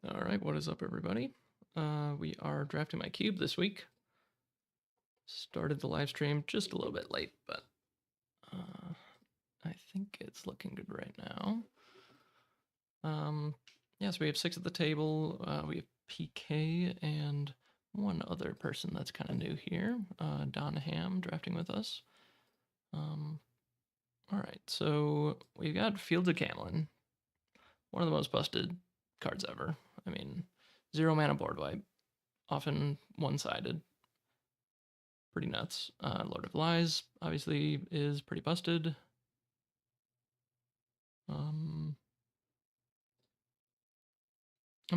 All right, what is up, everybody? We are drafting my cube this week. Started the live stream just a little bit late, but I think it's looking good right now. Yeah, so we have 6 at the table. We have PK and one other person that's kind of new here, Don Ham, drafting with us. All right, so we've got Fields of Camlin, one of the most busted cards ever. I mean, 0 mana board wipe, often one-sided. Pretty nuts. Lord of Lies obviously is pretty busted. I'm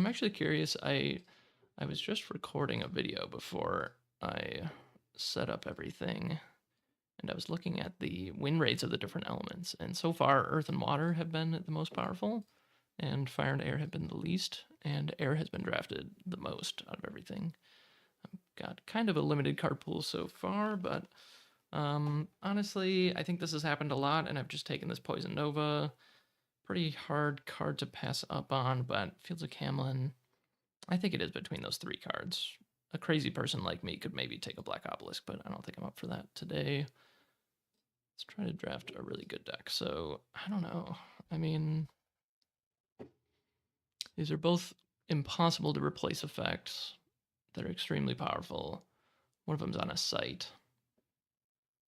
actually curious. I was just recording a video before I set up everything, and I was looking at the win rates of the different elements. And so far, Earth and Water have been the most powerful, and Fire and Air have been the least, and Air has been drafted the most out of everything. I've got kind of a limited card pool so far, but honestly, I think this has happened a lot, and I've just taken this Poison Nova. Pretty hard card to pass up on, but Fields of Camlin, I think it is between those 3 cards. A crazy person like me could maybe take a Black Obelisk, but I don't think I'm up for that today. Let's try to draft a really good deck. So, I don't know. I mean, these are both impossible to replace effects that are extremely powerful. One of them's on a site,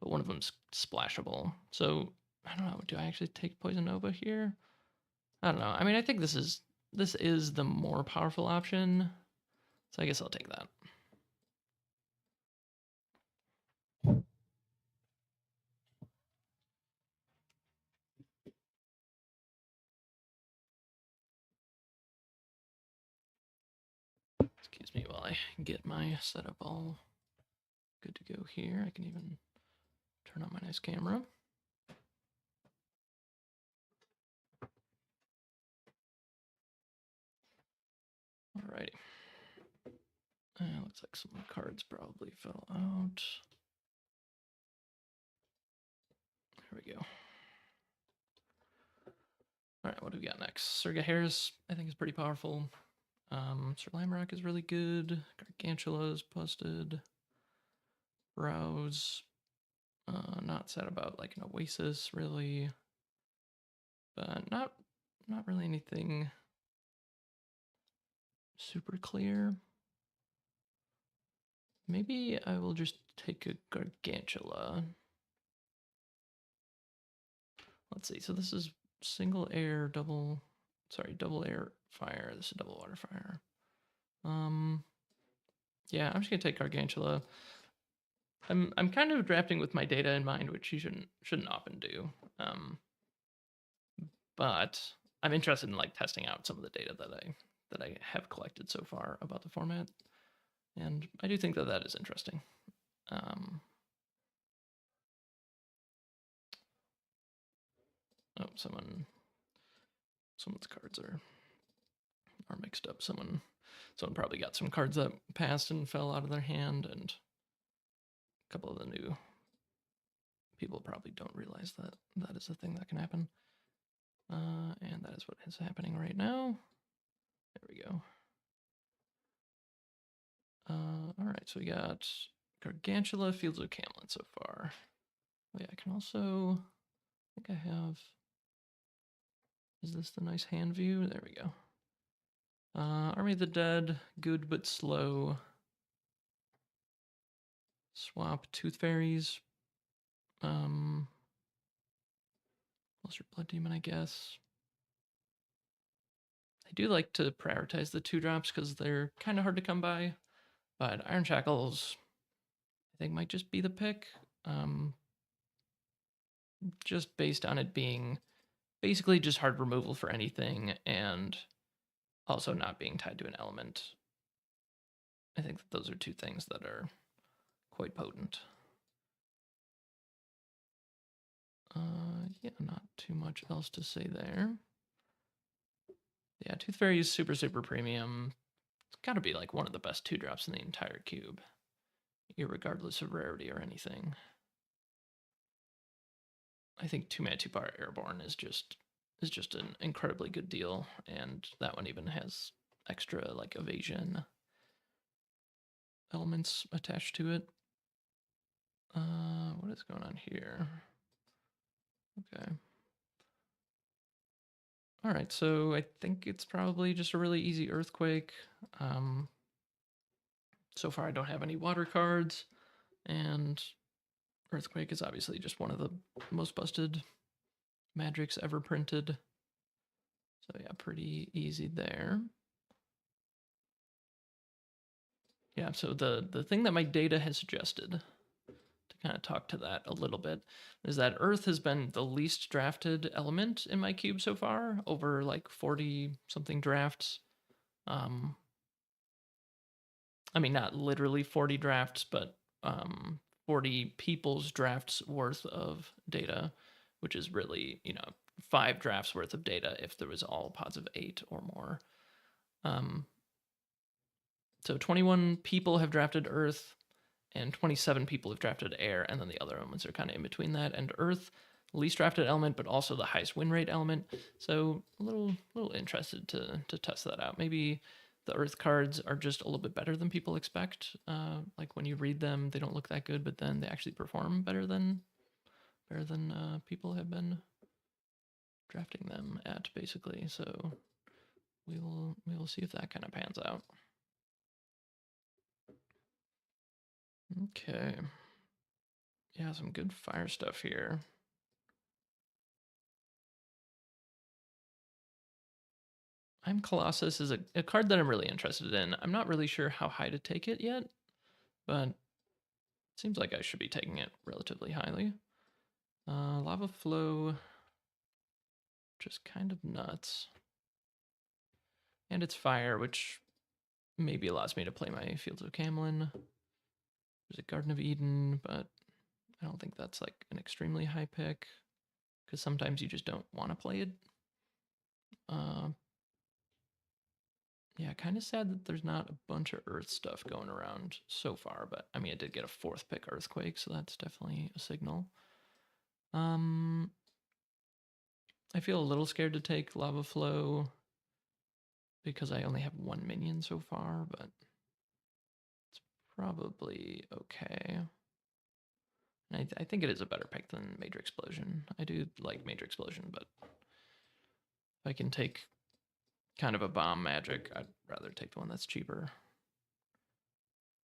but one of them's splashable. So, I don't know. Do I actually take Poison Nova here? I don't know. I mean, I think this is the more powerful option, so I guess I'll take that. Excuse me while I get my setup all good to go here. I can even turn on my nice camera. Alrighty. Looks like some cards probably fell out. There we go. All right, what do we got next? Surga Harris, I think, is pretty powerful. Sir Lamorak is really good. Gargantula is busted. Browse, not sad about like an Oasis really, but not really anything super clear. Maybe I will just take a Gargantula. Let's see. So this is single air, double air fire. This is double water fire. Yeah, I'm just gonna take Gargantula. I'm kind of drafting with my data in mind, which you shouldn't often do. But I'm interested in like testing out some of the data that I have collected so far about the format, and I do think that is interesting. Oh, someone's cards are mixed up. Someone probably got some cards that passed and fell out of their hand, and a couple of the new people probably don't realize that is a thing that can happen. And that is what is happening right now. There we go. All right, so we got Gargantula, Fields of Camlin so far. Oh yeah, I can also, I think I have, is this the nice hand view? There we go. Army of the Dead, good but slow. Swap Tooth Fairies. Ulcer Blood Demon, I guess. I do like to prioritize the 2-drops because they're kind of hard to come by, but Iron Shackles, I think, might just be the pick. Just based on it being basically just hard removal for anything and also not being tied to an element. I think that those are 2 things that are quite potent. Yeah, not too much else to say there. Yeah, Tooth Fairy is super, super premium. It's got to be like one of the best 2-drops in the entire cube, irregardless of rarity or anything. I think 2-mana 2-power Airborne is just an incredibly good deal, and that one even has extra like evasion elements attached to it. What is going on here? Okay. All right, so I think it's probably just a really easy earthquake. So far I don't have any water cards, and earthquake is obviously just one of the most busted magics ever printed. So yeah, pretty easy there. Yeah, so the thing that my data has suggested, to kind of talk to that a little bit, is that Earth has been the least drafted element in my cube so far, over like 40 something drafts. I mean, not literally 40 drafts, but 40 people's drafts worth of data, which is really, 5 drafts worth of data if there was all pods of 8 or more. So 21 people have drafted Earth, and 27 people have drafted Air, and then the other elements are kind of in between that. And Earth, least drafted element, but also the highest win rate element. So a little interested to test that out. Maybe the Earth cards are just a little bit better than people expect. Like when you read them, they don't look that good, but then they actually perform better than people have been drafting them at, basically. So we will see if that kind of pans out. Okay. Yeah, some good fire stuff here. I'm Colossus is a card that I'm really interested in. I'm not really sure how high to take it yet, but it seems like I should be taking it relatively highly. Lava Flow, just kind of nuts. And it's fire, which maybe allows me to play my Fields of Camelin. There's a Garden of Eden, but I don't think that's like an extremely high pick, because sometimes you just don't want to play it. Yeah, kind of sad that there's not a bunch of Earth stuff going around so far, but I mean, I did get a 4th pick Earthquake, so that's definitely a signal. I feel a little scared to take Lava Flow because I only have 1 minion so far, but it's probably okay. And I think it is a better pick than Major Explosion. I do like Major Explosion, but if I can take kind of a bomb magic, I'd rather take the one that's cheaper.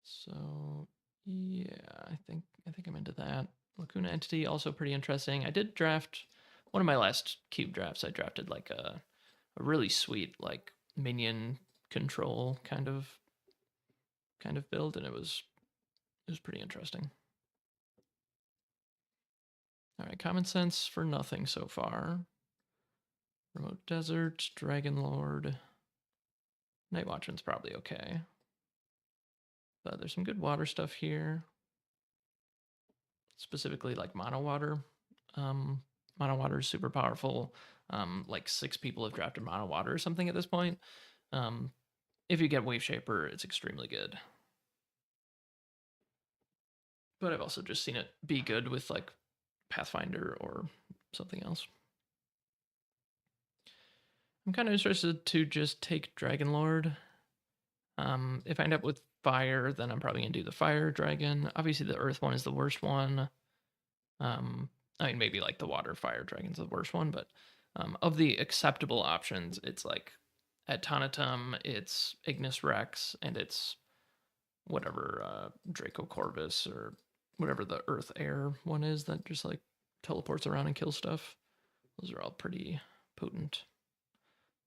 So yeah, I think I'm into that. Lacuna Entity, also pretty interesting. I did draft one of my last cube drafts. I drafted like a really sweet like minion control kind of build, and it was pretty interesting. All right, Common Sense for nothing so far. Remote Desert, Dragon Lord. Night Watchman's probably okay. But there's some good water stuff here. Specifically like Mono Water. Mono Water is super powerful. Like 6 people have drafted Mono Water or something at this point. If you get Wave Shaper, it's extremely good. But I've also just seen it be good with like Pathfinder or something else. I'm kind of interested to just take Dragon Lord. If I end up with fire, then I'm probably gonna do the fire dragon. Obviously, the earth one is the worst one. I mean, maybe like the water fire dragon's the worst one, but of the acceptable options, it's like Adtonatum, it's Ignis Rex, and it's whatever Draco Corvus or whatever the earth air one is that just like teleports around and kills stuff. Those are all pretty potent.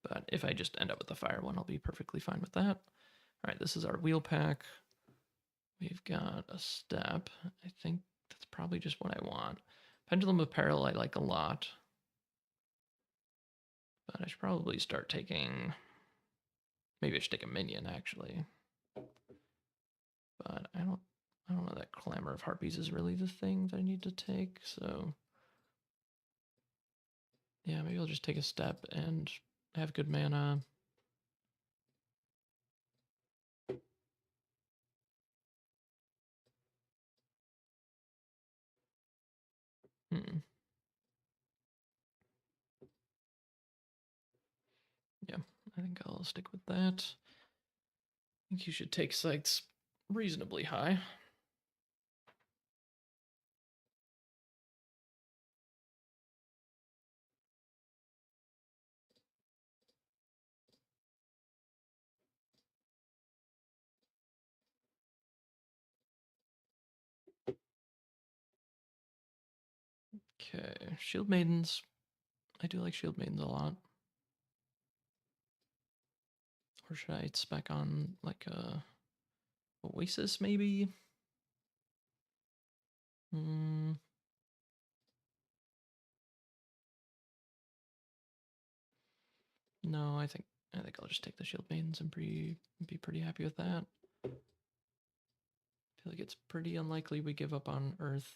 But if I just end up with the fire one, I'll be perfectly fine with that. All right, this is our wheel pack. We've got a step. I think that's probably just what I want. Pendulum Apparel I like a lot. But I should probably start taking... Maybe I should take a minion, actually. But I don't know that Clamor of Harpies is really the thing that I need to take, so... Yeah, maybe I'll just take a step and have good mana. Yeah, I think I'll stick with that. think you should take sights reasonably high. Okay, Shield Maidens. I do like Shield Maidens a lot. Or should I spec on like a Oasis maybe? Hmm. No, I think I'll just take the Shield Maidens and be pretty happy with that. I feel like it's pretty unlikely we give up on Earth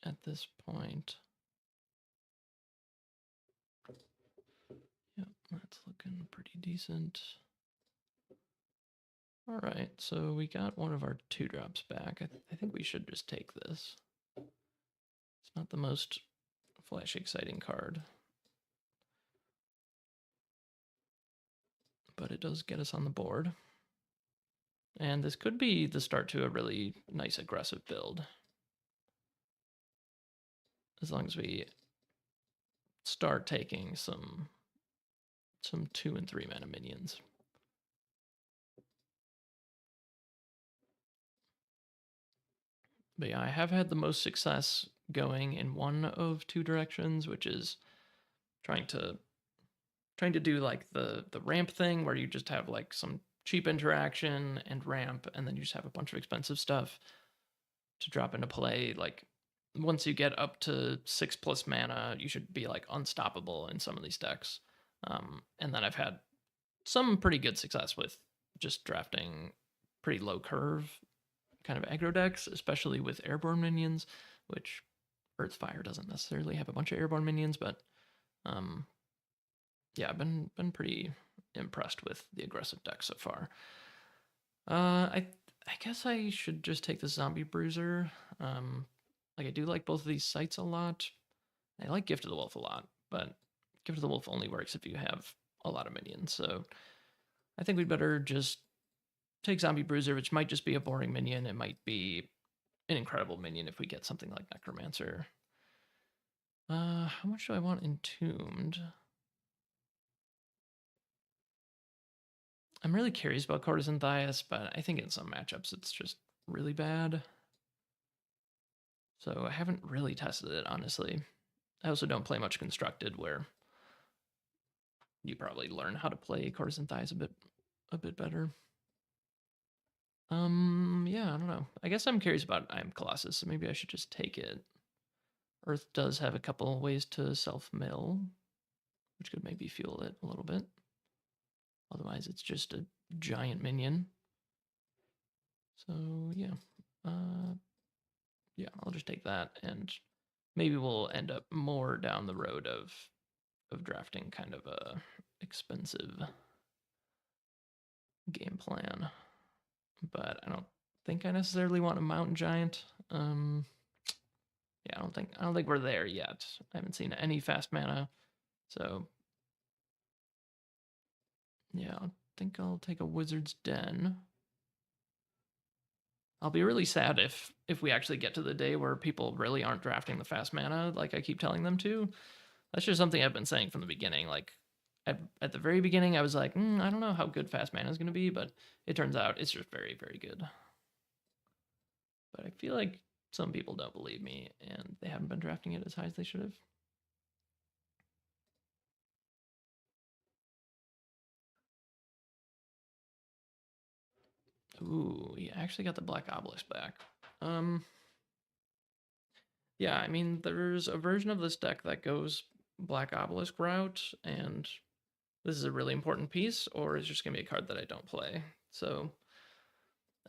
at this point. Yep, that's looking pretty decent. All right, so we got one of our 2-drops back. I think we should just take this. It's not the most flashy exciting card, but it does get us on the board. And this could be the start to a really nice aggressive build. As long as we start taking some 2 and 3 mana minions. But yeah, I have had the most success going in one of 2 directions, which is trying to do like the ramp thing where you just have like some cheap interaction and ramp, and then you just have a bunch of expensive stuff to drop into play. Like once you get up to 6+ mana, you should be like unstoppable in some of these decks. And then I've had some pretty good success with just drafting pretty low curve kind of aggro decks, especially with airborne minions, which Earthfire doesn't necessarily have a bunch of airborne minions, but yeah, I've been pretty impressed with the aggressive deck so far. I guess I should just take the Zombie Bruiser. Like I do like both of these sites a lot. I like Gift of the Wolf a lot, but Gift of the Wolf only works if you have a lot of minions. So I think we'd better just take Zombie Bruiser, which might just be a boring minion. It might be an incredible minion if we get something like Necromancer. How much do I want Entombed? I'm really curious about Courtesan Thias, but I think in some matchups it's just really bad. So I haven't really tested it, honestly. I also don't play much Constructed, where you probably learn how to play Courtesan Thias a bit better. Yeah, I don't know. I guess I'm curious about I Am Colossus, so maybe I should just take it. Earth does have a couple ways to self-mill, which could maybe fuel it a little bit. Otherwise, it's just a giant minion. So yeah, yeah, I'll just take that, and maybe we'll end up more down the road of drafting kind of a expensive game plan. But I don't think I necessarily want a mountain giant. Yeah, I don't think we're there yet. I haven't seen any fast mana, so yeah, I think I'll take a Wizard's Den. I'll be really sad if we actually get to the day where people really aren't drafting the fast mana like I keep telling them to. That's just something I've been saying from the beginning. Like at the very beginning, I was like, I don't know how good fast mana is going to be, but it turns out it's just very, very good. But I feel like some people don't believe me, and they haven't been drafting it as high as they should have. Ooh, he actually got the Black Obelisk back. Yeah, I mean, there's a version of this deck that goes Black Obelisk route, and this is a really important piece, or it's just going to be a card that I don't play. So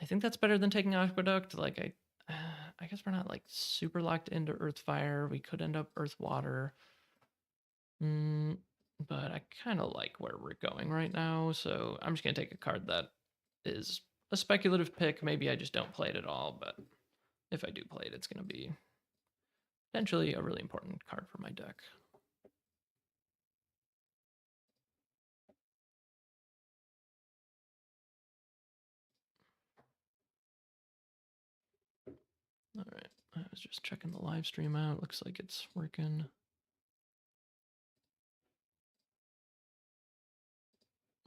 I think that's better than taking Aqueduct. Like, I guess we're not like super locked into Earthfire. We could end up Earthwater. But I kind of like where we're going right now, so I'm just going to take a card that is a speculative pick. Maybe I just don't play it at all, but if I do play it, it's going to be potentially a really important card for my deck. was just checking the live stream out. Looks like it's working.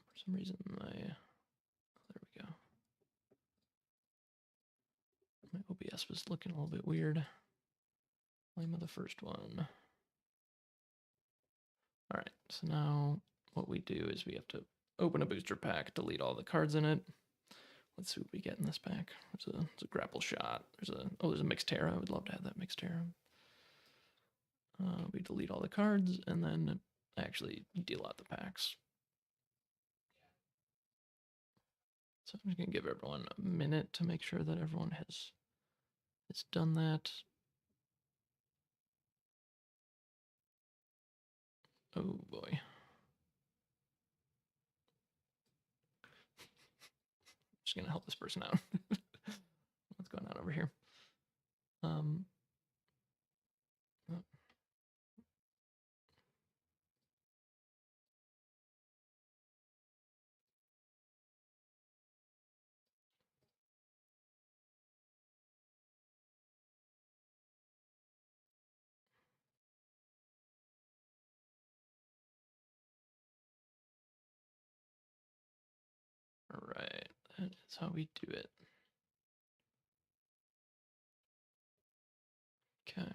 For some reason, there we go. My OBS was looking a little bit weird. Flame of the first one. All right, so now what we do is we have to open a booster pack, delete all the cards in it. Let's see what we get in this pack. There's a grapple shot. There's a mixed terror. I would love to have that mixed terror. We delete all the cards and then actually deal out the packs. So I'm just gonna give everyone a minute to make sure that everyone has done that. Oh boy. Just gonna help this person out. What's going on over here? Oh. All right, that is how we do it. Okay.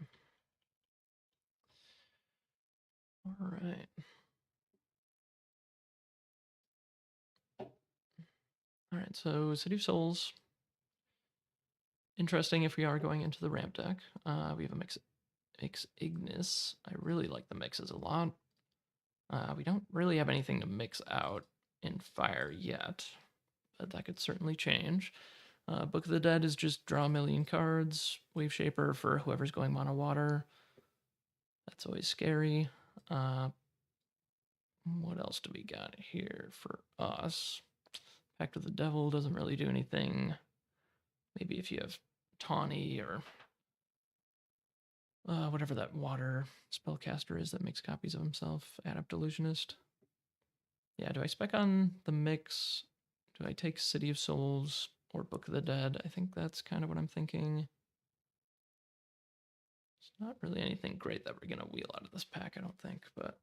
All right. All right, so City of Souls. Interesting if we are going into the ramp deck. We have a mix Ignis. I really like the mixes a lot. We don't really have anything to mix out in fire yet, but that could certainly change. Book of the Dead is just draw a million cards. Wave Shaper for whoever's going mono water. That's always scary. What else do we got here for us? Pact of the Devil doesn't really do anything. Maybe if you have Tawny or whatever that water spellcaster is that makes copies of himself. Adept Illusionist. Yeah, do I spec on the mix? Do I take City of Souls or Book of the Dead? I think that's kind of what I'm thinking. It's not really anything great that we're going to wheel out of this pack, I don't think, but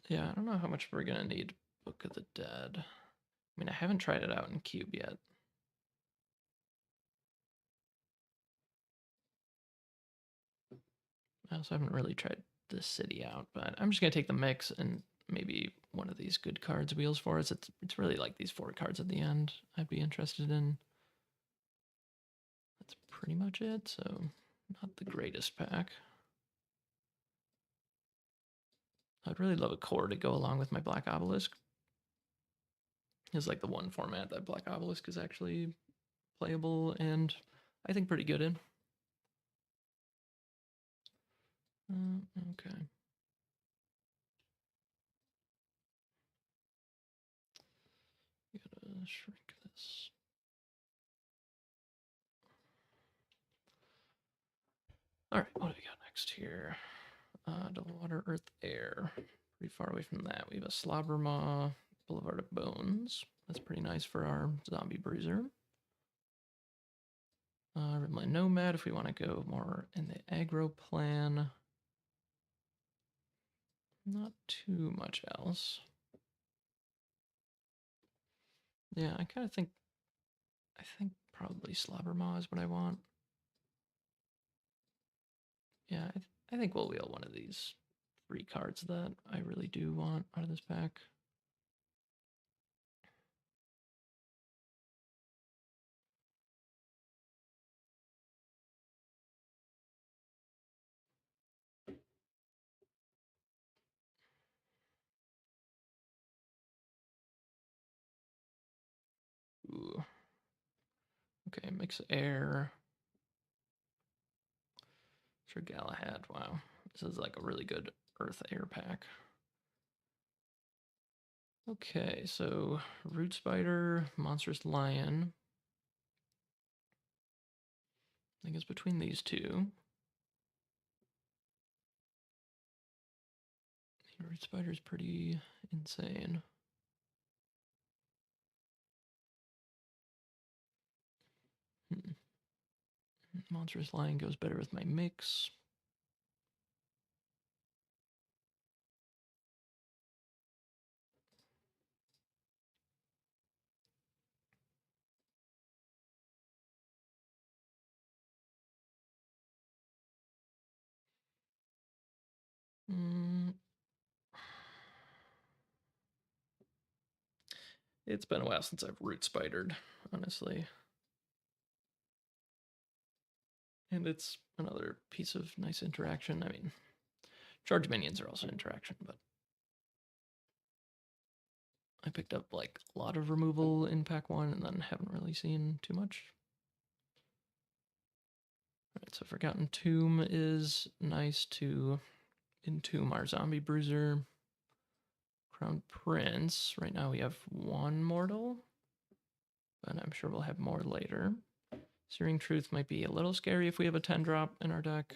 yeah, I don't know how much we're going to need Book of the Dead. I mean, I haven't tried it out in Cube yet. I also haven't really tried the city out, but I'm just going to take the mix and maybe one of these good cards wheels for us. It's really like these 4 cards at the end I'd be interested in. That's pretty much it, so not the greatest pack. I'd really love a core to go along with my Black Obelisk. It's like the one format that Black Obelisk is actually playable and I think pretty good in. Okay. Gotta shrink this. All right, what do we got next here? Double Water, Earth, Air. Pretty far away from that. We have a Slobbermaw, Boulevard of Bones. That's pretty nice for our Zombie Bruiser. Rimland Nomad if we want to go more in the aggro plan. Not too much else. Yeah, I kind of think, probably Slobbermaw is what I want. Yeah, I think we'll wheel one of these 3 cards that I really do want out of this pack. Ooh. Okay, mix air. Sure, Galahad. Wow, this is like a really good Earth Air pack. Okay, so Root Spider, Monstrous Lion. I think it's between these 2. Root Spider's pretty insane. Monstrous Lion goes better with my mix. It's been a while since I've root spidered, honestly. And it's another piece of nice interaction. I mean, charge minions are also interaction, but I picked up like a lot of removal in pack 1 and then haven't really seen too much. Alright, so Forgotten Tomb is nice to entomb our zombie bruiser. Crown Prince, right now we have 1 mortal, but I'm sure we'll have more later. Searing Truth might be a little scary if we have a 10 drop in our deck.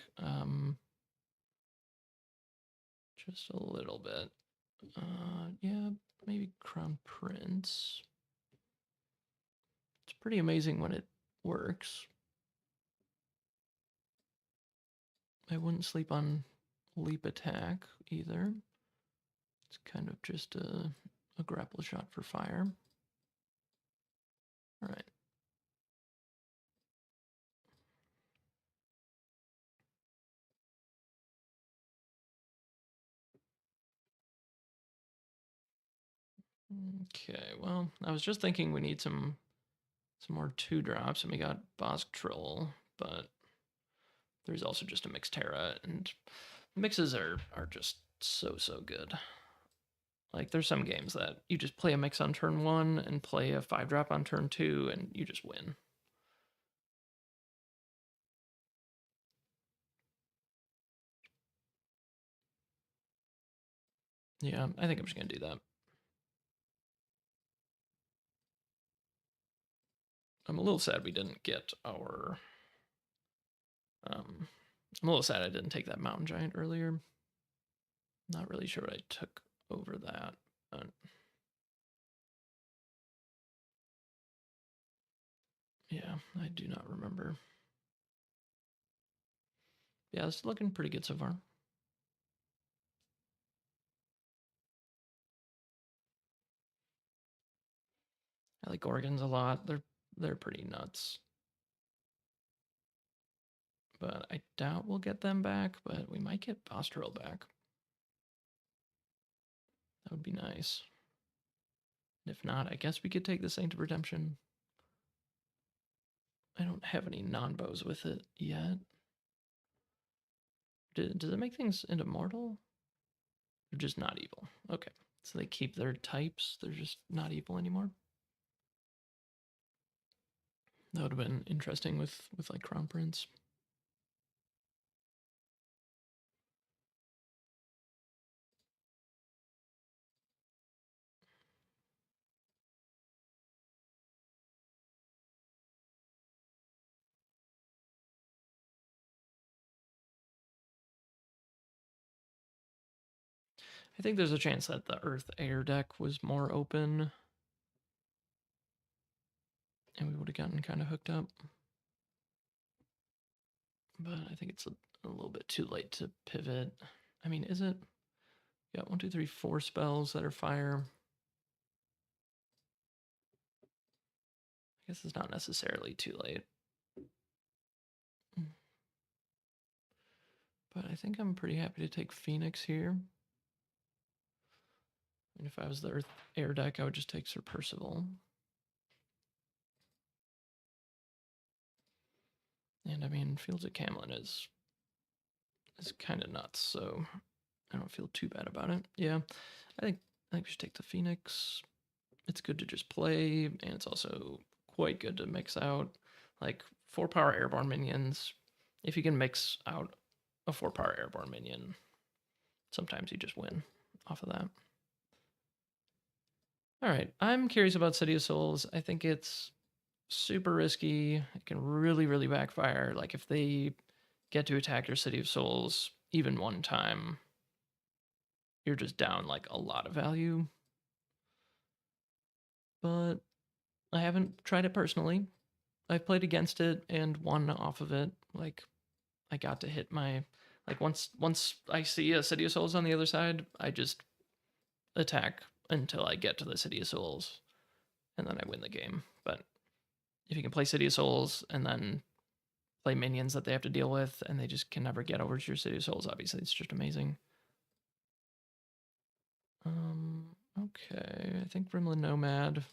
Just a little bit. Yeah, maybe Crown Prince. It's pretty amazing when it works. I wouldn't sleep on Leap Attack either. It's kind of just a grapple shot for fire. All right. Okay, well, I was just thinking we need some more 2 drops, and we got Bosk Troll, but there's also just a Mixed Terra, and mixes are just so good. Like, there's some games that you just play a mix on turn 1 and play a 5 drop on turn 2, and you just win. Yeah, I think I'm just gonna do that. I'm a little sad we didn't get our. I'm a little sad I didn't take that Mountain Giant earlier. Not really sure what I took over that, but yeah, I do not remember. Yeah, it's looking pretty good so far. I like Gorgons a lot. They're pretty nuts. But I doubt we'll get them back, but we might get Bostrel back. That would be nice. If not, I guess we could take the Saint of Redemption. I don't have any non-bows with it yet. Does it make things into mortal? They're just not evil. Okay. So they keep their types. They're just not evil anymore. That would have been interesting with like Crown Prince. I think there's a chance that the Earth Air deck was more open and we would have gotten kind of hooked up. But I think it's a little bit too late to pivot. I mean, is it? Yeah, 1, 2, 3, 4 spells that are fire. I guess it's not necessarily too late. But I think I'm pretty happy to take Phoenix here. And if I was the Earth Air deck, I would just take Sir Percival. And I mean, Fields of Camlin is kind of nuts, so I don't feel too bad about it. Yeah, I think we should take the Phoenix. It's good to just play, and it's also quite good to mix out. Like 4-power airborne minions. If you can mix out a 4-power airborne minion, sometimes you just win off of that. All right, I'm curious about City of Souls. I think it's super risky. It can really backfire. Like if they get to attack your City of Souls even one time, you're just down like a lot of value. But I haven't tried it personally. I've played against it and won off of it. Like I got to hit my like once I see a City of Souls on the other side, I just attack until I get to the City of Souls and then I win the game. But if you can play City of Souls and then play minions that they have to deal with and they just can never get over to your City of Souls, obviously it's just amazing. Okay, I think Rimland Nomad.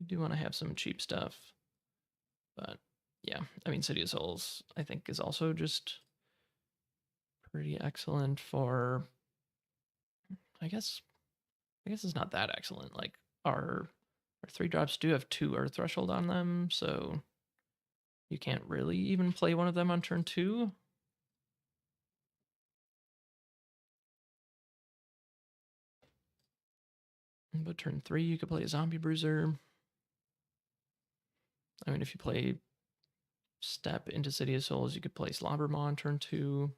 We do want to have some cheap stuff. But yeah, I mean City of Souls I think is also just pretty excellent for I guess it's not that excellent. Like our 3 drops do have 2 Earth Threshold on them, so you can't really even play one of them on turn 2. But turn 3 you could play a Zombie Bruiser. I mean if you play Step into City of Souls, you could play Slobbermaw on turn 2.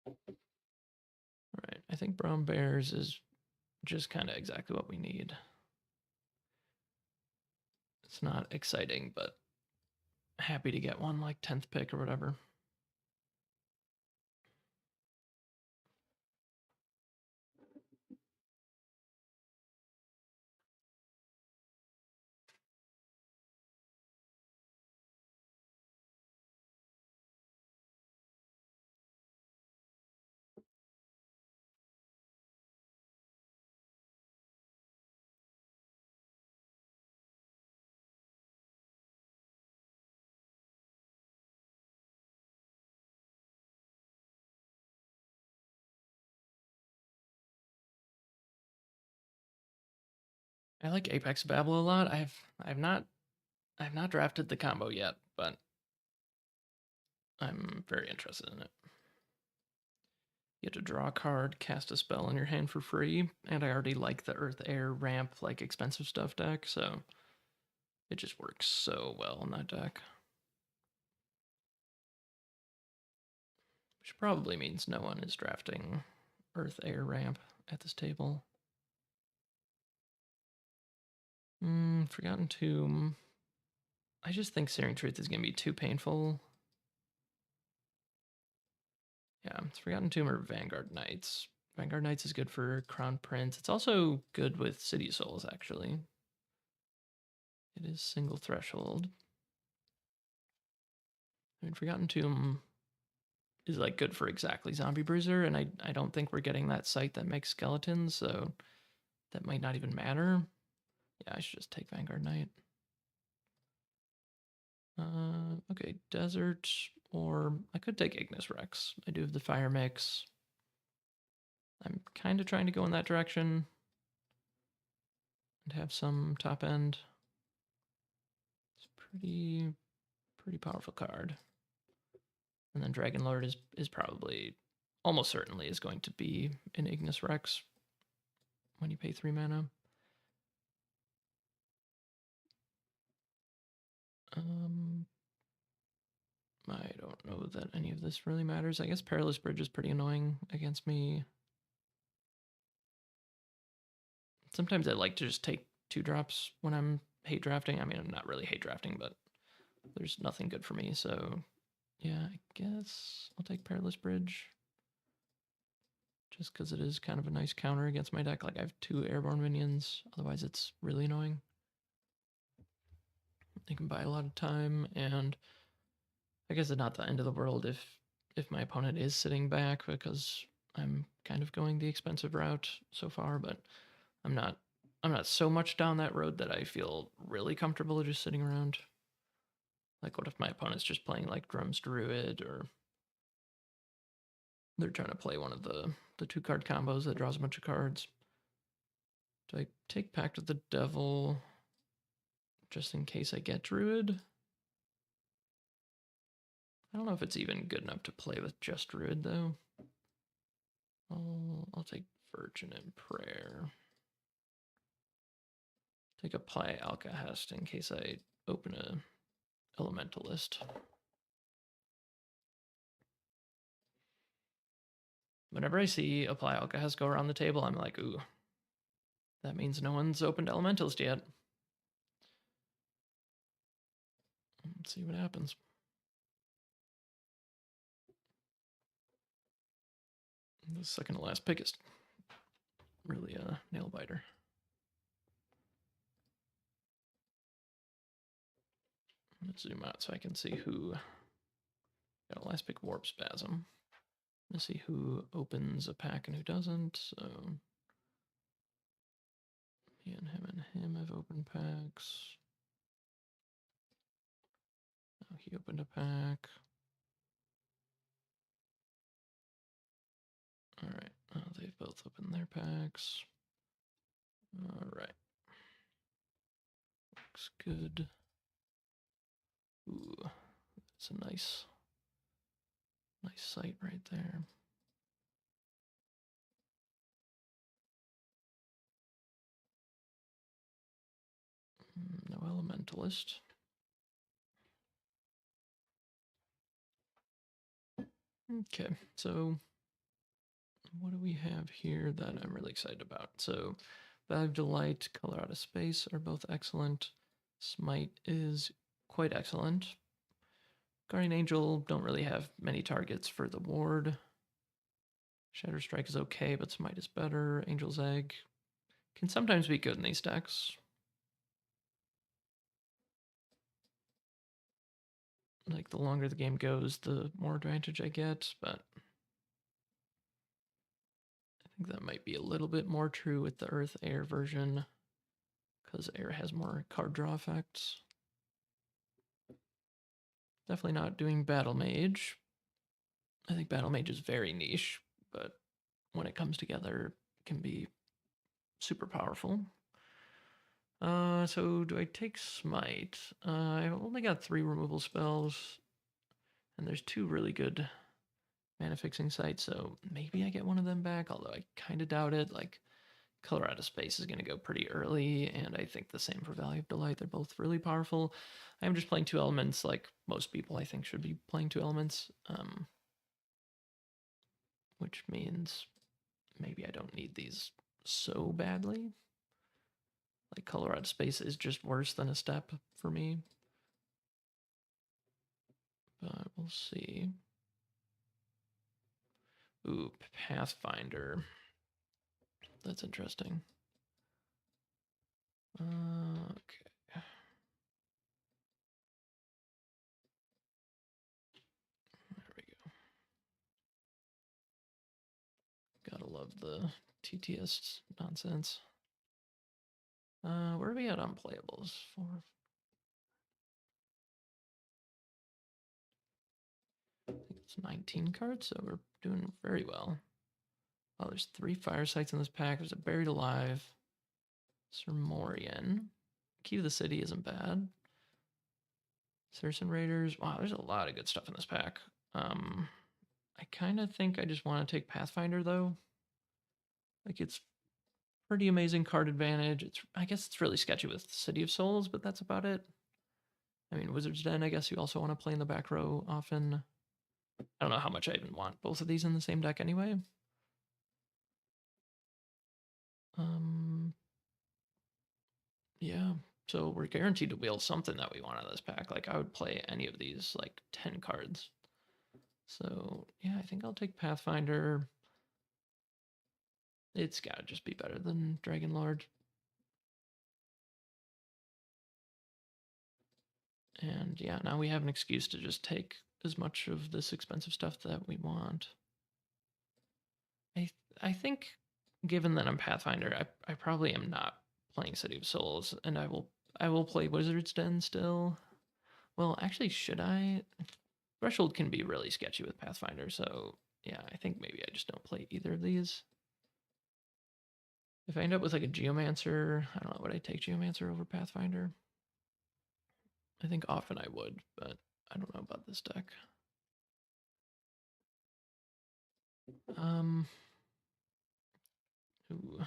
Alright, I think Brown Bears is just kind of exactly what we need. It's not exciting, but happy to get one like 10th pick or whatever. I like Apex Babel a lot. I've not drafted the combo yet, but I'm very interested in it. You get to draw a card, cast a spell in your hand for free, and I already like the Earth Air ramp, like expensive stuff deck, so it just works so well in that deck. Which probably means no one is drafting Earth Air ramp at this table. Forgotten Tomb. I just think Searing Truth is going to be too painful. Yeah, it's Forgotten Tomb or Vanguard Knights. Vanguard Knights is good for Crown Prince. It's also good with City Souls, actually. It is single threshold. I mean, Forgotten Tomb is like good for exactly Zombie Bruiser, and I don't think we're getting that site that makes skeletons, so that might not even matter. Yeah, I should just take Vanguard Knight. Okay, Desert, or I could take Ignis Rex. I do have the Fire Mix. I'm kind of trying to go in that direction and have some top end. It's pretty powerful card. And then Dragon Lord is probably almost certainly is going to be an Ignis Rex when you pay 3 mana. I don't know that any of this really matters. I guess Perilous Bridge is pretty annoying against me. Sometimes I like to just take 2 drops when I'm hate drafting. I mean, I'm not really hate drafting, but there's nothing good for me. So, yeah, I guess I'll take Perilous Bridge. Just because it is kind of a nice counter against my deck. Like, I have 2 airborne minions. Otherwise, it's really annoying. You can buy a lot of time, and I guess it's not the end of the world if my opponent is sitting back because I'm kind of going the expensive route so far, but I'm not so much down that road that I feel really comfortable just sitting around. Like what if my opponent's just playing like Drums Druid, or they're trying to play one of the 2-card combos that draws a bunch of cards. Do I take Pact with the Devil just in case I get Druid? I don't know if it's even good enough to play with just Druid though. I'll take Virgin and Prayer. Take a Play Alcahest in case I open a Elementalist. Whenever I see apply alchemist go around the table, I'm like, ooh, that means no one's opened elementals yet. Let's see what happens. The second to last pick is really a nail biter. Let's zoom out so I can see who got a last pick warp spasm. Let's see who opens a pack and who doesn't. So me and him have opened packs. Oh, he opened a pack. All right. Oh, they've both opened their packs. All right. Looks good. Ooh, it's a nice sight right there. No elementalist. Okay, so what do we have here that I'm really excited about? So, Valve Delight, Color Out of Space are both excellent. Smite is quite excellent. Guardian Angel don't really have many targets for the ward. Shatter Strike is okay, but Smite is better. Angel's Egg can sometimes be good in these decks. Like the longer the game goes, the more advantage I get, but I think that might be a little bit more true with the Earth Air version because Air has more card draw effects. Definitely not doing Battle Mage. I think Battle Mage is very niche, but when it comes together, it can be super powerful. So do I take Smite? I've only got 3 removal spells, and there's 2 really good mana fixing sites, so maybe I get one of them back, although I kind of doubt it. Like, Color Out of Space is going to go pretty early, and I think the same for Valley of Delight. They're both really powerful. I'm just playing 2 elements like most people I think should be playing 2 elements, which means maybe I don't need these so badly. Like, Color Out of Space is just worse than a step for me. But we'll see. Ooh, Pathfinder. That's interesting. Okay. There we go. Gotta love the TTS nonsense. Where are we at on playables? 4. I think it's 19 cards, so we're doing very well. Oh, there's 3 fire sites in this pack. There's a Buried Alive, Sermorian. Key to the City isn't bad. Saracen Raiders. Wow, there's a lot of good stuff in this pack. I kind of think I just want to take Pathfinder though. Like, it's pretty amazing card advantage. I guess it's really sketchy with City of Souls, but that's about it. I mean, Wizard's Den, I guess you also want to play in the back row often. I don't know how much I even want both of these in the same deck anyway. Yeah, so we're guaranteed to wheel something that we want out of this pack. Like, I would play any of these, like, 10 cards. So, yeah, I think I'll take Pathfinder. It's gotta just be better than Dragon Lord. And yeah, now we have an excuse to just take as much of this expensive stuff that we want. I think, given that I'm Pathfinder, I probably am not playing City of Souls, and I will play Wizard's Den still. Well, actually, should I? Threshold can be really sketchy with Pathfinder, so yeah, I think maybe I just don't play either of these. If I end up with like a Geomancer, I don't know, would I take Geomancer over Pathfinder? I think often I would, but I don't know about this deck. Um, ooh.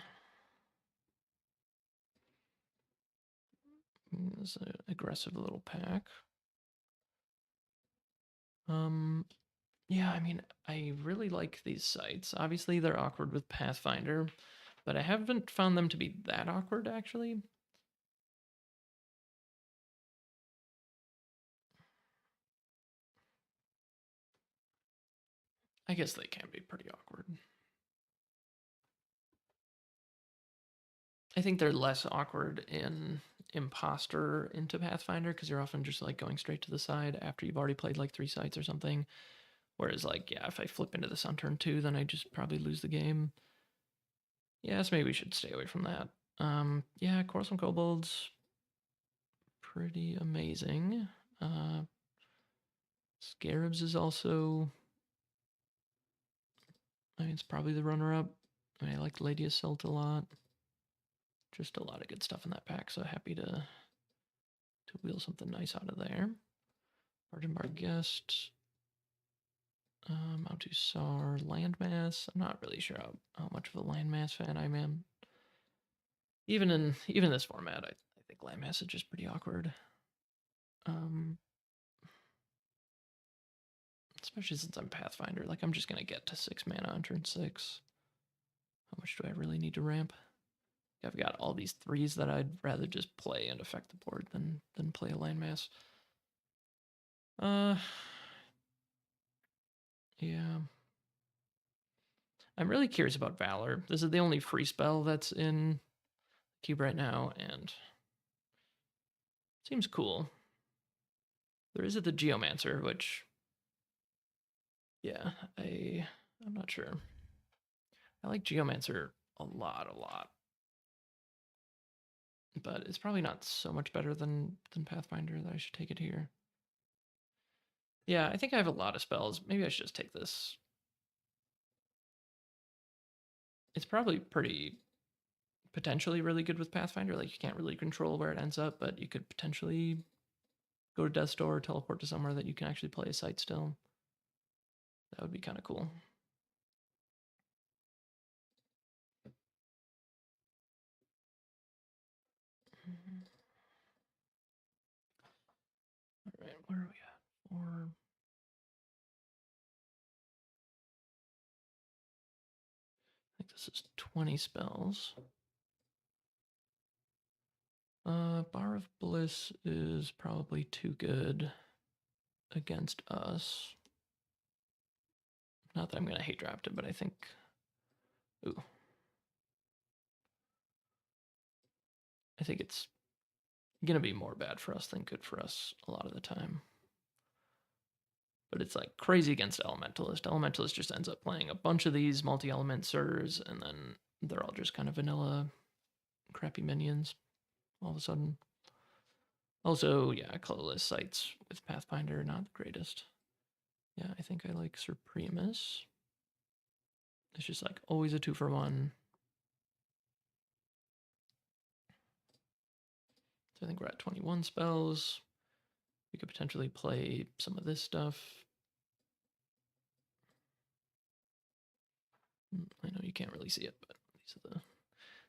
It's an aggressive little pack. Yeah, I mean, I really like these sites. Obviously, they're awkward with Pathfinder, but I haven't found them to be that awkward, actually. I guess they can be pretty awkward. I think they're less awkward in Imposter into Pathfinder because you're often just like going straight to the side after you've already played like 3 sites or something. Whereas, like, yeah, if I flip into this on turn 2, then I just probably lose the game. Yes, maybe we should stay away from that. Yeah, Quarrelsome Kobolds, pretty amazing. Scarabs is also, I mean, it's probably the runner-up. I mean, I like Lady Assault a lot. Just a lot of good stuff in that pack, so happy to wheel something nice out of there. Bargain Bar Guest, Moutusar, Landmass. I'm not really sure how much of a Landmass fan I am. Even this format, I think Landmass is just pretty awkward. Um, especially since I'm Pathfinder. Like, I'm just gonna get to 6 mana on turn 6. How much do I really need to ramp? I've got all these 3s that I'd rather just play and affect the board than play a landmass. Yeah. I'm really curious about Valor. This is the only free spell that's in Cube right now, and seems cool. There is the Geomancer, which, yeah, I'm not sure. I like Geomancer a lot, but it's probably not so much better than Pathfinder that I should take it here. Yeah, I think I have a lot of spells. Maybe I should just take this. It's probably pretty potentially really good with Pathfinder. Like, you can't really control where it ends up, but you could potentially go to Death's Door or teleport to somewhere that you can actually play a site still. That would be kind of cool. All right, where are we at? I think this is 20 spells. Bar of Bliss is probably too good against us. Not that I'm going to hate draft it, but I think... Ooh. I think it's going to be more bad for us than good for us a lot of the time. But it's like crazy against Elementalist. Elementalist just ends up playing a bunch of these multi-element Sirs, and then they're all just kind of vanilla, crappy minions all of a sudden. Also, yeah, colorless sites with Pathfinder, not the greatest. Yeah, I think I like Supremus. It's just like always a 2-for-1. So I think we're at 21 spells. We could potentially play some of this stuff. I know you can't really see it, but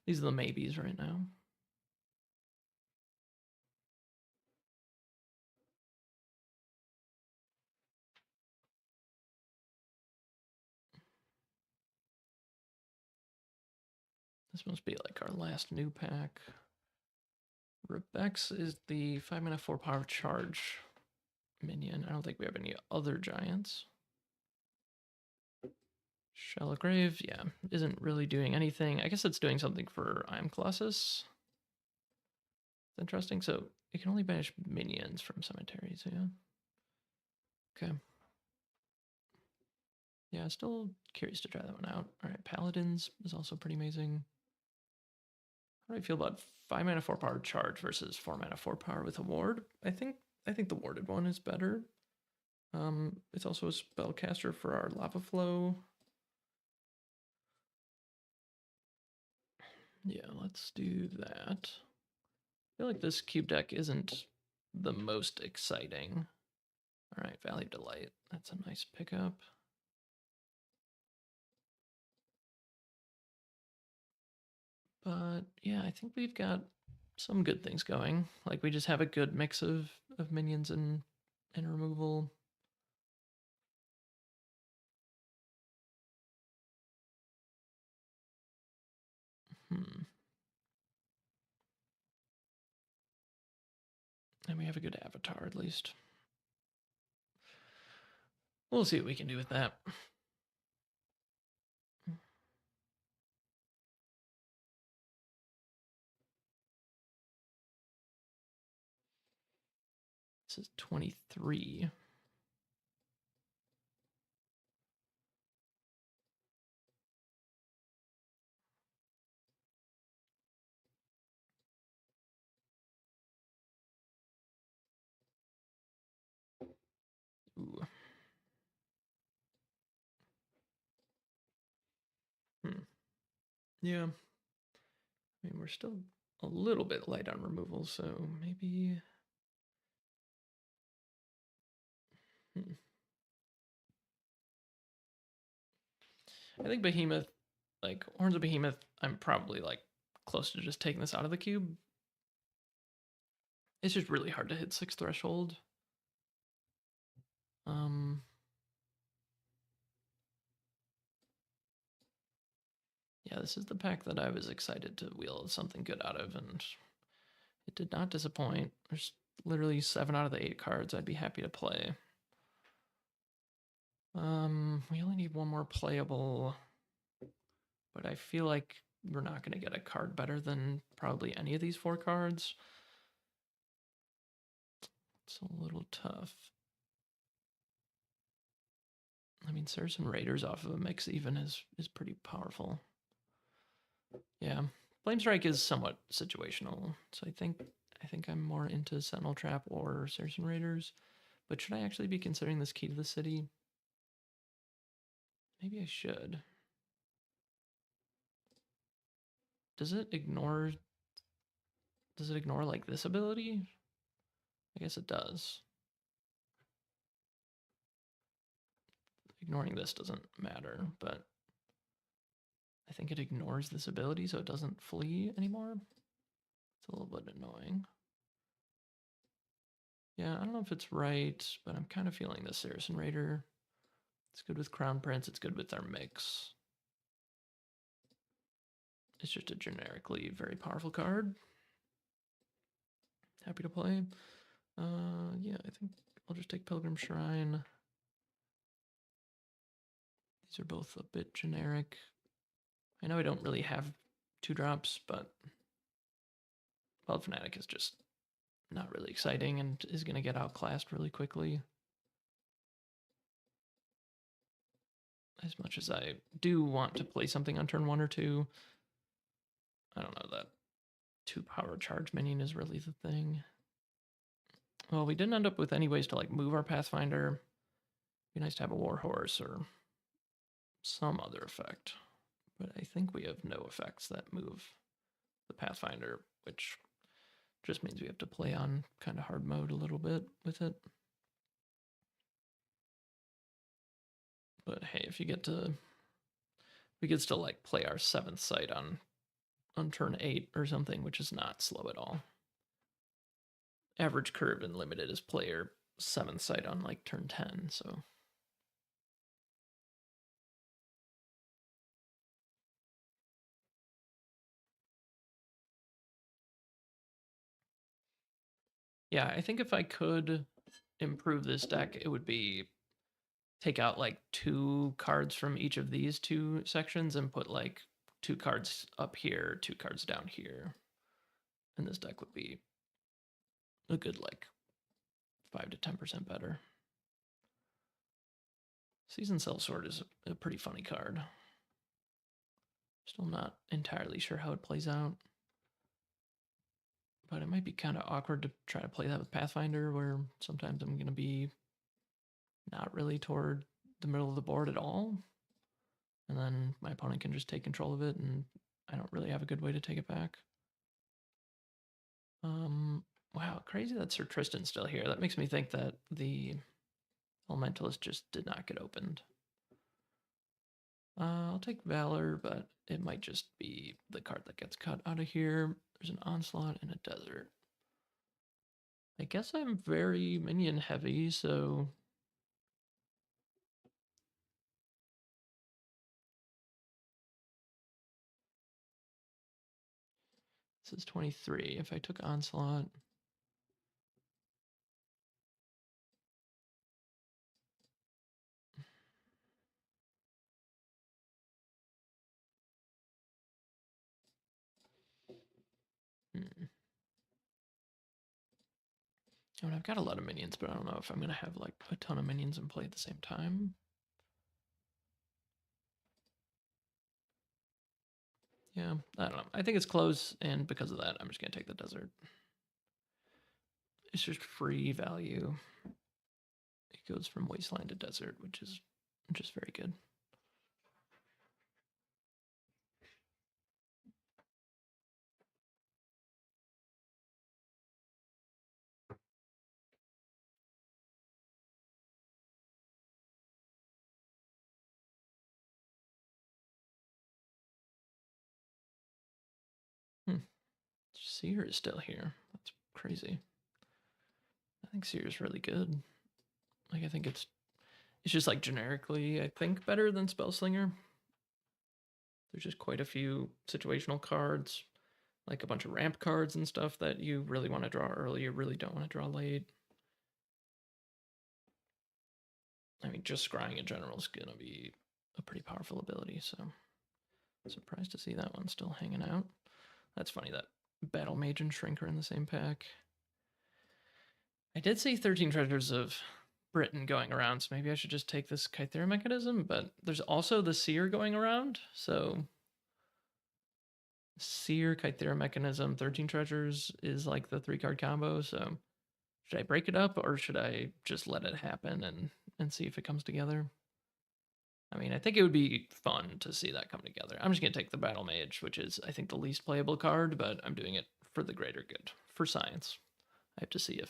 these are the maybes right now. This must be like our last new pack. Rebex is the 5-mana 4-power charge minion. I don't think we have any other giants. Shallow Grave, yeah, isn't really doing anything. I guess it's doing something for I Am Colossus. It's interesting. So it can only banish minions from cemeteries, yeah. Okay. Yeah, still curious to try that one out. All right, Paladins is also pretty amazing. How do I feel about 5-mana 4-power charge versus 4-mana 4-power with a ward? I think the warded one is better. It's also a spellcaster for our lava flow. Yeah, let's do that. I feel like this cube deck isn't the most exciting. All right, Valley of Delight. That's a nice pickup. But yeah, I think we've got some good things going. Like, we just have a good mix of minions and removal. And we have a good avatar, at least. We'll see what we can do with that. This is 23. Ooh. Yeah. I mean, we're still a little bit light on removal, so maybe... I think Behemoth, like, Horns of Behemoth, I'm probably, like, close to just taking this out of the cube. It's just really hard to hit 6 threshold. Yeah, this is the pack that I was excited to wheel something good out of, and it did not disappoint. There's literally 7 out of the 8 cards I'd be happy to play. We only need one more playable, but I feel like we're not going to get a card better than probably any of these 4 cards. It's a little tough. I mean, Saracen Raiders off of a mix even is pretty powerful. Yeah, Flame Strike is somewhat situational, so I think I'm more into Sentinel Trap or Saracen Raiders. But should I actually be considering this Key to the City? Maybe I should. Does it ignore like this ability? I guess it does. Ignoring this doesn't matter, but I think it ignores this ability so it doesn't flee anymore. It's a little bit annoying. Yeah, I don't know if it's right, but I'm kind of feeling the Saracen Raider. It's good with Crown Prince, it's good with our mix. It's just a generically very powerful card. Happy to play. Yeah, I think I'll just take Pilgrim Shrine. These are both a bit generic. I know I don't really have 2-drops, but Wild Fanatic is just not really exciting and is going to get outclassed really quickly. As much as I do want to play something on turn 1 or 2, I don't know, that 2-power charge minion is really the thing. Well, we didn't end up with any ways to like move our Pathfinder. Be nice to have a Warhorse or some other effect. But I think we have no effects that move the Pathfinder, which just means we have to play on kind of hard mode a little bit with it. But hey, if you get to, we could still like play our 7th site on turn 8 or something, which is not slow at all. Average curve and limited is player 7th site on like turn 10, so. Yeah, I think if I could improve this deck, it would be take out like 2 cards from each of these 2 sections and put like 2 cards up here, 2 cards down here. And this deck would be a good like 5 to 10% better. Seasoned Sellsword is a pretty funny card. Still not entirely sure how it plays out. But it might be kind of awkward to try to play that with Pathfinder, where sometimes I'm going to be not really toward the middle of the board at all. And then my opponent can just take control of it, and I don't really have a good way to take it back. Wow, crazy that Sir Tristan's still here. That makes me think that the Elementalist just did not get opened. I'll take Valor, but it might just be the card that gets cut out of here. There's an Onslaught and a Desert. I guess I'm very minion heavy, so This is 23. If I took Onslaught... Hmm. I mean, I've got a lot of minions, but I don't know if I'm going to have like a ton of minions and play at the same time. Yeah, I don't know. I think it's close, and because of that, I'm just going to take the desert. It's just free value. It goes from wasteland to desert, which is just very good. Seer is still here. That's crazy. I think Seer is really good. Like, I think it's just like generically, I think, better than Spellslinger. There's just quite a few situational cards, like a bunch of ramp cards and stuff that you really want to draw early, you really don't want to draw late. I mean, just scrying in general is going to be a pretty powerful ability, so I'm surprised to see that one still hanging out. That's funny that Battle Mage and Shrink are in the same pack. I did see 13 Treasures of Britain going around, so maybe I should just take this Kythera mechanism, but there's also the Seer going around, so Seer, Kythera mechanism, 13 Treasures is like the 3-card combo, so should I break it up or should I just let it happen and see if it comes together? I mean, I think it would be fun to see that come together. I'm just going to take the Battle Mage, which is, I think, the least playable card, but I'm doing it for the greater good, for science. I have to see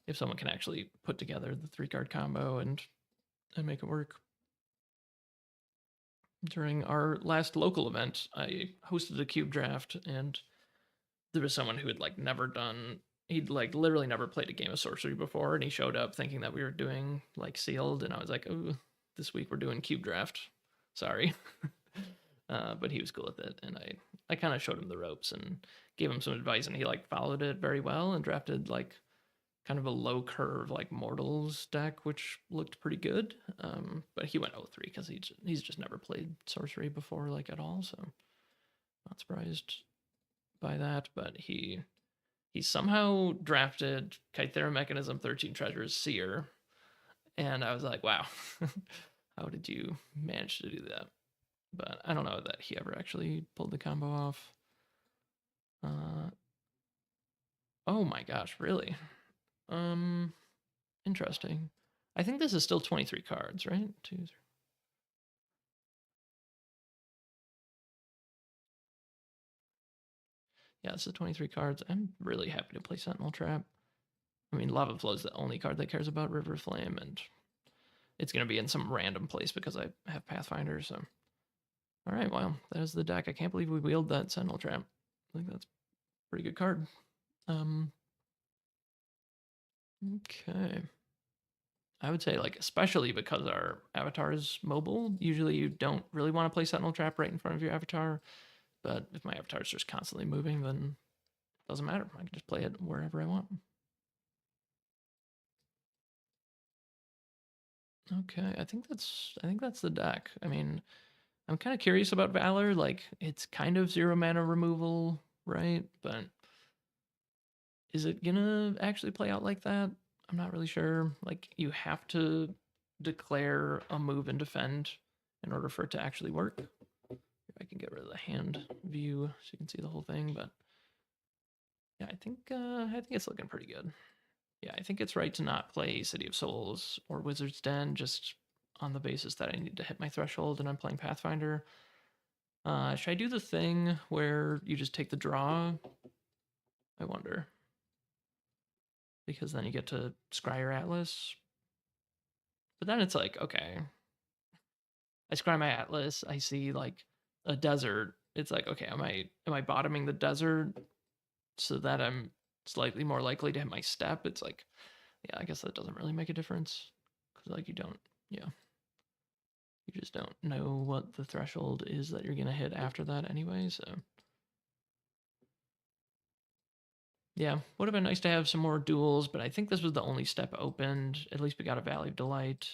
if someone can actually put together the 3-card combo and make it work. During our last local event, I hosted a cube draft, and there was someone who had like never done, he'd like literally never played a game of Sorcery before, and he showed up thinking that we were doing like sealed, and I was like, oh, this week we're doing cube draft. Sorry. But he was cool with it, and I kind of showed him the ropes and gave him some advice, and he like followed it very well and drafted like kind of a low curve like Mortals deck, which looked pretty good. But he went 0-3 because he's just never played Sorcery before like at all, so not surprised by that. But he somehow drafted Kythera Mechanism, 13 Treasures, Seer, and I was like, wow, how did you manage to do that? But I don't know that he ever actually pulled the combo off. Oh my gosh, really? Interesting. I think this is still 23 cards, right? 2, 3. Yeah, this is 23 cards. I'm really happy to play Sentinel Trap. I mean, Lava Flow is the only card that cares about River Flame, and it's going to be in some random place because I have Pathfinder, so. All right, well, there's the deck. I can't believe we wheeled that Sentinel Trap. I think that's a pretty good card. Okay. I would say, like, especially because our avatar is mobile, usually you don't really want to play Sentinel Trap right in front of your avatar. But if my avatar is just constantly moving, then it doesn't matter. I can just play it wherever I want. Okay, I think that's the deck. I mean, I'm kind of curious about Valor. Like, it's kind of 0 mana removal, right? But is it gonna actually play out like that? I'm not really sure. Like, you have to declare a move and defend in order for it to actually work. I can get rid of the hand view so you can see the whole thing, but yeah, I think it's looking pretty good. Yeah, I think it's right to not play City of Souls or Wizard's Den just on the basis that I need to hit my threshold and I'm playing Pathfinder. Should I do the thing where you just take the draw? I wonder. Because then you get to scry your Atlas. But then it's like, okay, I scry my Atlas, I see like a desert. It's like, okay, am I bottoming the desert so that I'm slightly more likely to hit my step? It's like, yeah, I guess that doesn't really make a difference. Because like you don't, yeah. You just don't know what the threshold is that you're going to hit after that anyway, so. Yeah, would have been nice to have some more duels, but I think this was the only step opened. At least we got a Valley of Delight.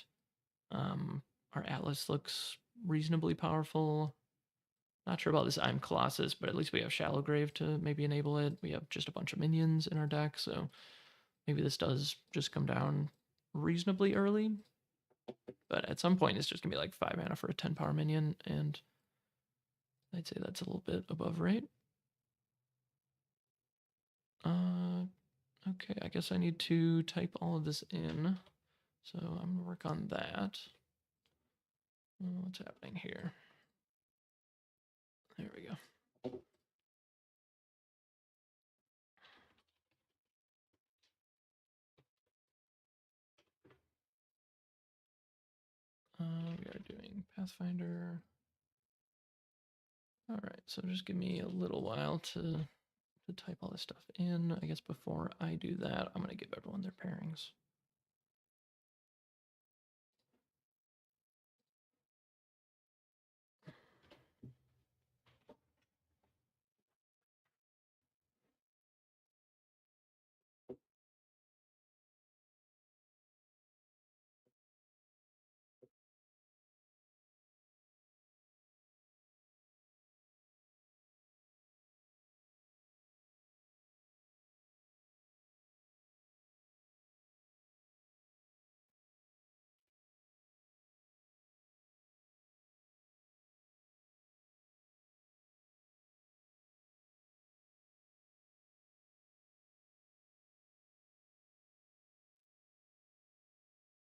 Um, our Atlas looks reasonably powerful. Not sure about this I'm Colossus, but at least we have Shallow Grave to maybe enable it. We have just a bunch of minions in our deck, so maybe this does just come down reasonably early. But at some point, it's just gonna be like 5 mana for a 10 power minion, and I'd say that's a little bit above rate. Okay, I guess I need to type all of this in. So I'm gonna work on that. What's happening here? There we go. We are doing Pathfinder. All right, so just give me a little while to type all this stuff in. I guess before I do that, I'm gonna give everyone their pairings.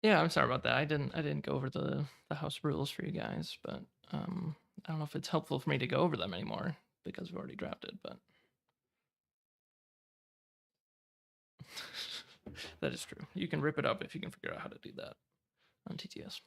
Yeah, I'm sorry about that. I didn't go over the house rules for you guys, but I don't know if it's helpful for me to go over them anymore because we've already drafted, but that is true. You can rip it up if you can figure out how to do that on TTS.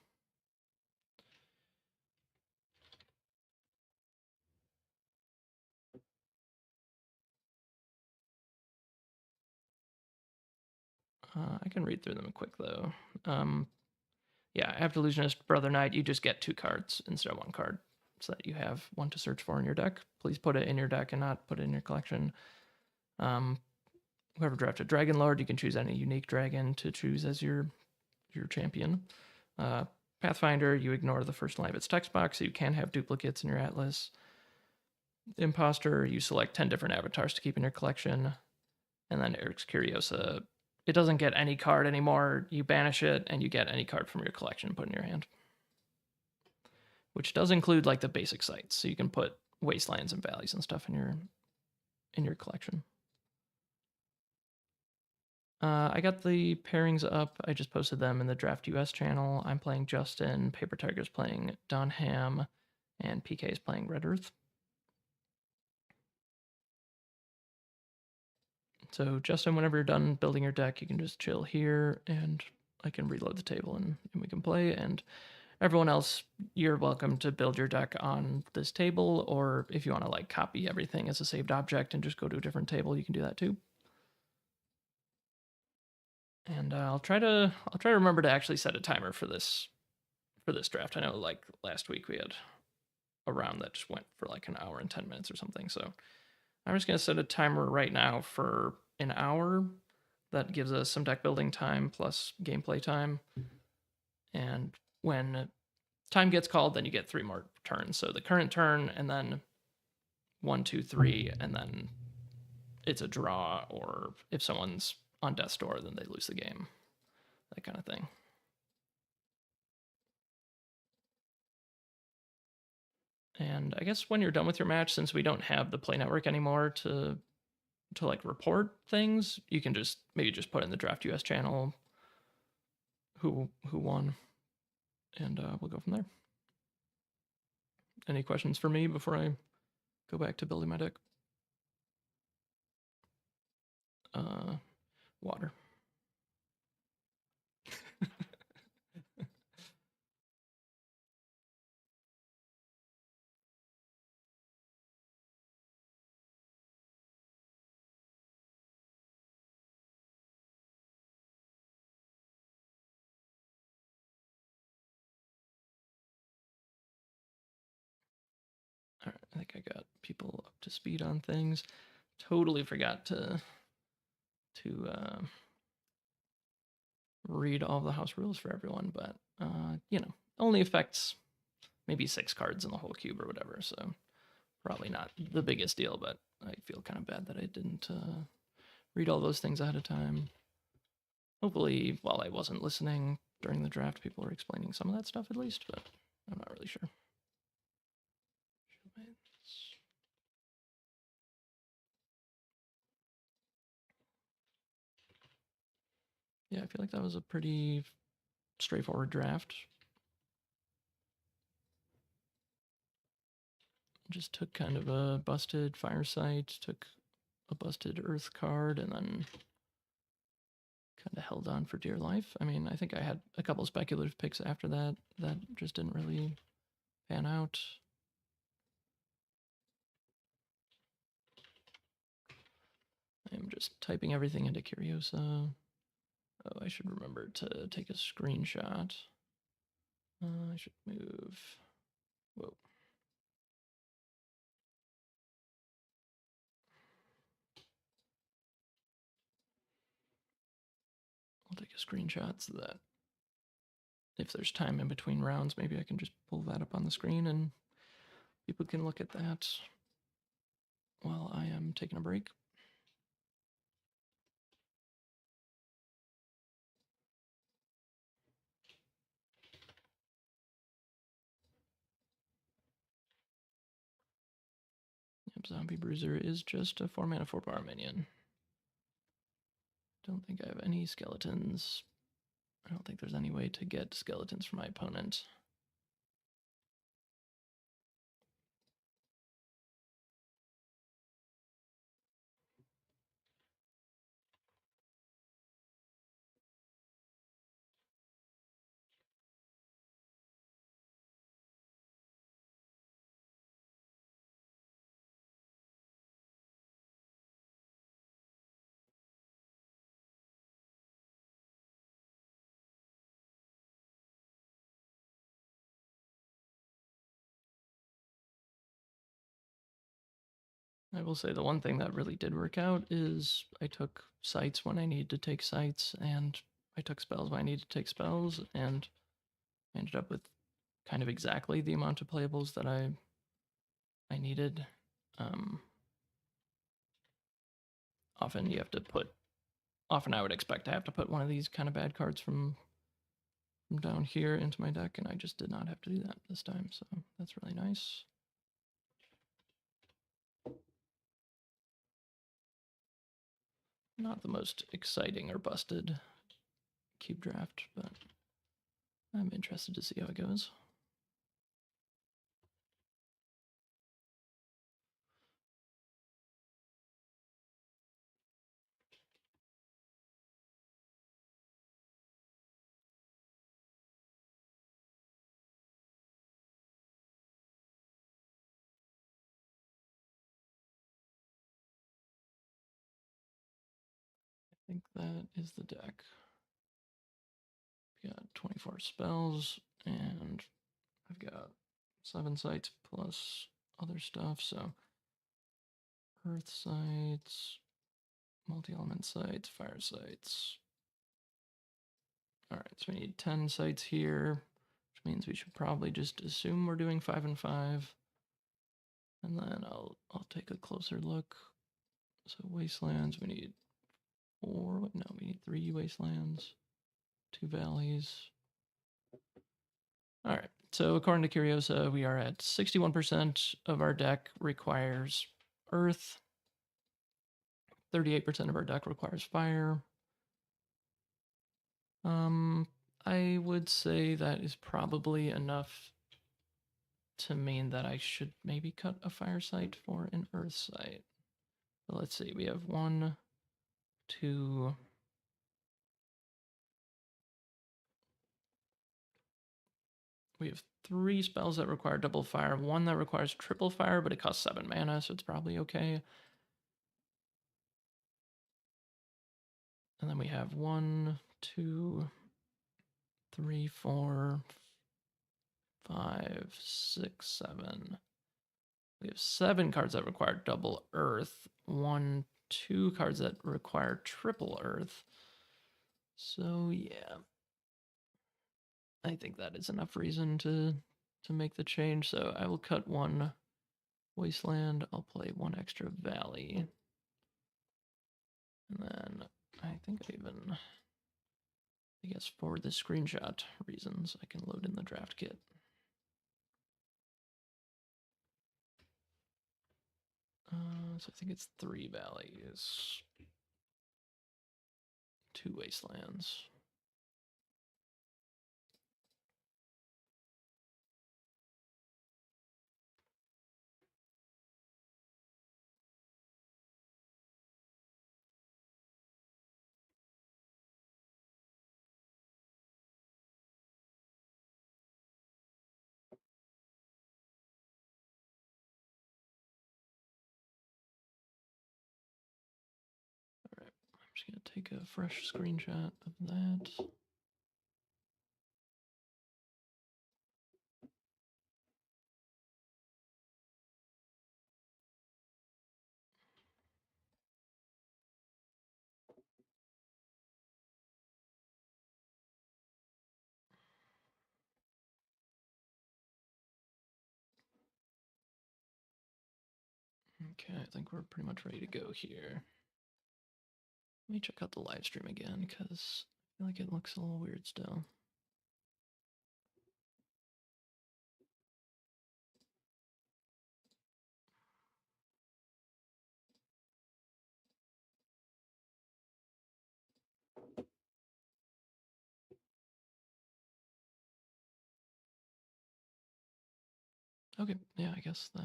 I can read through them quick though. Yeah, after Illusionist Brother Knight, you just get 2 cards instead of 1 card, so that you have one to search for in your deck. Please put it in your deck and not put it in your collection. Um, Whoever drafted Dragon Lord, you can choose any unique dragon to choose as your champion. Uh, Pathfinder, you ignore the first line of its text box, so you can have duplicates in your atlas. Imposter, you select 10 different avatars to keep in your collection. And then Eric's Curiosa, it doesn't get any card anymore. You banish it, and you get any card from your collection put in your hand, which does include like the basic sites, so you can put wastelands and valleys and stuff in your collection. I got the pairings up. I just posted them in the Draft US channel. I'm playing Justin, Paper Tiger's playing Don Ham, and PK is playing Red Earth. So Justin, whenever you're done building your deck, you can just chill here, and I can reload the table and we can play. And everyone else, you're welcome to build your deck on this table, or if you want to like copy everything as a saved object and just go to a different table, you can do that too. And I'll try to remember to actually set a timer for this draft. I know like last week we had a round that just went for like an hour and 10 minutes or something. So I'm just gonna set a timer right now for an hour. That gives us some deck building time plus gameplay time. And when time gets called, then you get 3 more turns. So the current turn, and then 1, 2, 3, and then it's a draw, or if someone's on death's door, then they lose the game. That kind of thing. And I guess when you're done with your match, since we don't have the play network anymore to like report things, you can just maybe just put in the Draft US channel who won, and we'll go from there. Any questions for me before I go back to building my deck? Water. All right, I think I got people up to speed on things. Totally forgot to to read all the house rules for everyone, but you know, only affects maybe 6 cards in the whole cube or whatever. So probably not the biggest deal, but I feel kind of bad that I didn't read all those things ahead of time. Hopefully, while I wasn't listening during the draft, people were explaining some of that stuff at least, but I'm not really sure. Yeah, I feel like that was a pretty straightforward draft. Just took kind of a busted fire site, took a busted earth card, and then kind of held on for dear life. I mean, I think I had a couple speculative picks after that that just didn't really pan out. I'm just typing everything into Curiosa. Oh, I should remember to take a screenshot. I should move. Whoa. I'll take a screenshot so that if there's time in between rounds, maybe I can just pull that up on the screen and people can look at that while I am taking a break. Yep, Zombie Bruiser is just a 4 mana 4 power minion. Don't think I have any skeletons. I don't think there's any way to get skeletons for my opponent. I will say the one thing that really did work out is I took sites when I needed to take sites, and I took spells when I needed to take spells, and I ended up with kind of exactly the amount of playables that I needed. Often you have to put. Often I would expect to have to put one of these kind of bad cards from down here into my deck, and I just did not have to do that this time, so that's really nice. Not the most exciting or busted cube draft, but I'm interested to see how it goes. I think that is the deck. I've got 24 spells, and I've got 7 sites plus other stuff, so earth sites, multi-element sites, fire sites. All right, so we need 10 sites here, which means we should probably just assume we're doing 5 and 5. And then I'll take a closer look. So wastelands, we need 4. No, we need 3 wastelands, 2 valleys. All right. So according to Curiosa, we are at 61% of our deck requires earth. 38% of our deck requires fire. I would say that is probably enough to mean that I should maybe cut a fire site for an earth site. But let's see, we have 1, 2. We have 3 spells that require double fire, 1 that requires triple fire, but it costs 7 mana, so it's probably okay. And then we have 1, 2, 3, 4, 5, 6, 7. We have 7 cards that require double earth. 1, 2 cards that require triple Earth. So yeah, I think that is enough reason to make the change. So I will cut 1 Wasteland. I'll play 1 extra Valley, and then I think I guess for the screenshot reasons, I can load in the draft kit. So I think it's 3 valleys, 2 wastelands. All right, I'm just gonna take a fresh screenshot of that. Okay, I think we're pretty much ready to go here. Let me check out the live stream again because I feel like it looks a little weird still. Okay, yeah, I guess it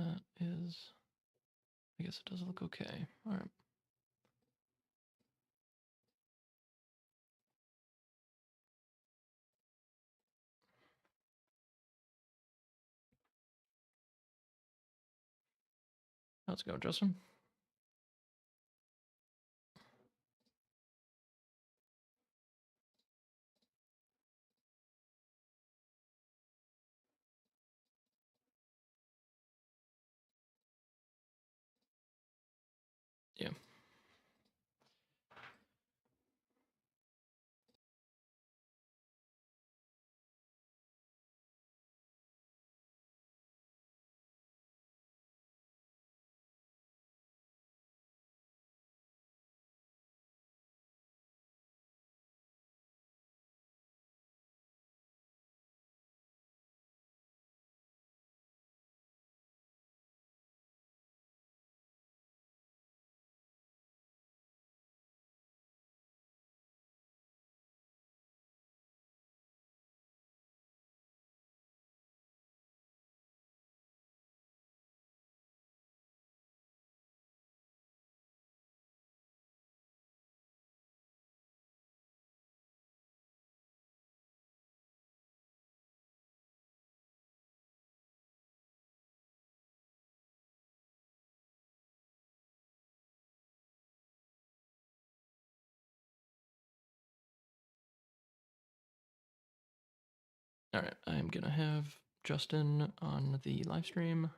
does look okay. All right. How's it going, Justin? Yeah. All right, I'm gonna have Justin on the live stream,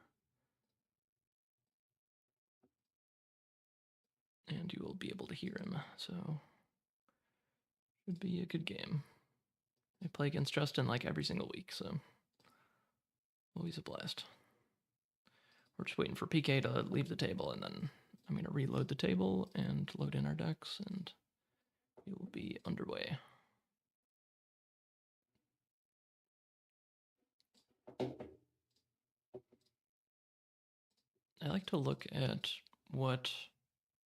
and you will be able to hear him. So should be a good game. I play against Justin like every single week, so always a blast. We're just waiting for PK to leave the table, and then I'm gonna reload the table and load in our decks, and it will be underway. I like to look at what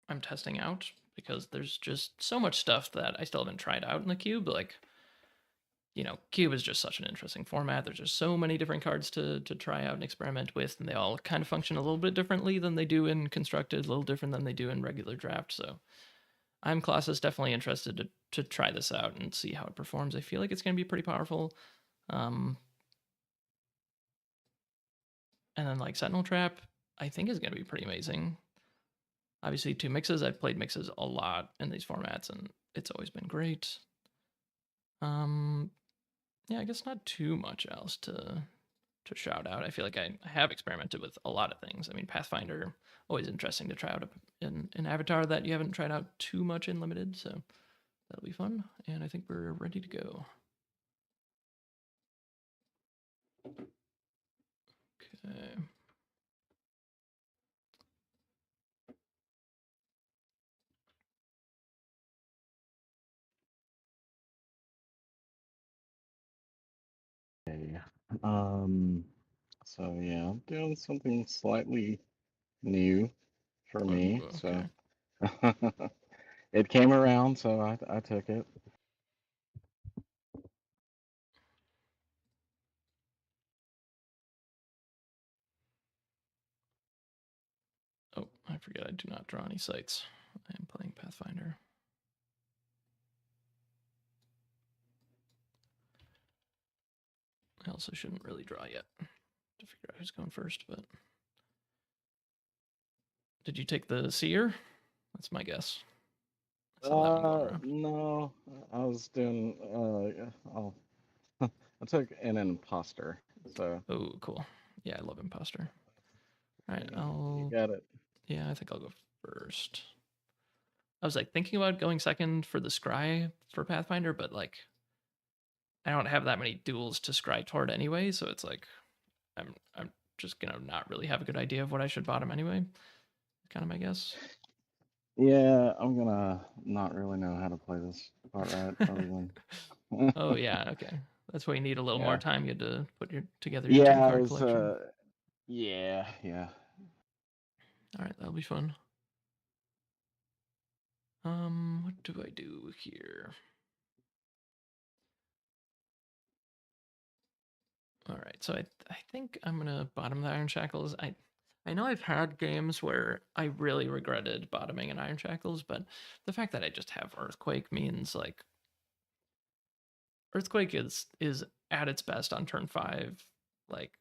I'm testing out because there's just so much stuff that I still haven't tried out in the cube. Like, you know, cube is just such an interesting format. There's just so many different cards to try out and experiment with, and they all kind of function a little bit differently than they do in constructed, a little different than they do in regular draft. So I'm Class's definitely interested to try this out and see how it performs. I feel like it's going to be pretty powerful. And then like Sentinel Trap, I think is going to be pretty amazing. Obviously, 2 mixes. I've played mixes a lot in these formats, and it's always been great. Yeah, I guess not too much else to shout out. I feel like I have experimented with a lot of things. I mean, Pathfinder, always interesting to try out in an avatar that you haven't tried out too much in limited, so that'll be fun. And I think we're ready to go. Okay. Okay. Um, so yeah, I'm doing something slightly new for me. So Okay. it came around, so I took it. Oh, I forget I do not draw any sights. I am playing Pathfinder. I also shouldn't really draw yet to figure out who's going first, but did you take the seer? That's my guess. I saw that one going around. No, I was doing oh, I took an imposter. So Oh, cool. Yeah, I love imposter. All right, you I'll. got it. Yeah, I think I'll go first. I was like thinking about going second for the scry for Pathfinder, but like I don't have that many duels to scry toward anyway, so it's like I'm just gonna not really have a good idea of what I should bottom anyway. Kind of my guess. Yeah, I'm gonna not really know how to play this part right, other than Oh yeah, okay. That's why you need a little more yeah, time. You had to put together your turn yeah. I card was collection. yeah. All right, that'll be fun. What do I do here? All right, so I think I'm gonna bottom the Iron Shackles. I know I've had games where I really regretted bottoming an Iron Shackles, but the fact that I just have Earthquake means like Earthquake is at its best on turn 5. Like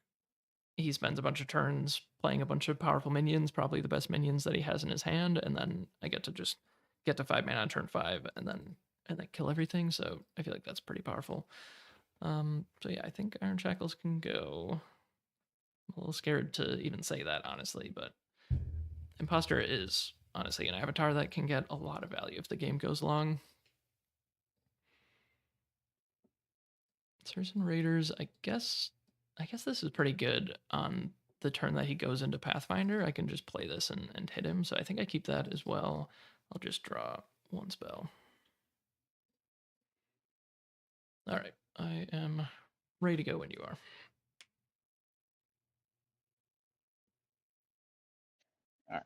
he spends a bunch of turns playing a bunch of powerful minions, probably the best minions that he has in his hand, and then I get to just get to 5 mana on turn 5 and then kill everything. So I feel like that's pretty powerful. So yeah, I think Iron Shackles can go. I'm a little scared to even say that honestly, but Imposter is honestly an avatar that can get a lot of value if the game goes long. Saracen Raiders, I guess this is pretty good on the turn that he goes into Pathfinder. I can just play this and hit him. So I think I keep that as well. I'll just draw one spell. All right. I am ready to go when you are. All right.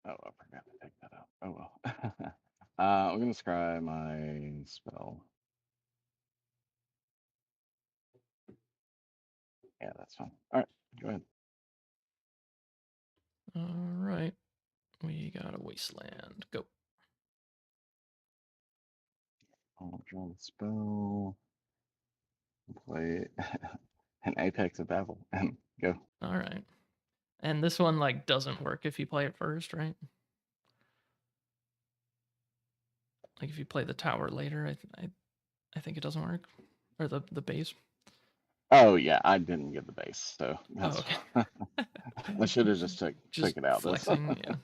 Oh, I forgot to take that out. Oh well. I'm gonna scry my spell. Yeah, that's fine. All right, go ahead. All right. We got a wasteland. Go. I'll draw the spell. Play an Apex of Babel and go. All right. And this one like doesn't work if you play it first, right? Like if you play the tower later, I think it doesn't work, or the base. Oh yeah, I didn't get the base, so Oh, that's okay. I should have just Just took it out. This flexing, yeah.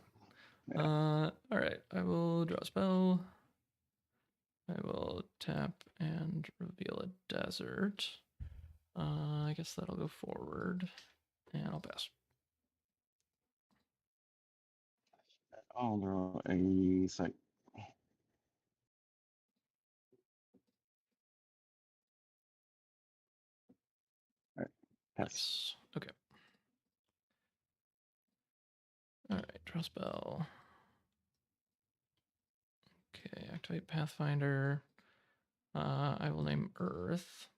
yeah. All right. I will draw a spell. I will tap and reveal a desert. I guess that'll go forward, and I'll pass. I'll draw a sec. All right, pass. Nice. Okay. All right. Draw spell. Okay. Activate Pathfinder. I will name Earth.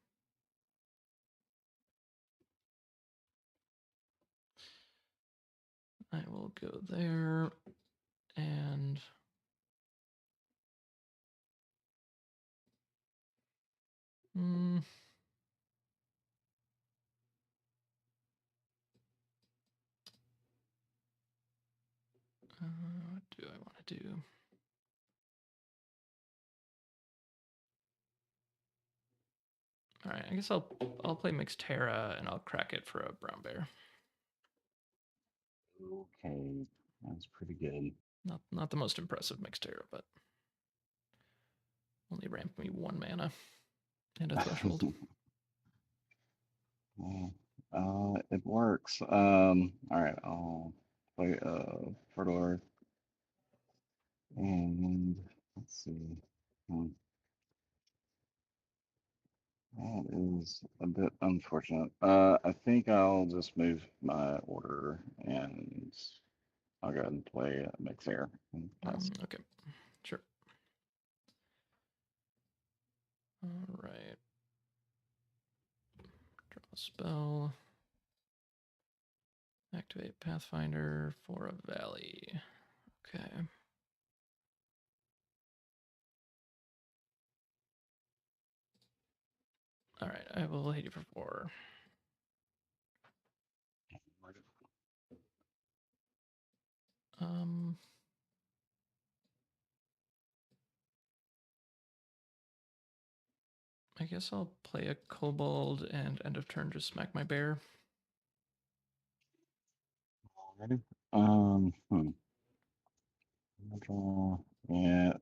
I will go there and mm, what do I want to do? All right, I guess I'll play Mixterra and I'll crack it for a brown bear. Okay, that's pretty good. Not the most impressive Mixterra, but only ramped me 1 mana and a threshold. Yeah, it works. All right, I'll play Fertile Earth, and let's see. Hmm, that is a bit unfortunate. I think I'll just move my order, and I'll go ahead and play Mixer and pass. Okay, sure. All right. Draw a spell. Activate Pathfinder for a valley. Okay. All right, I will hit you for 4. Um, I guess I'll play a kobold and end of turn just smack my bear. Already? Hmm. Draw. Yeah,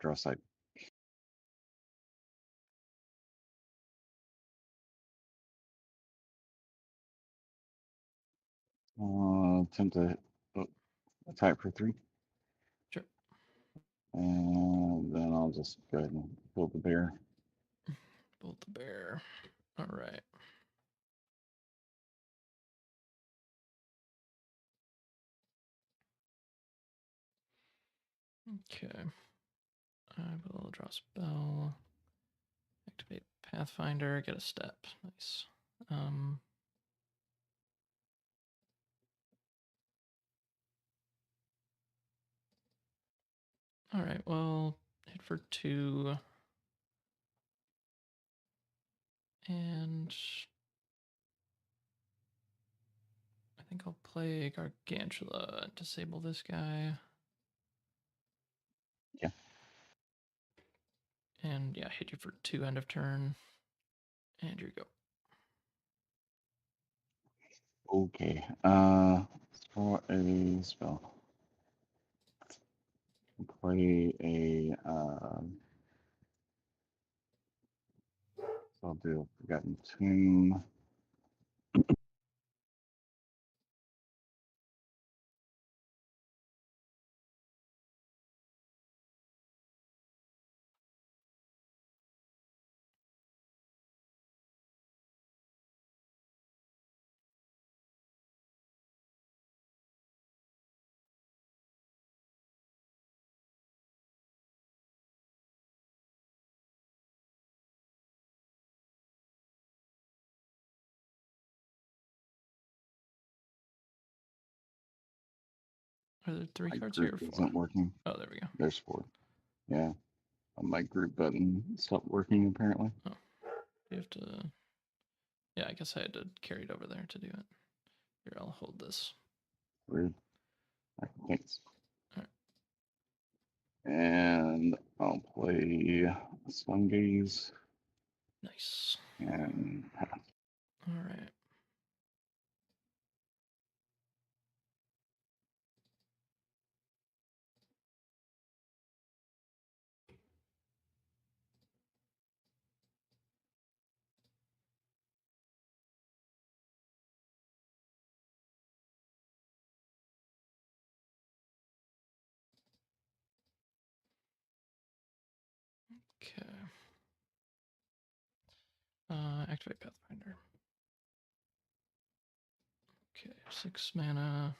draw side. Attempt to attack for 3. Sure. And then I'll just go ahead and build the bear. Bolt the bear. All right. Okay. I will draw a spell. Activate Pathfinder. Get a step. Nice. All right. Well, hit for 2. And I think I'll play Gargantula and disable this guy. Yeah. And yeah, hit you for 2 end of turn. And here you go. Okay. For a spell. Play a so I'll do Forgotten Tomb. Are there 3 My cards here group or 4? isn't working. Oh, there we go. There's 4. Yeah. My group button stopped working apparently. Oh, you have to. Yeah, I guess I had to carry it over there to do it. Here, I'll hold this. Weird. Thanks. All right. And I'll play Sun Gaze Nice. and All right. Okay. Activate Pathfinder. Okay, 6 mana.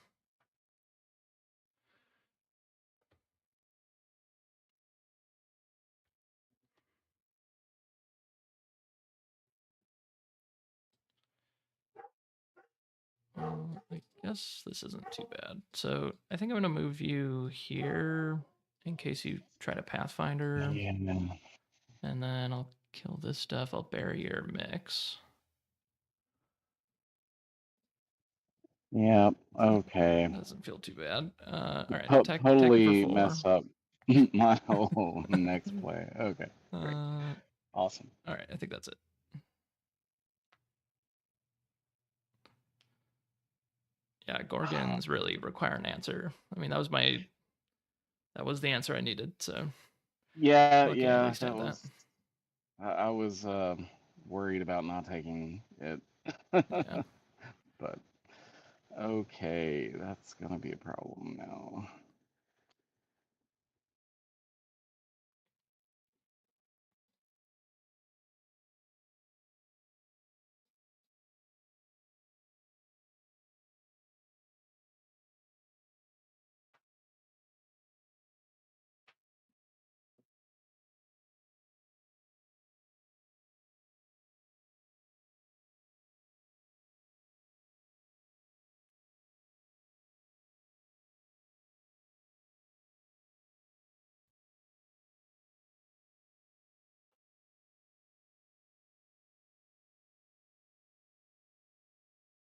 Well, I guess this isn't too bad. So I think I'm gonna move you here in case you try to Pathfinder, yeah. and then I'll kill this stuff. I'll bury your mix. Yeah. Okay. That doesn't feel too bad. All right, attack you for Totally 4. messed up my whole next play. Okay. Great. Uh, Awesome. all right, I think that's it. Yeah, Gorgons really require an answer. I mean, that was the answer I needed. So Yeah, lucky I at yeah, least that had that. was. I was worried about not taking it, Yeah. but okay, that's gonna be a problem now.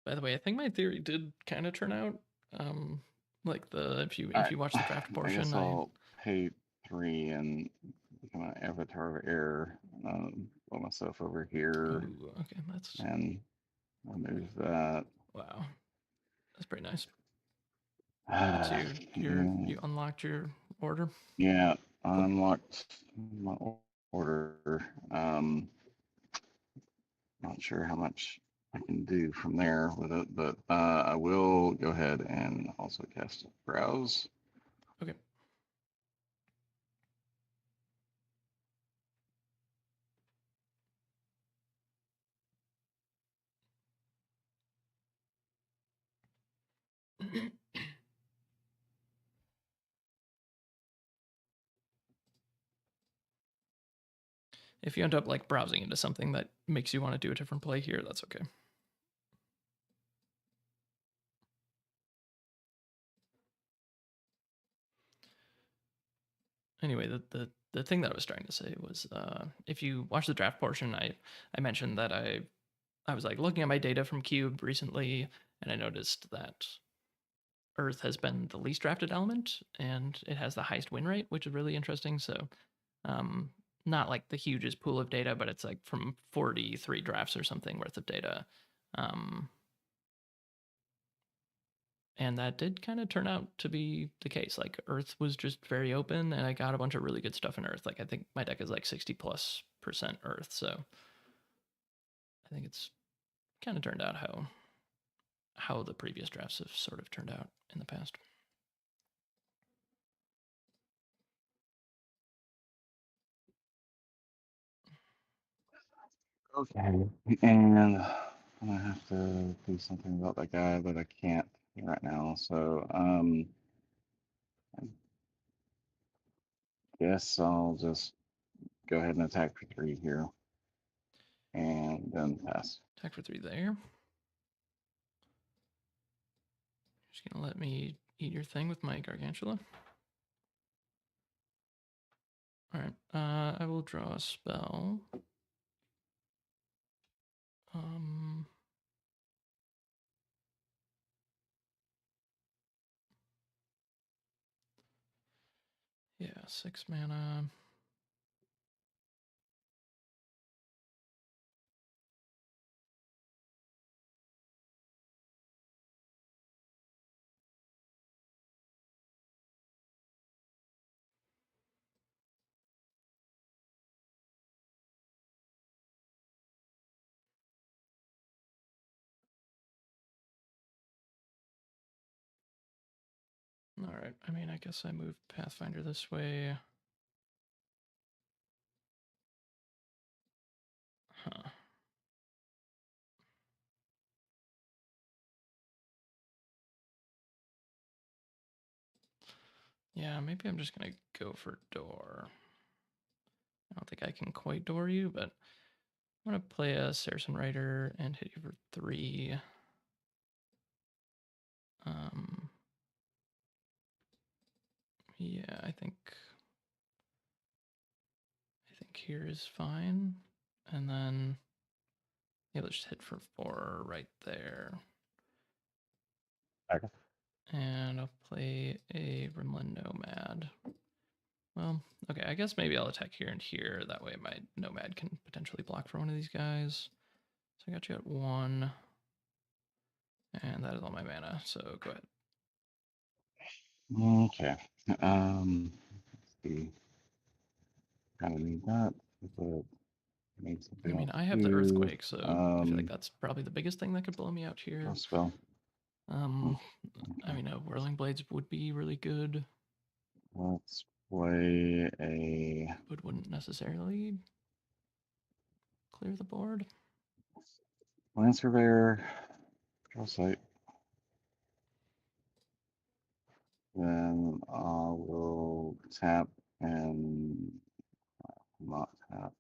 By the way, I think my theory did kind of turn out. Um, like the All if right, you watch the draft I guess portion, I I'll pay 3 and become an avatar of air. Put myself over here ooh, okay, that's and remove that. wow, that's pretty nice. So Uh, you unlocked your order. yeah, Cool. unlocked my order. Not sure how much I can do from there with it, but I will go ahead and also cast browse. Okay. If you end up like browsing into something that makes you want to do a different play here, that's okay. Anyway, the thing that I was trying to say was, if you watch the draft portion, I mentioned that I was like looking at my data from Cube recently, and I noticed that Earth has been the least drafted element, and it has the highest win rate, which is really interesting. So, um, not like the hugest pool of data, but it's like from 43 drafts or something worth of data. Um, and that did kind of turn out to be the case. Like Earth was just very open, and I got a bunch of really good stuff in Earth. Like I think my deck is like 60+% Earth, so I think it's kind of turned out how the previous drafts have sort of turned out in the past. Okay. And I'm gonna have to do something about that guy, but I can't right now. So I guess I'll just go ahead and attack for 3 here and then pass. Attack for 3 there. Just gonna let me eat your thing with my Gargantula. All right. I will draw a spell. Um, yeah, 6 mana. All right. I mean, I guess I moved Pathfinder this way. Huh. Yeah, maybe I'm just gonna go for door. I don't think I can quite door you, but I'm gonna play a Saracen Rider and hit you for 3. Um, yeah, I think here is fine, and then yeah, let's just hit for 4 right there. Okay. And I'll play a Rimland Nomad. Well, okay, I guess maybe I'll attack here and here. That way my Nomad can potentially block for one of these guys. So I got you at 1. And that is all my mana, so go ahead. Okay. Let's see. Kind of need that, but need I something mean, else I have the too. earthquake, so I feel like that's probably the biggest thing that could blow me out Draw here. spell. Hmm, I okay. mean, whirling blades would be really good, Let's play a but wouldn't necessarily clear the board. land surveyor. Draw site. Then I will tap and not tap.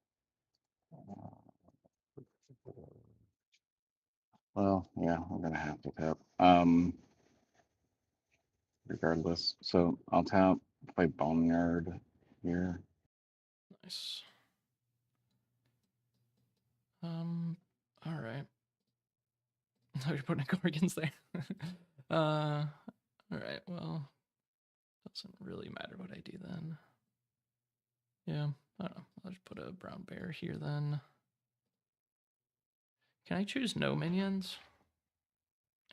Well, yeah, I'm gonna have to tap. Regardless. So I'll tap, play Boneyard here. Nice. All right. Oh, you're putting Gorgons there. All right. Well, doesn't really matter what I do then. Yeah, I don't know. I'll just put a brown bear here then. Can I choose no minions?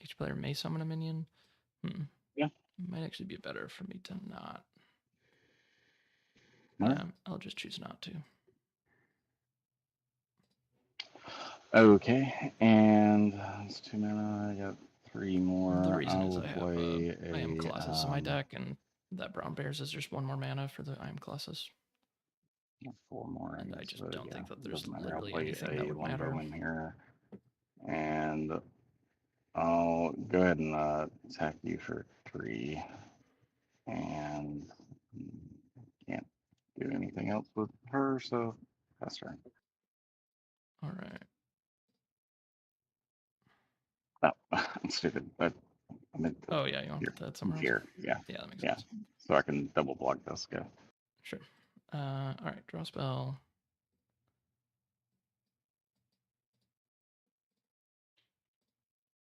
Each player may summon a minion. Yeah. Might actually be better for me to not. All right. Yeah, I'll just choose not to. Okay, and it's 2 mana. I got 3 The more. reason I is will I have play I am a Colossus in my deck, and that brown bears is just one more mana for the I am Colossus. 4 more, I And I guess, just but don't yeah, think that it there's doesn't matter. I'll literally play anything that a would matter. Longbowman here, and I'll go ahead and attack you for 3, and can't do anything else with her, so that's her. All right. No, I'm stupid, but I meant to Oh yeah, you want to here. put that somewhere else? Here, yeah, Yeah, that makes yeah. sense. So I can double block this guy. Sure. All right, draw spell.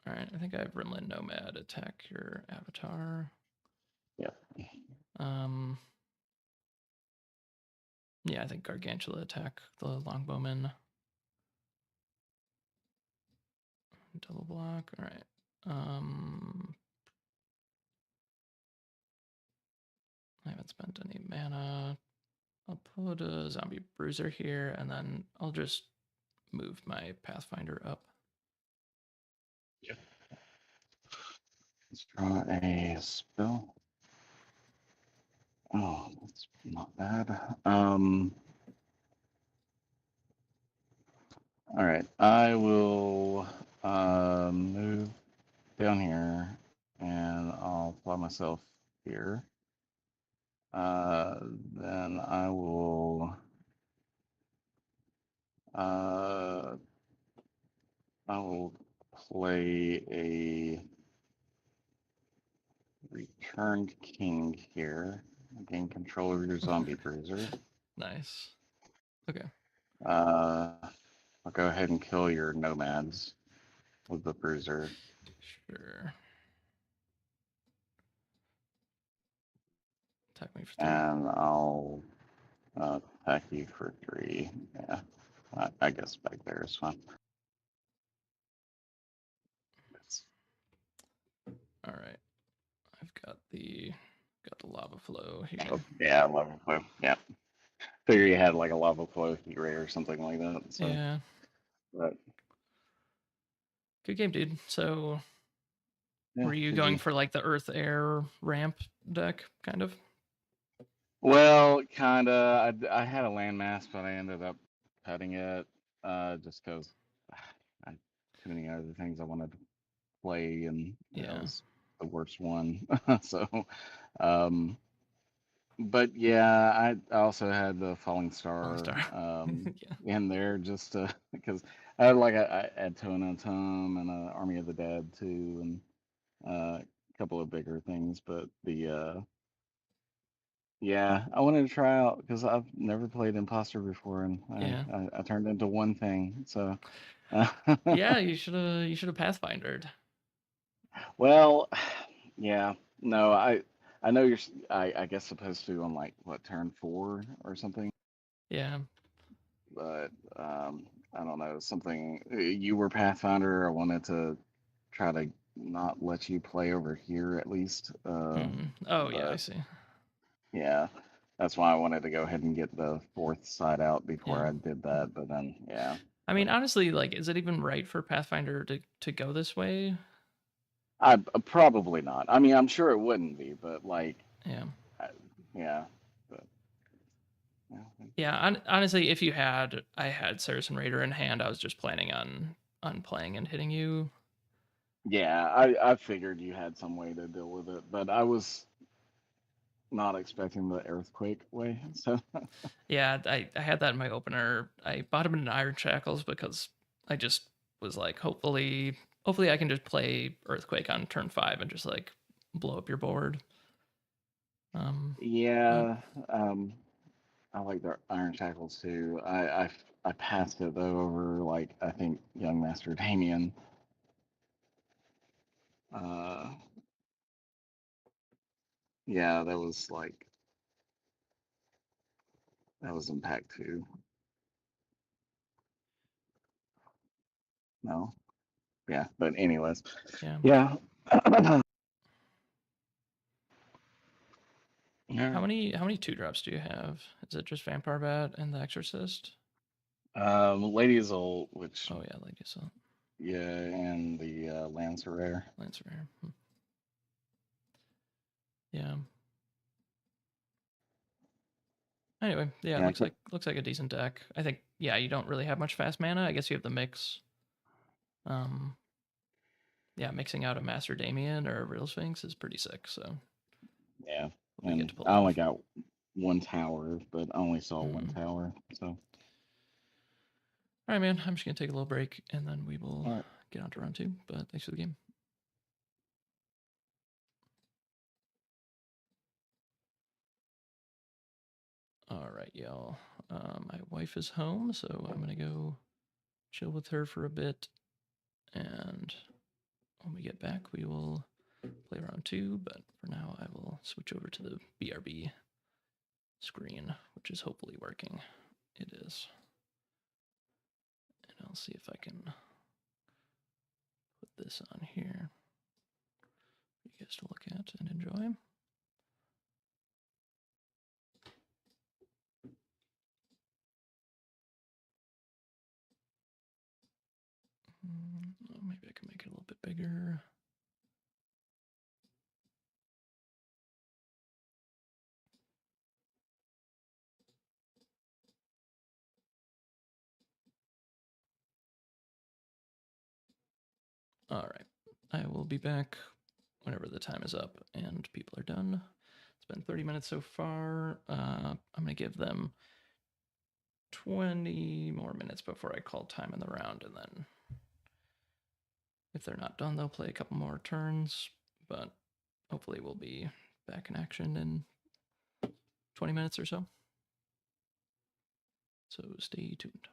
All right, I think I have Rimland Nomad attack your avatar. Yeah. Um, yeah, I think Gargantula attack the Longbowman. Double block. All right. I haven't spent any mana. I'll put a zombie bruiser here, and then I'll just move my Pathfinder up. Yeah. Let's draw a spell. Oh, that's not bad. All right. I will move down here, and I'll fly myself here. Uh, then I will. Uh, I will play a returned king here. Gain control of your zombie bruiser. Nice. Okay. Uh, I'll go ahead and kill your nomads with the bruiser, Sure. Attack me for 3. and I'll attack you for 3. Yeah, I guess back there is fine. All right. I've got the lava flow here. Oh, yeah, lava flow. Yeah, figure you had like a lava flow heat ray or something like that. So, Yeah. but Good game, dude. So, yeah, were you going GG. for like the Earth Air ramp deck, kind of? Well, kinda. I had a landmass, but I ended up cutting it just because I had too many other things I wanted to play, and that Yeah. was the worst one. So, um, but yeah, I also had the Falling Falling Star Star. Yeah. in there just to, because I had like I had Tona and Tom and Army of the Dead too, and a couple of bigger things, but the yeah, I wanted to try out because I've never played Imposter before, and Yeah. I turned into one thing. So, Yeah, you should have Pathfindered. well, yeah, no, I know I guess supposed to on like what turn 4 or something, Yeah. but I don't know something. You were Pathfinder. I wanted to try to not let you play over here at least. Oh yeah, I But see. yeah, that's why I wanted to go ahead and get the fourth side out before Yeah. I did that. But then, yeah. I mean, So honestly, like, is it even right for Pathfinder to go this way? I probably not. I mean, I'm sure it wouldn't be, but like, Yeah. I, yeah. But yeah, Yeah. Honestly, if I had Saracen Raider in hand, I was just planning on playing and hitting you. yeah. I figured you had some way to deal with it, but I was not expecting the earthquake way. So Yeah, I had that in my opener. I bought him in Iron Shackles because I just was like, hopefully I can just play Earthquake on turn 5 and just like blow up your board. But yeah, I like the Iron Shackles too. I passed it though over like I think Young Master Damien. Uh, yeah, that was Impact 2. No, yeah, but anyways, yeah, yeah. Yeah. how many 2 drops do you have? Is it just Vampire Bat and the Exorcist? Lady Isolde, which Oh yeah, like you saw, yeah, and the Lancer Rare. Lancer Rare. Yeah. Anyway, yeah, it Yeah, looks like a decent deck. I think yeah, you don't really have much fast mana. I guess you have the mix. Um, yeah, mixing out a Master Damien or a Real Sphinx is pretty sick. So yeah, hope we get and to pull I it only off. got one tower, but I only saw one Mm. tower. So All right, man. I'm just gonna take a little break and then we will all right, get on to round 2. But thanks for the game. All right, y'all. My wife is home, so I'm gonna go chill with her for a bit, and when we get back, we will play round 2. But for now, I will switch over to the BRB screen, which is hopefully working. It is, and I'll see if I can put this on here for you guys to look at and enjoy. Maybe I can make it a little bit bigger. All right. I will be back whenever the time is up and people are done. It's been 30 minutes so far. I'm going to give them 20 more minutes before I call time in the round. And then if they're not done, they'll play a couple more turns. But hopefully, we'll be back in action in 20 minutes or so. So stay tuned.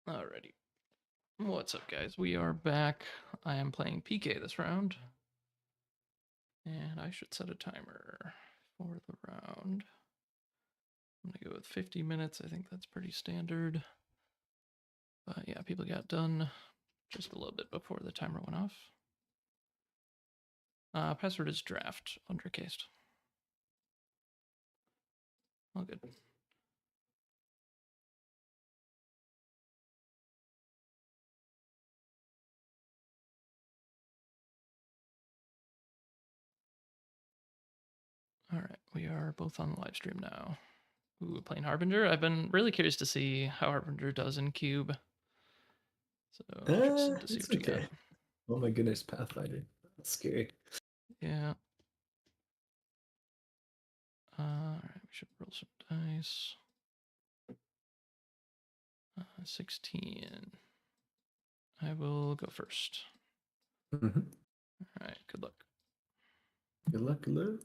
Alrighty. What's up, guys? We are back. I am playing PK this round. And I should set a timer for the round. I'm going to go with 50 minutes. I think that's pretty standard. But yeah, people got done just a little bit before the timer went off. Password is draft, undercased. All good. All right, we are both on the live stream now. Ooh, playing Harbinger. I've been really curious to see how Harbinger does in Cube. So interested to see It's what you got. okay. Oh my goodness, Pathfinder. That's scary. Yeah. All right, we should roll some dice. 16. I will go first. Mm-hmm. All right, good luck. Good luck, good luck.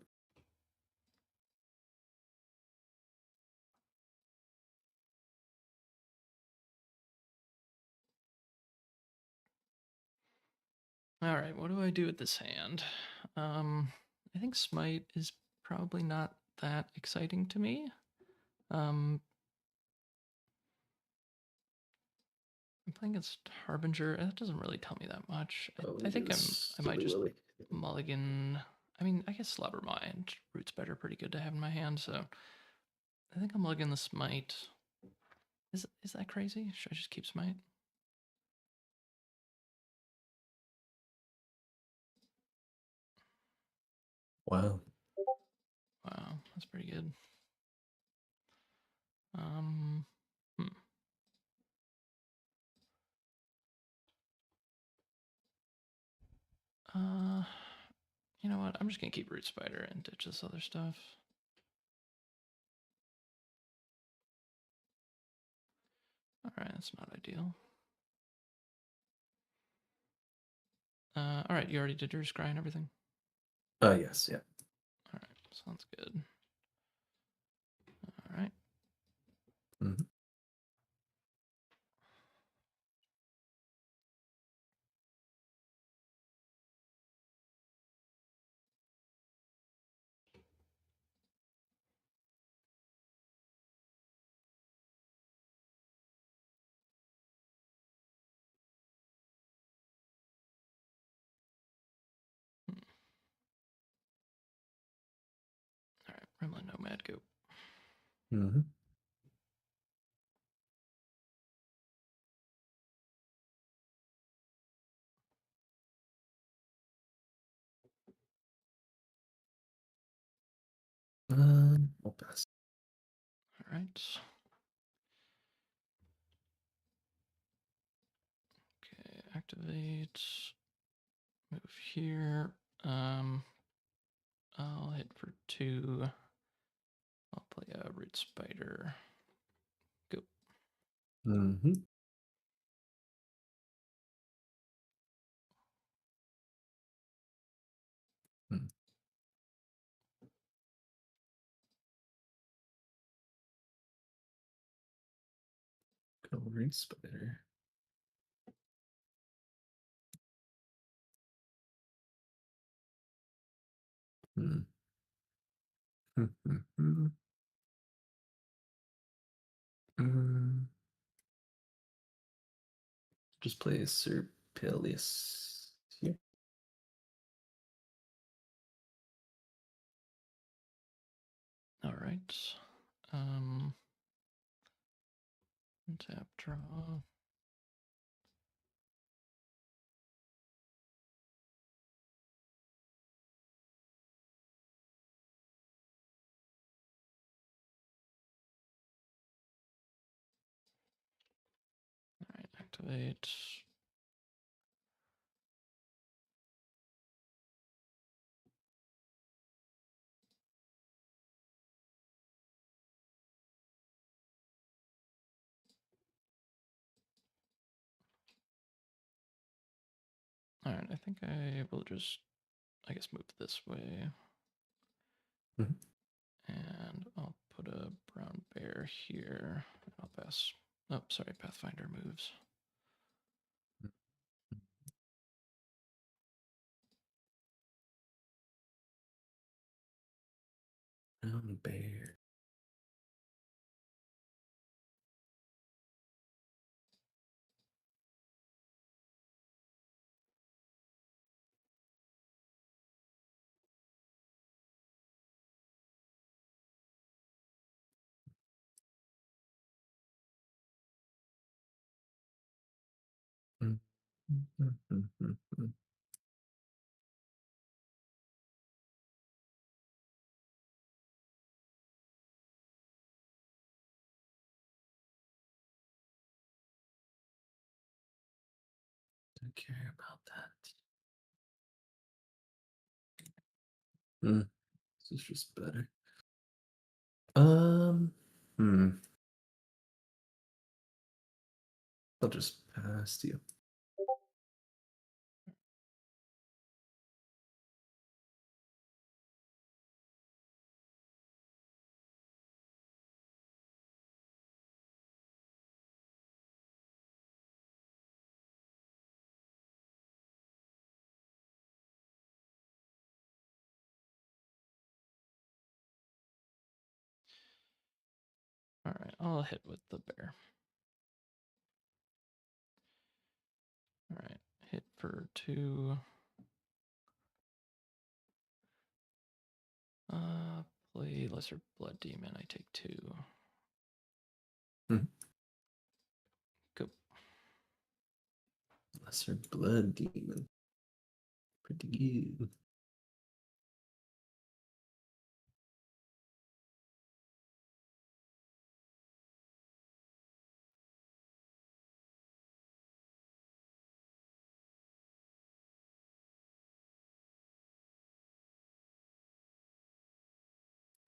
All right, what do I do with this hand? I think Smite is probably not that exciting to me. I'm playing against Harbinger. That doesn't really tell me that much. I think I might just mulligan. I mean, I guess Slobber Mind Root Spider pretty good to have in my hand, so I think I'm mulligan the Smite. Is that crazy? Should I just keep Smite? Wow. Wow, that's pretty good. Hmm. You know what? I'm just gonna keep Root Spider and ditch this other stuff. All right, that's not ideal. All right, you already did your scry and everything. Yes, yeah. All right, sounds good. All right. Mm-hmm. All right, Gremlin Nomad, go. Mm-hmm. I'll pass. All right. Okay, activate. Move here. I'll hit for 2. I'll play a Root Spider. Go. Mm-hmm. Mm. Coloring Spider. Mm. Mm-hmm. Mm. Just play Serpilius here. All right. Tap draw. All right, activate. All right, I think I will just, I guess, move this way. Mhm. And I'll put a brown bear here. I'll pass. Oh, sorry, Pathfinder moves. Brown bear. Mm, mm, mm, mm, mm, mm. Don't care about that. This is just better. Hmm. I'll just pass you. All right, I'll hit with the bear. All right, hit for 2. Play Lesser Blood Demon. I take 2. Mhm. Go. Lesser blood demon. Pretty good.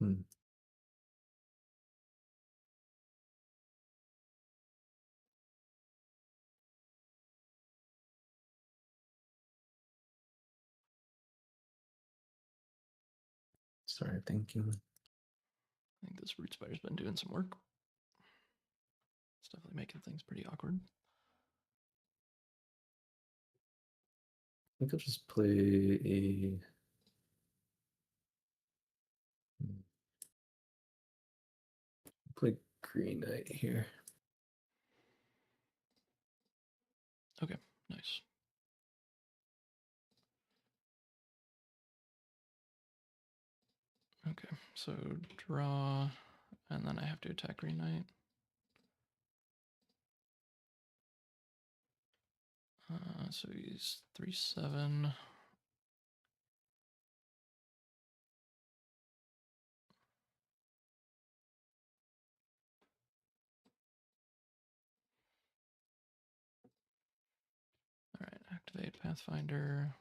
Hmm. Sorry, thinking. I think this root spider's been doing some work. It's definitely making things pretty awkward. I think I'll just play a. Play Green Knight here. Okay, nice. Okay, so draw, and then I have to attack Green Knight. So he's 3/7. All right, activate Pathfinder.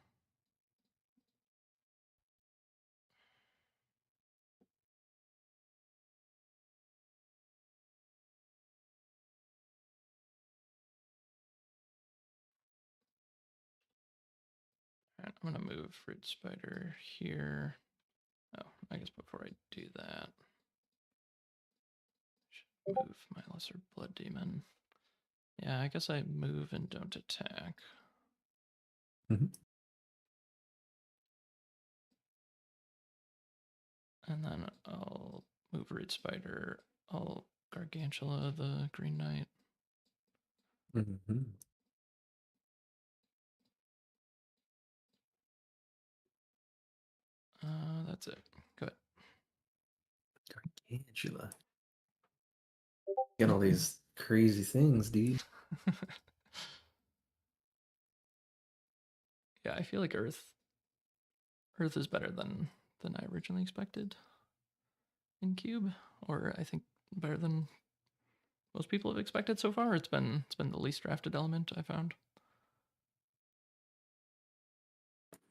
All right, I'm gonna move Fruit Spider here. Oh, I guess before I do that, I should move my Lesser Blood Demon. Yeah, I guess I move and don't attack. Mhm. And then I'll move Root Spider. I'll Gargantula the Green Knight. Mhm. That's it. Go ahead. Gargantula. Get all these crazy things, dude. Yeah, I feel like Earth is better than I originally expected in Cube, or I think better than most people have expected so far. It's been the least drafted element I found.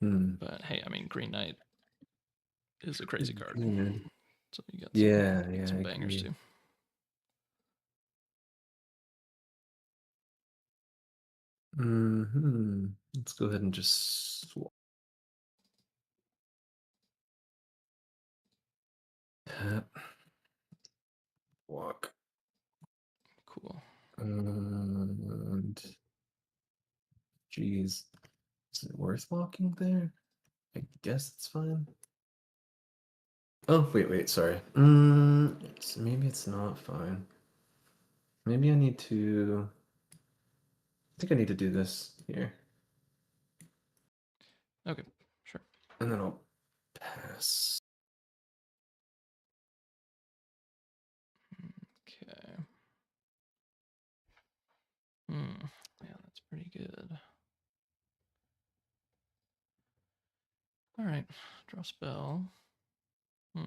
Hmm. But hey, I mean, Green Knight is a crazy card, Demon. so you got Yeah, some I bangers agree. too. Let's go ahead and just swap. Tap. Walk. Cool. And geez, is it worth walking there? I guess it's fine. Oh, wait, sorry. Maybe it's not fine. Maybe I need to. I think I need to do this here, Okay, sure. and then I'll pass. Okay. Hmm. Yeah, that's pretty good. All right. Draw spell. Hmm.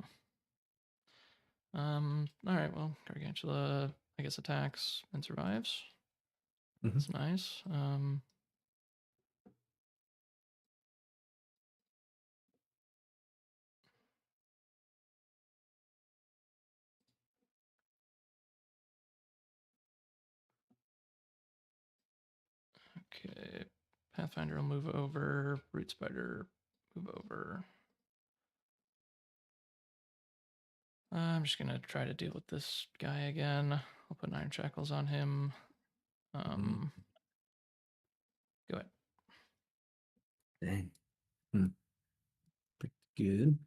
All right. Well, Gargantula, I guess, attacks and survives. That's nice. Okay. Pathfinder will move over. Root Spider, move over. I'm just gonna try to deal with this guy again. I'll put Iron Shackles on him. Go ahead. Dang. Pretty good.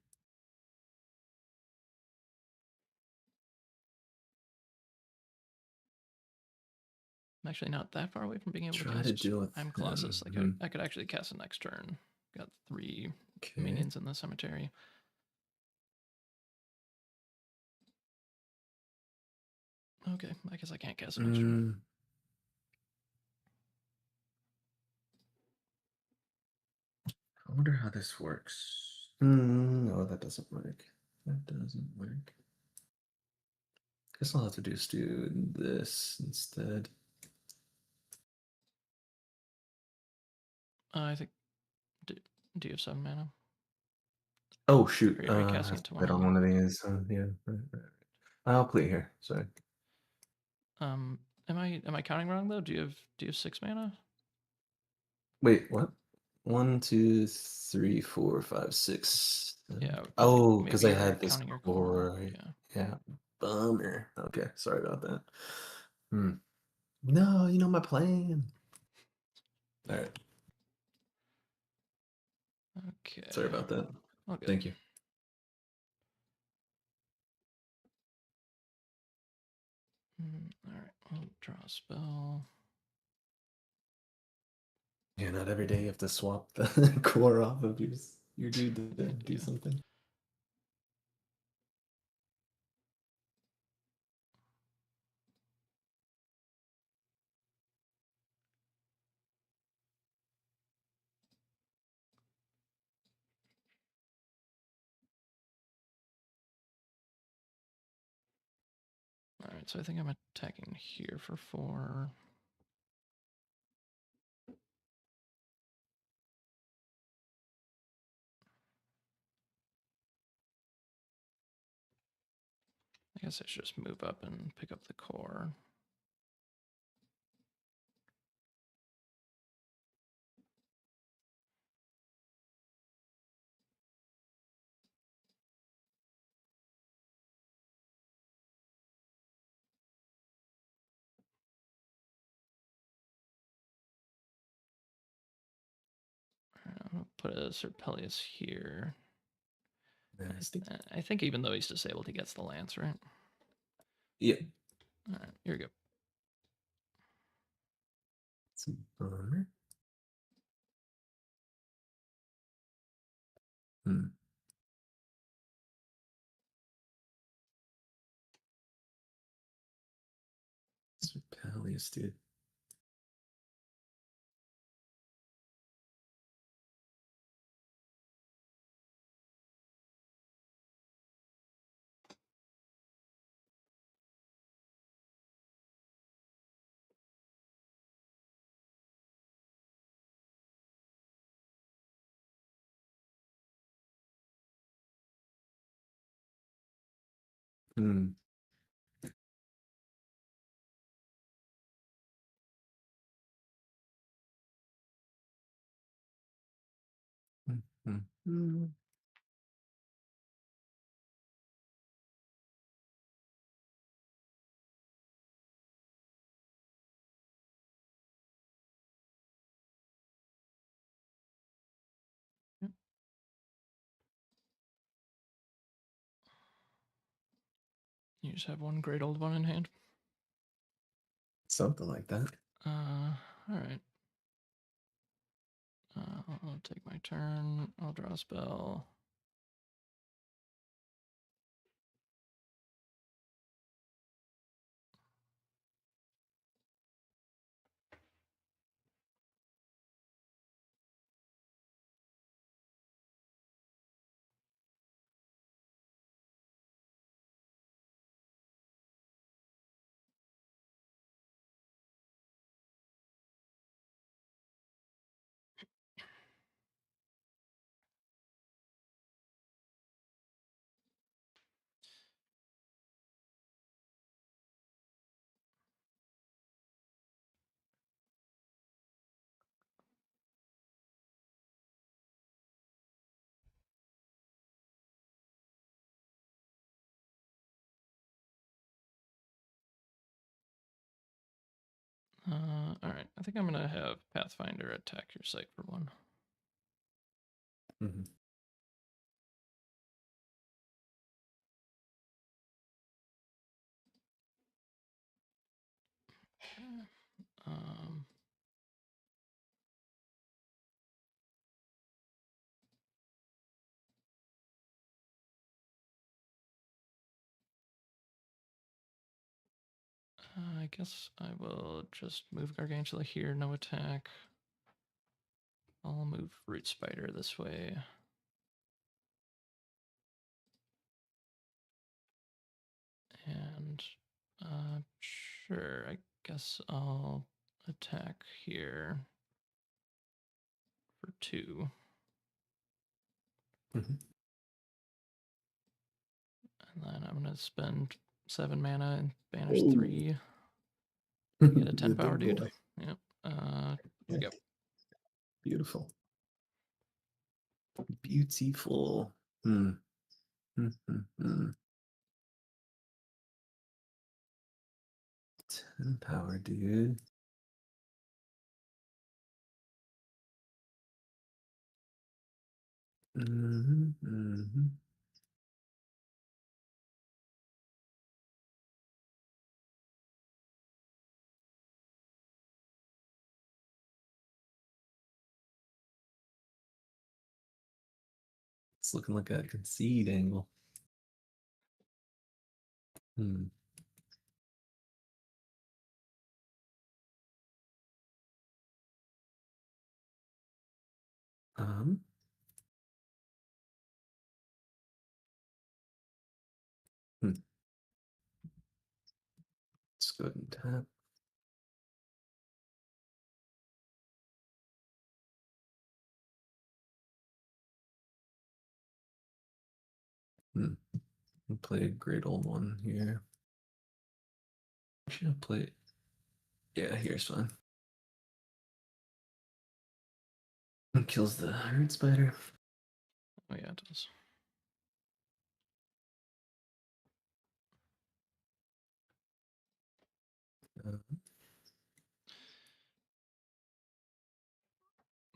I'm actually not that far away from being able to Try to cast deal with I'm Colossus. Like him. I could actually cast it next turn. Got 3 Okay. minions in the cemetery. Okay, I guess I can't cast it next turn. I wonder how this works. No, that doesn't work. That doesn't work. Guess I'll have to just do this instead. I think. Do you have 7 mana? Oh shoot! Or are you I casting have it to to play it on 1/11? one of these. Yeah, right. I'll play it here. Sorry. Am I counting wrong though? Do you have 6 mana? Wait, what? 1, 2, 3, 4, 5, 6. Yeah, probably Oh, because maybe I you're had this counting your core. core. Yeah. Yeah, bummer. Okay, sorry about that. No, you know my plan. All right, Okay. sorry about that. All good. Thank you. All right. I'll draw a spell. Yeah, not every day you have to swap the core off of your dude to do Yeah. something. All right. So I think I'm attacking here for 4. I guess I should just move up and pick up the core. I'm gonna put a Serpelius here. Nasty. I think even though he's disabled, he gets the lance, right? Yeah. All right, here we go. It's a bummer. Peleus, dude. Hmm. Hmm. You just have one great old one in hand. Something like that. All right. I'll take my turn. I'll draw a spell. All right. I think I'm gonna have Pathfinder attack your site for one. Mm-hmm. Um, I guess I will just move Gargantula here. No attack. I'll move Root Spider this way. And sure, I guess I'll attack here for 2. Mm-hmm. And then I'm gonna spend 7 mana and banish Ooh. 3. You get a 10 The power, big dude. boy. Yep. Yeah. Go. Beautiful. Beautiful. Hmm. Mm-hmm. 10 power, dude. Mm-hmm. Mm-hmm. It's looking like a concede angle. Hmm. Um. Hmm. Let's go ahead and tap. Hmm. We'll play a great old one here. Should I play? Yeah, here's fine. Kills the herd spider. Oh yeah, it does. Uh,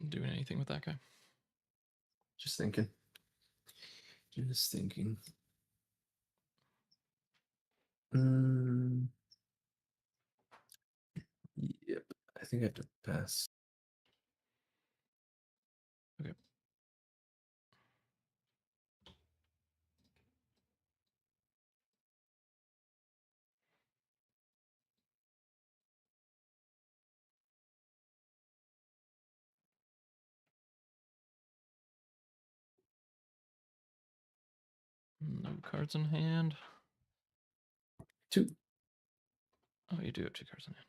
Doing anything with that guy? just thinking. Just thinking. Mm, yep. I think I have to pass. Okay. No cards in hand. 2. Oh, you do have 2 cards in hand.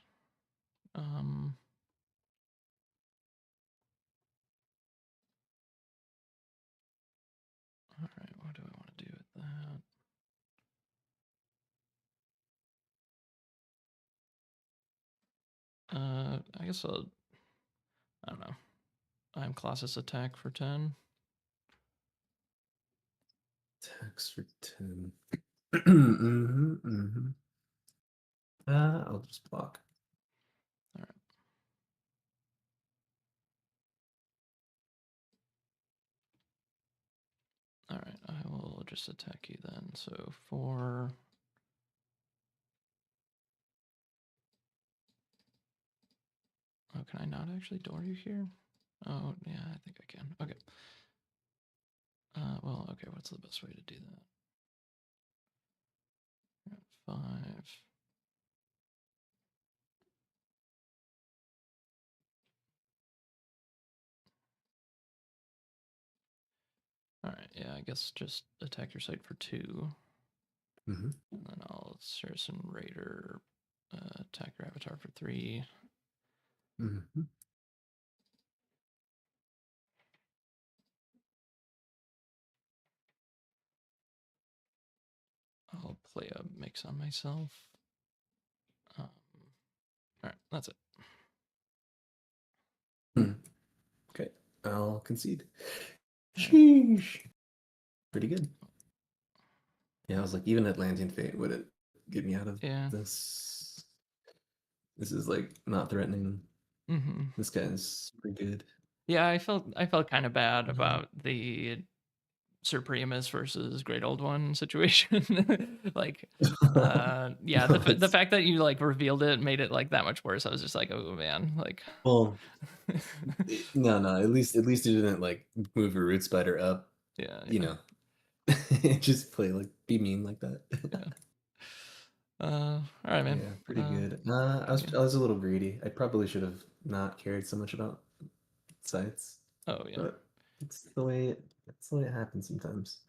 All right. What do I want to do with that? I guess I don't know. I'm Colossus attack for 10. Tax for 10. Mm-hmm, mm-hmm. I'll just block. All right. All right. I will just attack you then. So 4, Oh, can I not actually door you here? Oh, yeah, I think I can. Okay. Well, okay, what's the best way to do that? We're at 5. All right, yeah, I guess just attack your site for 2. Mm-hmm. And then I'll Saracen Raider, attack your avatar for 3. Mm-hmm. I'll play a mix on myself. All right, that's it. Okay, I'll concede. All right. Sheesh. Pretty good. Yeah, I was like, even Atlantean Fate wouldn't get me out of Yeah. this. This is like not threatening. Mm-hmm. This guy's pretty good. Yeah, I felt kind of bad Mhm. about the Supremus versus Great Old One situation. Like, yeah, No, the fact that you like revealed it made it like that much worse. I was just like, oh man, like, well, no. At least it didn't like move a root spider up. yeah, You yeah, know, just play like be mean like that. yeah. All right, man. Yeah, pretty good. Good game. I was a little greedy. I probably should have not cared so much about sites, Oh yeah. but it's the way it happens sometimes.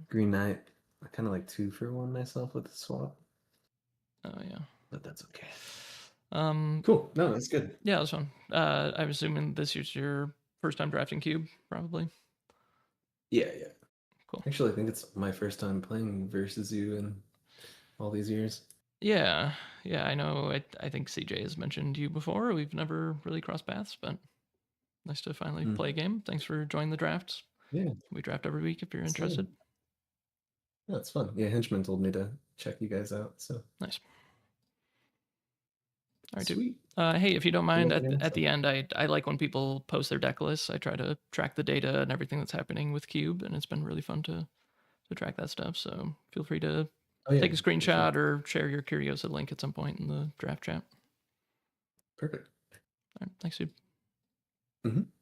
Green Knight, I kind of like 2-for-1 myself with the swap, Oh yeah. but that's okay. Um, Cool. No, that's good. yeah, it was fun. I'm assuming this is your first time drafting Cube, probably. Yeah, yeah. Cool. Actually, I think it's my first time playing versus you in all these years. Yeah, yeah, I know. I think CJ has mentioned you before. We've never really crossed paths, but nice to finally Mm. play a game. Thanks for joining the drafts. Yeah, We draft every week if you're same. interested. Yeah, it's fun. Yeah, Henchman told me to check you guys out, so Nice. All right, dude. sweet. Hey, if you don't Good mind, luck again. at the end, I like when people post their deck lists. I try to track the data and everything that's happening with Cube, and it's been really fun to track that stuff. So feel free to Oh yeah, take a for sure. screenshot or share your Curiosa link at some point in the draft chat. Perfect. All right, thanks, dude.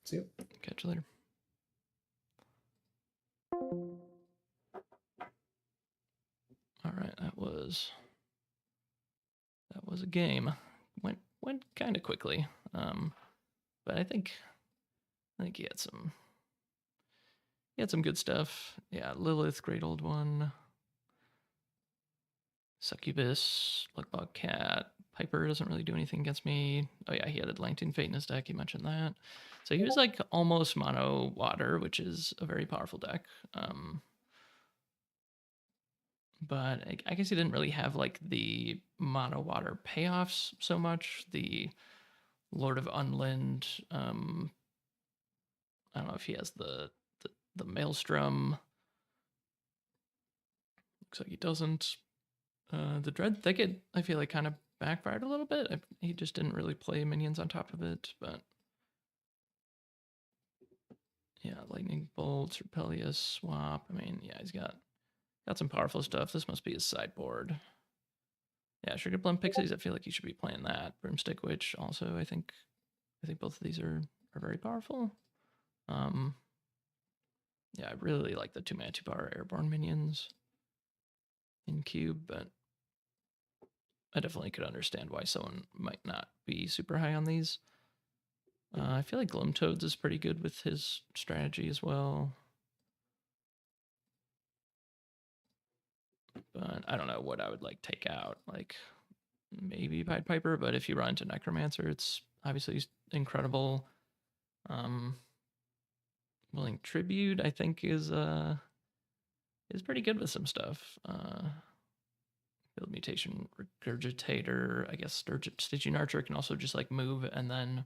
See you. Catch you later. All right, that was a game. Went kind of quickly, but I think he had some good stuff. Yeah, Lilith, Great Old One, Succubus, Luckbog Cat, Piper doesn't really do anything against me. Oh yeah, he had Atlantean Fate in his deck. You mentioned that. So he was like almost mono water, which is a very powerful deck. But I guess he didn't really have like the mono water payoffs so much. The Lord of Unland. I don't know if he has the Maelstrom. Looks like he doesn't. The Dread Thicket, I feel like kind of backfired a little bit. He just didn't really play minions on top of it, but yeah, Lightning Bolt, Repelius, Swap. I mean, yeah, he's got some powerful stuff. This must be his sideboard. Yeah, Sugar Plum Pixies. I feel like he should be playing that. Broomstick Witch. Also, I think both of these are very powerful. Yeah, I really like the 2-mana 2-power airborne minions in Cube, but I definitely could understand why someone might not be super high on these. I feel like Gloomtoads is pretty good with his strategy as well. But I don't know what I would like take out. Like maybe Pied Piper, but if you run into Necromancer, it's obviously incredible. Willing Tribute, I think, is pretty good with some stuff. Field Mutation Regurgitator, I guess Stygian Archer can also just like move and then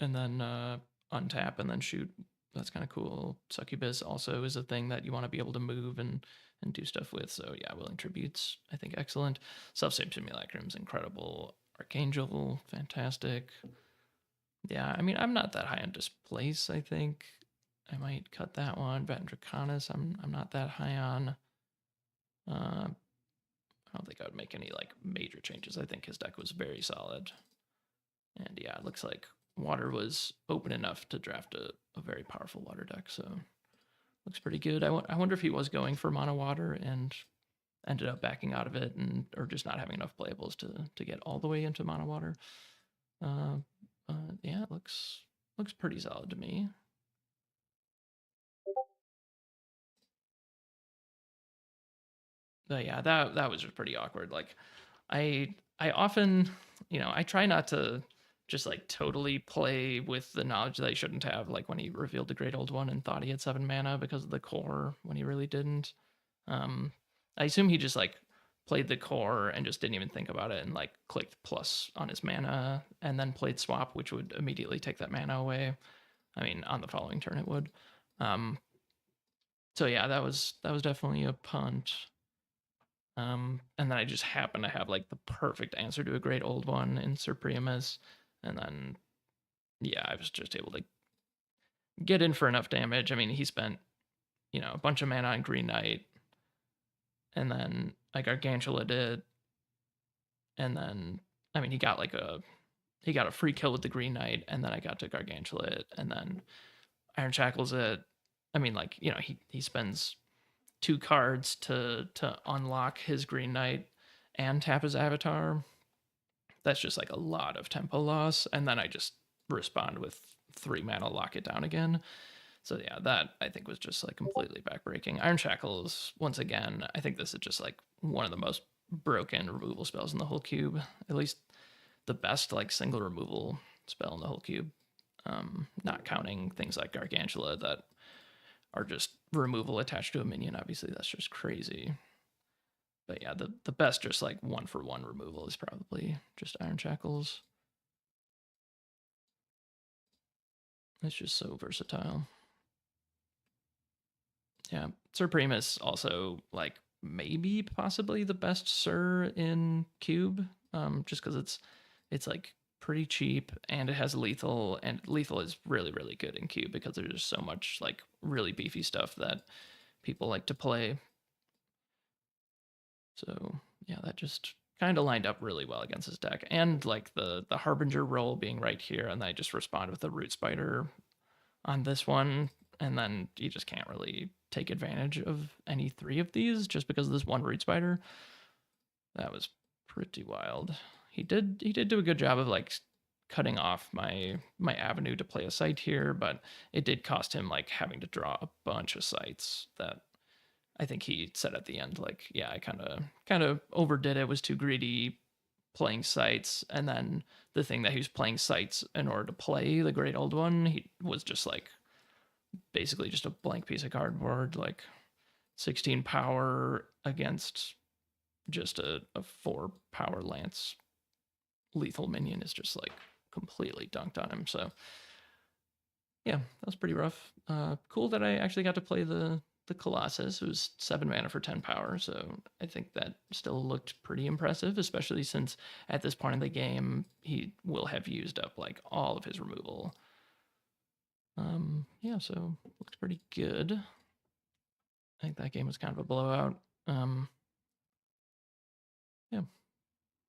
untap and then shoot. That's kind of cool. Succubus also is a thing that you want to be able to move and do stuff with. So yeah, Willing Tributes, I think excellent. Self-Same Simulacrum's incredible. Archangel, fantastic. Yeah, I mean, I'm not that high on Displace, I think. I might cut that one. Vet and Draconis, I'm not that high on. I don't think I would make any like major changes. I think his deck was very solid. And yeah, it looks like water was open enough to draft a very powerful water deck. So looks pretty good. I wonder if he was going for mono water and ended up backing out of it, and or just not having enough playables to get all the way into mono water. Uh, yeah, it looks pretty solid to me. But yeah, that was just pretty awkward. Like, I often, I try not to just like totally play with the knowledge that I shouldn't have. Like when he revealed the Great Old One and thought he had 7 mana because of the core when he really didn't. Um, I assume he just like played the core and just didn't even think about it and like clicked plus on his mana and then played swap, which would immediately take that mana away. I mean, on the following turn it would. Um, so yeah, that was definitely a punt. And then I just happen to have like the perfect answer to a Great Old One in Supremus, and then yeah, I was just able to get in for enough damage. I mean, he spent a bunch of mana on Green Knight, and then like Gargantula did, and then I mean he got a free kill with the Green Knight, and then I got to Gargantula it, and then Iron Shackles it. I mean, like he spends 2 cards to unlock his Green Knight and tap his Avatar. That's just like a lot of tempo loss, and then I just respond with 3 mana, lock it down again. So yeah, that I think was just like completely backbreaking. Iron Shackles, once again, I think this is just like one of the most broken removal spells in the whole cube. At least the best like single removal spell in the whole cube. Not counting things like Gargantula that are just removal attached to a minion. Obviously, that's just crazy. But yeah, the best just like 1-for-1 removal is probably just Iron Shackles. It's just so versatile. Yeah, Sir Primus also like maybe possibly the best Sir in Cube, just because it's like pretty cheap and it has lethal, and lethal is really good in Cube because there's just so much like really beefy stuff that people like to play. So yeah, that just kind of lined up really well against his deck, and like the Harbinger role being right here, and I just respond with the Root Spider on this one, and then you just can't really take advantage of any 3 of these just because of this one Root Spider. That was pretty wild. He did do a good job of like cutting off my avenue to play a site here, but it did cost him like having to draw a bunch of sites that I think he said at the end, like, yeah, I kind of overdid it, was too greedy playing sites, and then the thing that he was playing sites in order to play the Great Old One, he was just like basically just a blank piece of cardboard, like 16 power against just a 4 power lance lethal minion is just like completely dunked on him. So yeah, that was pretty rough. Cool that I actually got to play the Colossus. It was 7 mana for 10 power, so I think that still looked pretty impressive, especially since at this point in the game he will have used up like all of his removal. Yeah, so looks pretty good. I think that game was kind of a blowout. Yeah.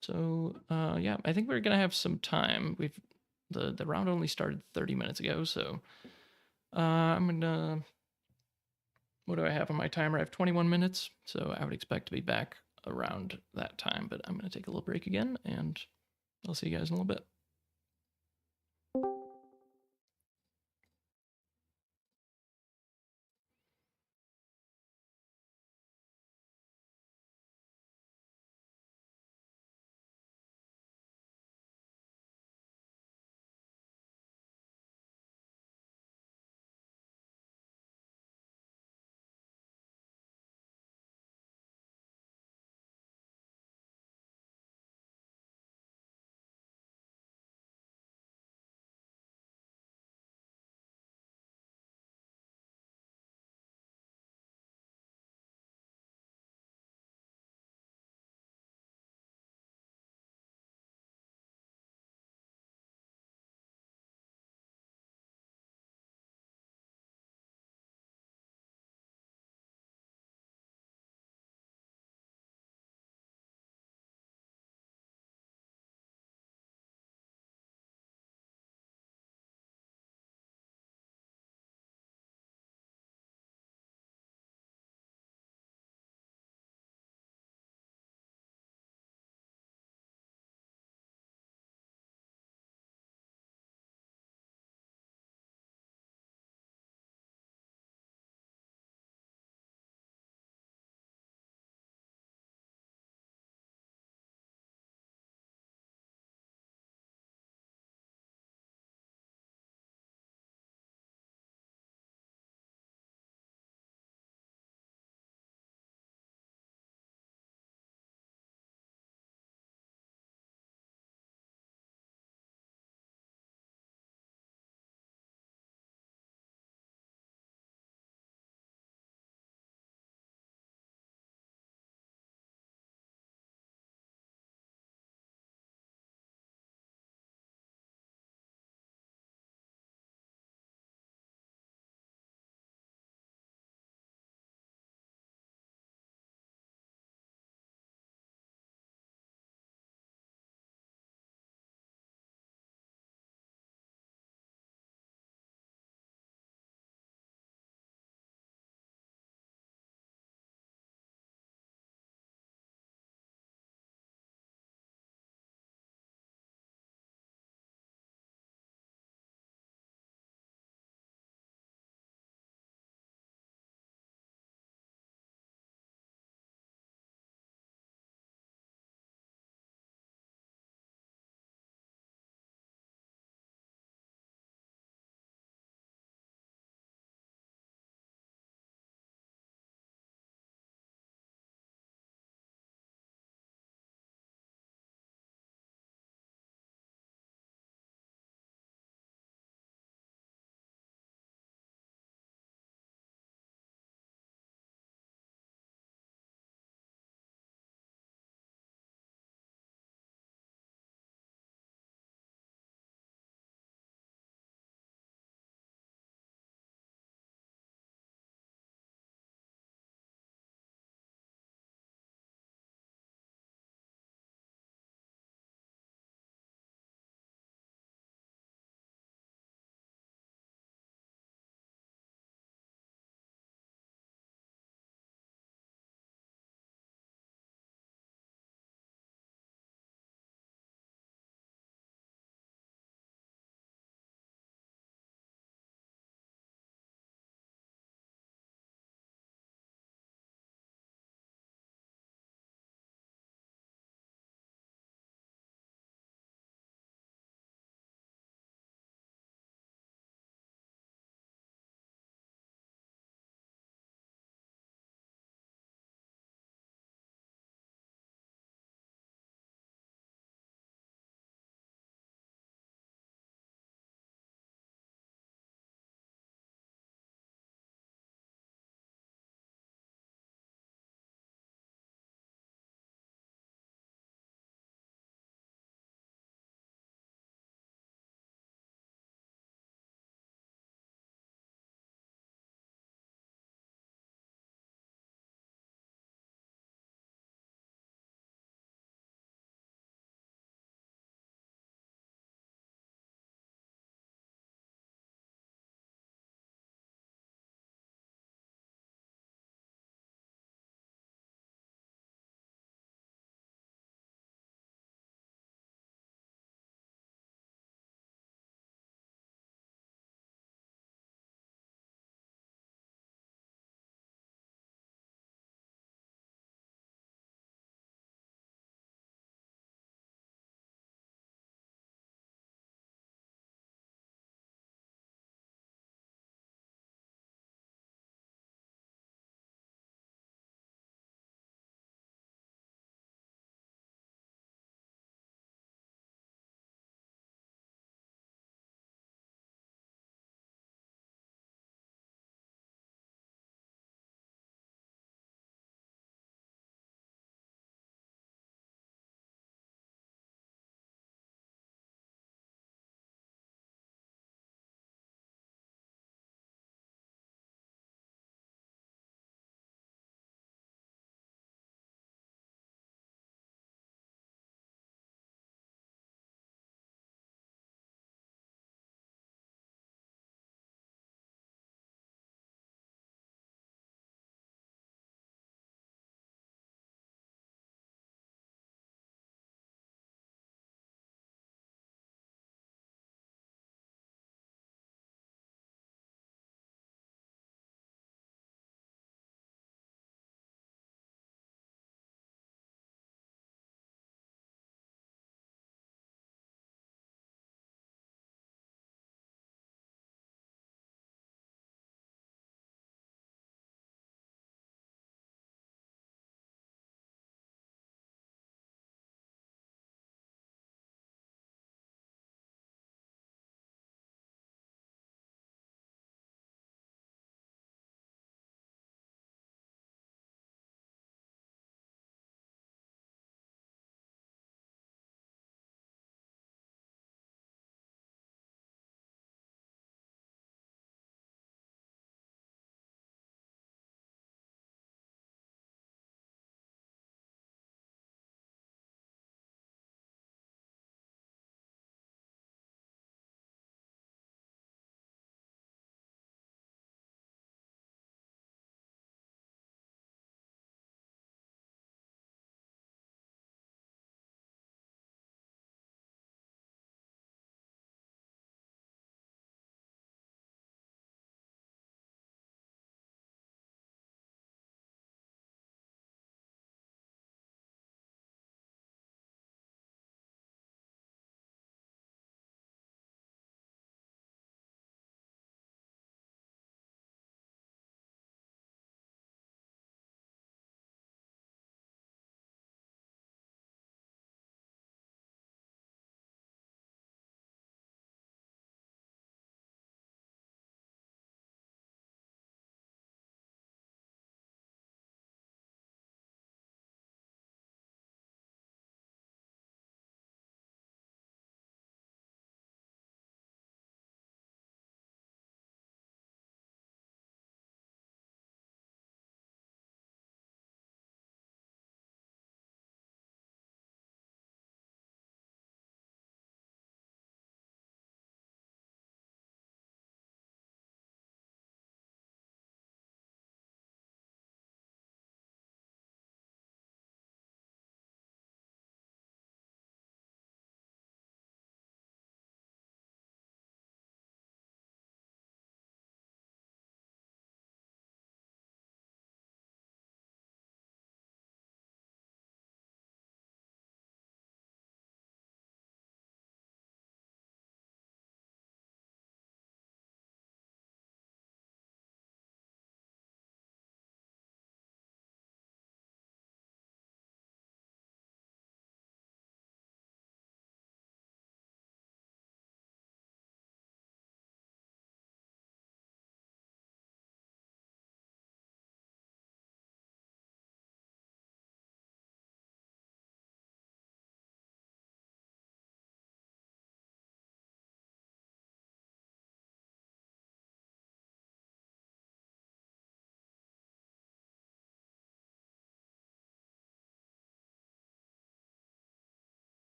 So yeah, I think we're gonna have some time. The round only started 30 minutes ago, so I'm gonna. What do I have on my timer? I have 21 minutes, so I would expect to be back around that time. But I'm gonna take a little break again, and I'll see you guys in a little bit.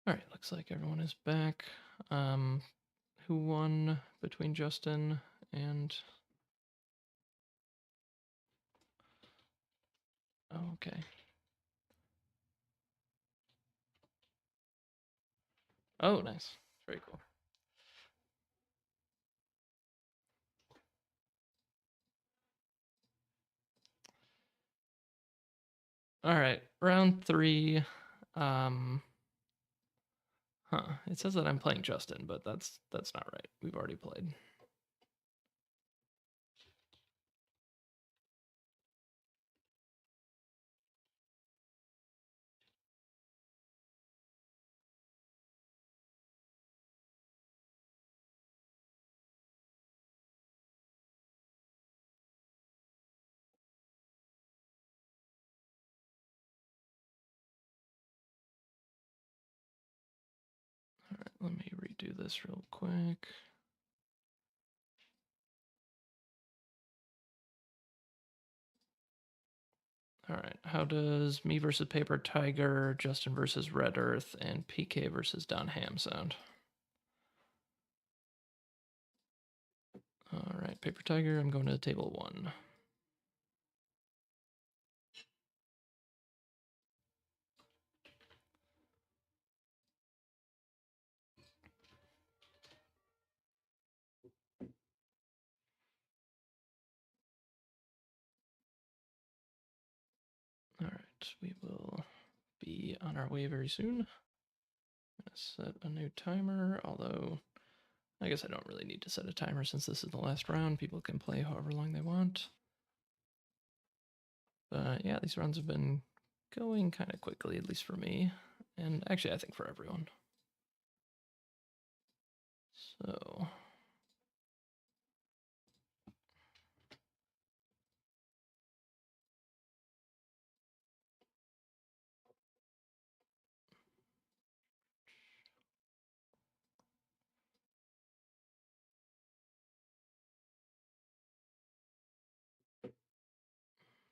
All right, looks like everyone is back. Who won between Justin and... Oh, okay. Oh, nice. Very cool. All right, round 3. Um, It says that I'm playing Justin, but that's not right. We've already played. All right, let me redo this real quick. All right, how does me versus Paper Tiger, Justin versus Red Earth, and PK versus Don Ham sound? All right, Paper Tiger, I'm going to table 1. All right, we will be on our way very soon. I'm going to set a new timer, although I guess I don't really need to set a timer since this is the last round. People can play however long they want. But yeah, these rounds have been going kind of quickly, at least for me. And actually, I think for everyone. So...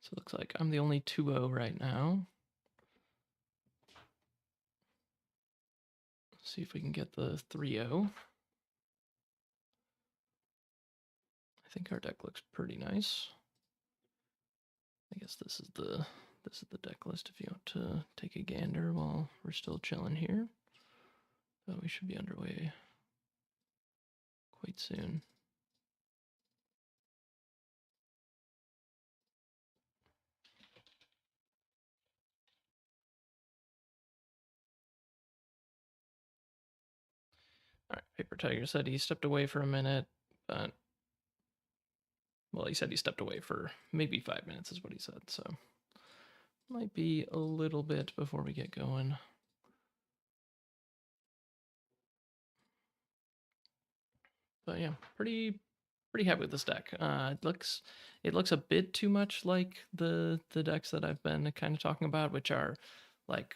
So it looks like I'm the only 2-0 right now. Let's see if we can get the 3-0. I think our deck looks pretty nice. I guess this is the deck list if you want to take a gander while we're still chilling here. So we should be underway quite soon. All right, Paper Tiger said he stepped away for a minute, but well, he said he stepped away for maybe 5 minutes is what he said, so might be a little bit before we get going. But yeah, pretty happy with this deck. It looks a bit too much like the decks that I've been kind of talking about, which are like,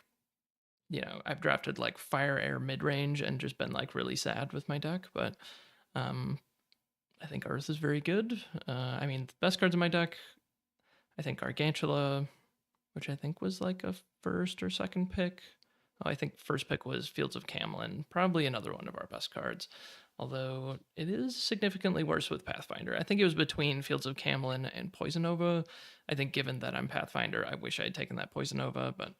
you know, I've drafted like fire air mid range and just been like really sad with my deck. But I think Earth is very good. I mean, the best cards in my deck, I think Gargantula, which I think was like a first or second pick. Oh, I think first pick was Fields of Camelin, probably another one of our best cards. Although it is significantly worse with Pathfinder. I think it was between Fields of Camelin and Poison Nova. I think given that I'm Pathfinder, I wish I had taken that Poison Nova, but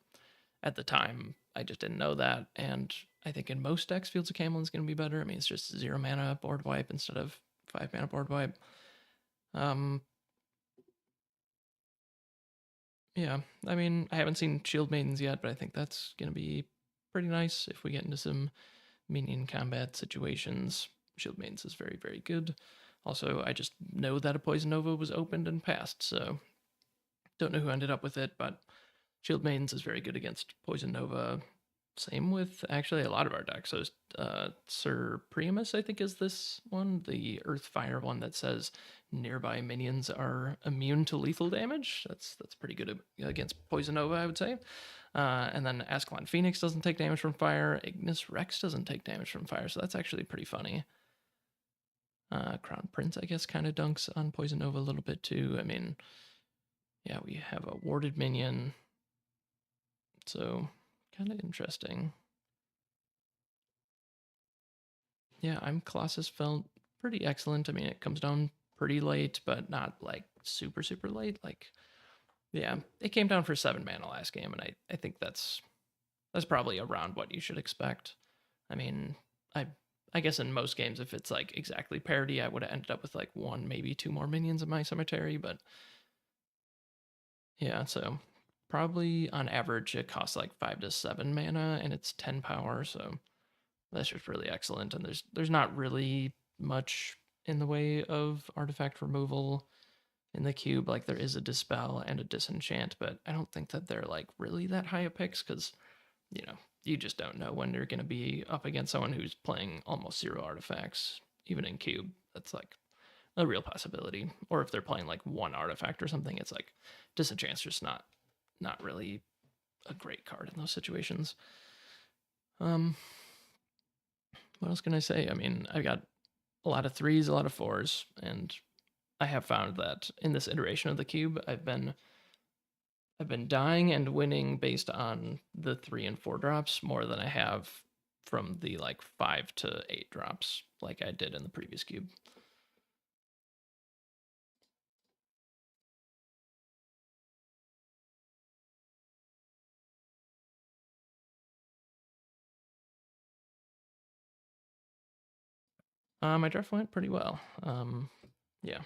at the time, I just didn't know that. And I think in most decks, Fields of Camelin is going to be better. I mean, it's just 0 mana board wipe instead of 5 mana board wipe. Yeah, I mean, I haven't seen Shield Maidens yet, but I think that's going to be pretty nice if we get into some minion combat situations. Shield Maidens is very, very good. Also, I just know that a Poison Nova was opened and passed, so don't know who ended up with it, but Shield Maidens is very good against Poison Nova. Same with actually a lot of our decks. So Sir Priamus, I think, is this one, the Earth Fire one that says nearby minions are immune to lethal damage. That's pretty good against Poison Nova, I would say. And then Ascalon Phoenix doesn't take damage from fire. Ignis Rex doesn't take damage from fire, so that's actually pretty funny. Crown Prince, I guess, kind of dunks on Poison Nova a little bit too. I mean, yeah, we have a warded minion, so kind of interesting. Yeah, I'm Colossus felt pretty excellent. I mean, it comes down pretty late, but not like super, super late. Like, yeah, it came down for 7 mana last game, and I think that's probably around what you should expect. I mean, I I guess in most games, if it's like exactly parity, I would have ended up with like one, maybe two more minions in my cemetery. But yeah, so probably on average it costs like 5 to 7 mana, and it's 10 power. So that's just really excellent. And there's not really much in the way of artifact removal in the cube. Like there is a dispel and a disenchant, but I don't think that they're like really that high of picks because you just don't know when you're going to be up against someone who's playing almost zero artifacts, even in cube. That's like a real possibility. Or if they're playing like one artifact or something, it's like disenchant's just not really a great card in those situations. Um, what else can I say? I mean, I've got a lot of threes, a lot of fours, and I have found that in this iteration of the cube, I've been dying and winning based on the 3 and 4 drops more than I have from the like 5 to 8 drops like I did in the previous cube. My draft went pretty well. Yeah,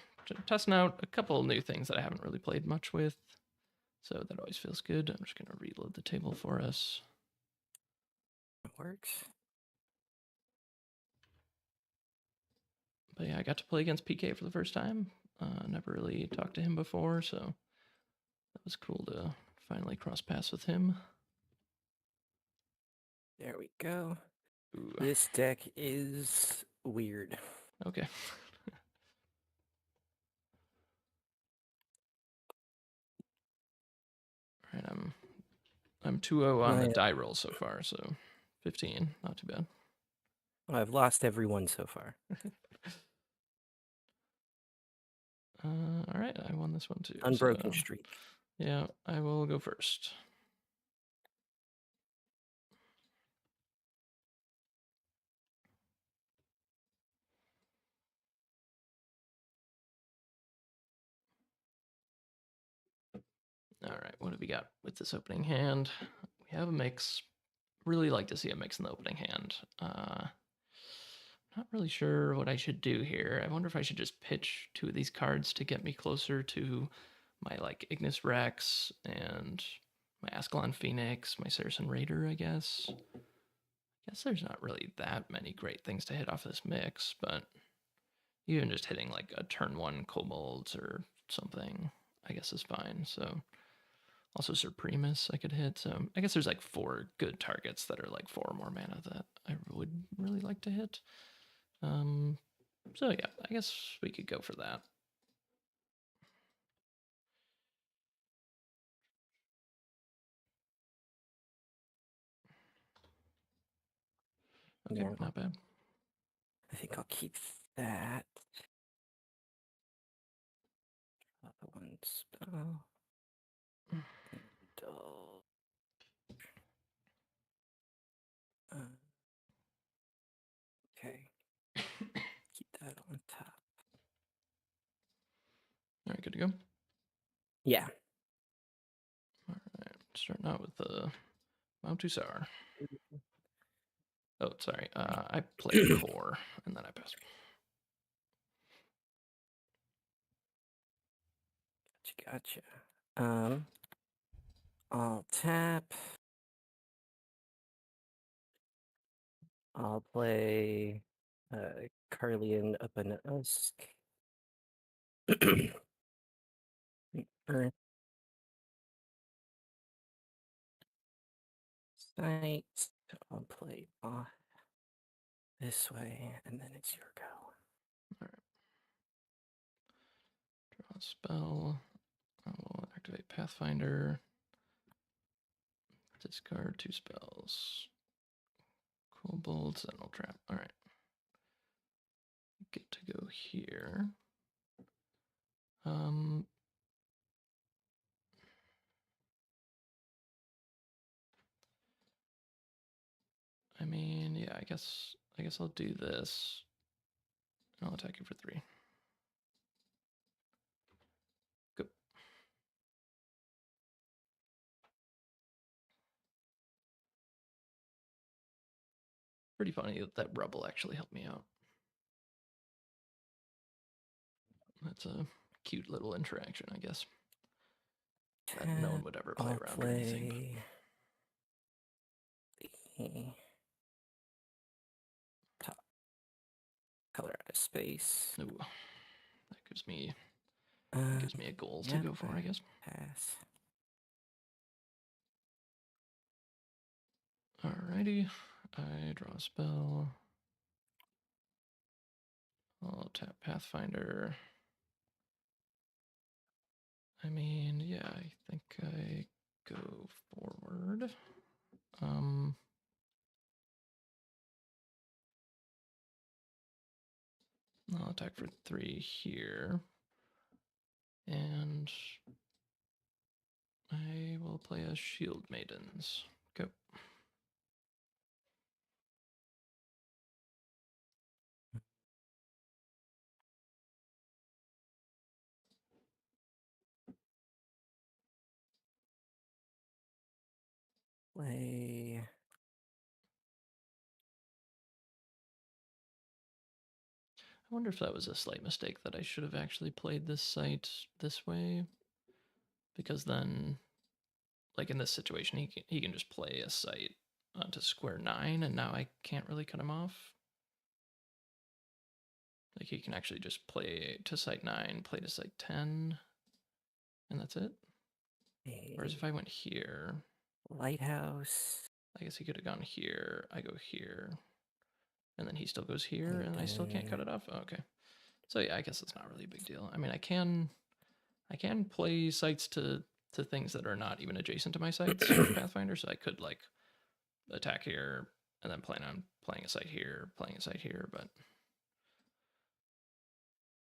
testing out a couple new things that I haven't really played much with, so that always feels good. I'm just gonna reload the table for us. It works. But yeah, I got to play against PK for the first time. Never really talked to him before, so that was cool to finally cross paths with him. There we go. Ooh, This deck is weird. okay. All right, I'm 2-0 on the die roll so far, so 15, not too bad. I've lost every one so far. All right, I won this one too. Unbroken so, streak. yeah, I will go first. All right, what have we got with this opening hand? We have a mix. Really like to see a mix in the opening hand. Not really sure what I should do here. I wonder if I should just pitch 2 of these cards to get me closer to my like Ignis Rex and my Ascalon Phoenix, my Saracen Raider, I guess. Guess there's not really that many great things to hit off this mix, but even just hitting like a turn 1 kobolds or something, I guess is fine. So also Supremus I could hit. So I guess there's like 4 good targets that are like 4 or more mana that I would really like to hit. So yeah, I guess we could go for that. Okay, Yeah. not bad. I think I'll keep that. One spell. Dull. Okay. Keep that on top. All right, good to go. Yeah. All right, starting out with the Mount Tussar. Oh, sorry. I played core and then I passed. Gotcha. I'll tap. I'll play Carlian up an Usk. Earth. Sight. I'll play off this way, and then it's your go. All right. Draw a spell. I will activate Pathfinder. Discard 2 spells. Kobolds, and I'll trap. All right. Get to go here. I mean, yeah, I guess I guess I'll do this. I'll attack you for 3. Go. Pretty funny that rubble actually helped me out. That's a cute little interaction, I guess. That no one would ever play I'll around or anything. Play the top color out of space. Ooh, that gives me a goal to yeah, go for, I guess. Pass. Alrighty, I draw a spell. I'll tap Pathfinder. I mean, yeah, I think I go forward. I'll attack for 3 here. And I will play a Shield Maidens. Go. Play. I wonder if that was a slight mistake, that I should have actually played this site this way. Because then, like in this situation, he can just play a site onto square 9, and now I can't really cut him off. Like he can actually just play to site 9, play to site 10, and that's it. Whereas if I went here, Lighthouse. I guess he could have gone here, I go here, and then he still goes here, and I still can't cut it off. Oh, okay. So yeah, I guess it's not really a big deal. I mean, I can play sites to things that are not even adjacent to my sites with Pathfinder, so I could like attack here and then plan on playing a site here, but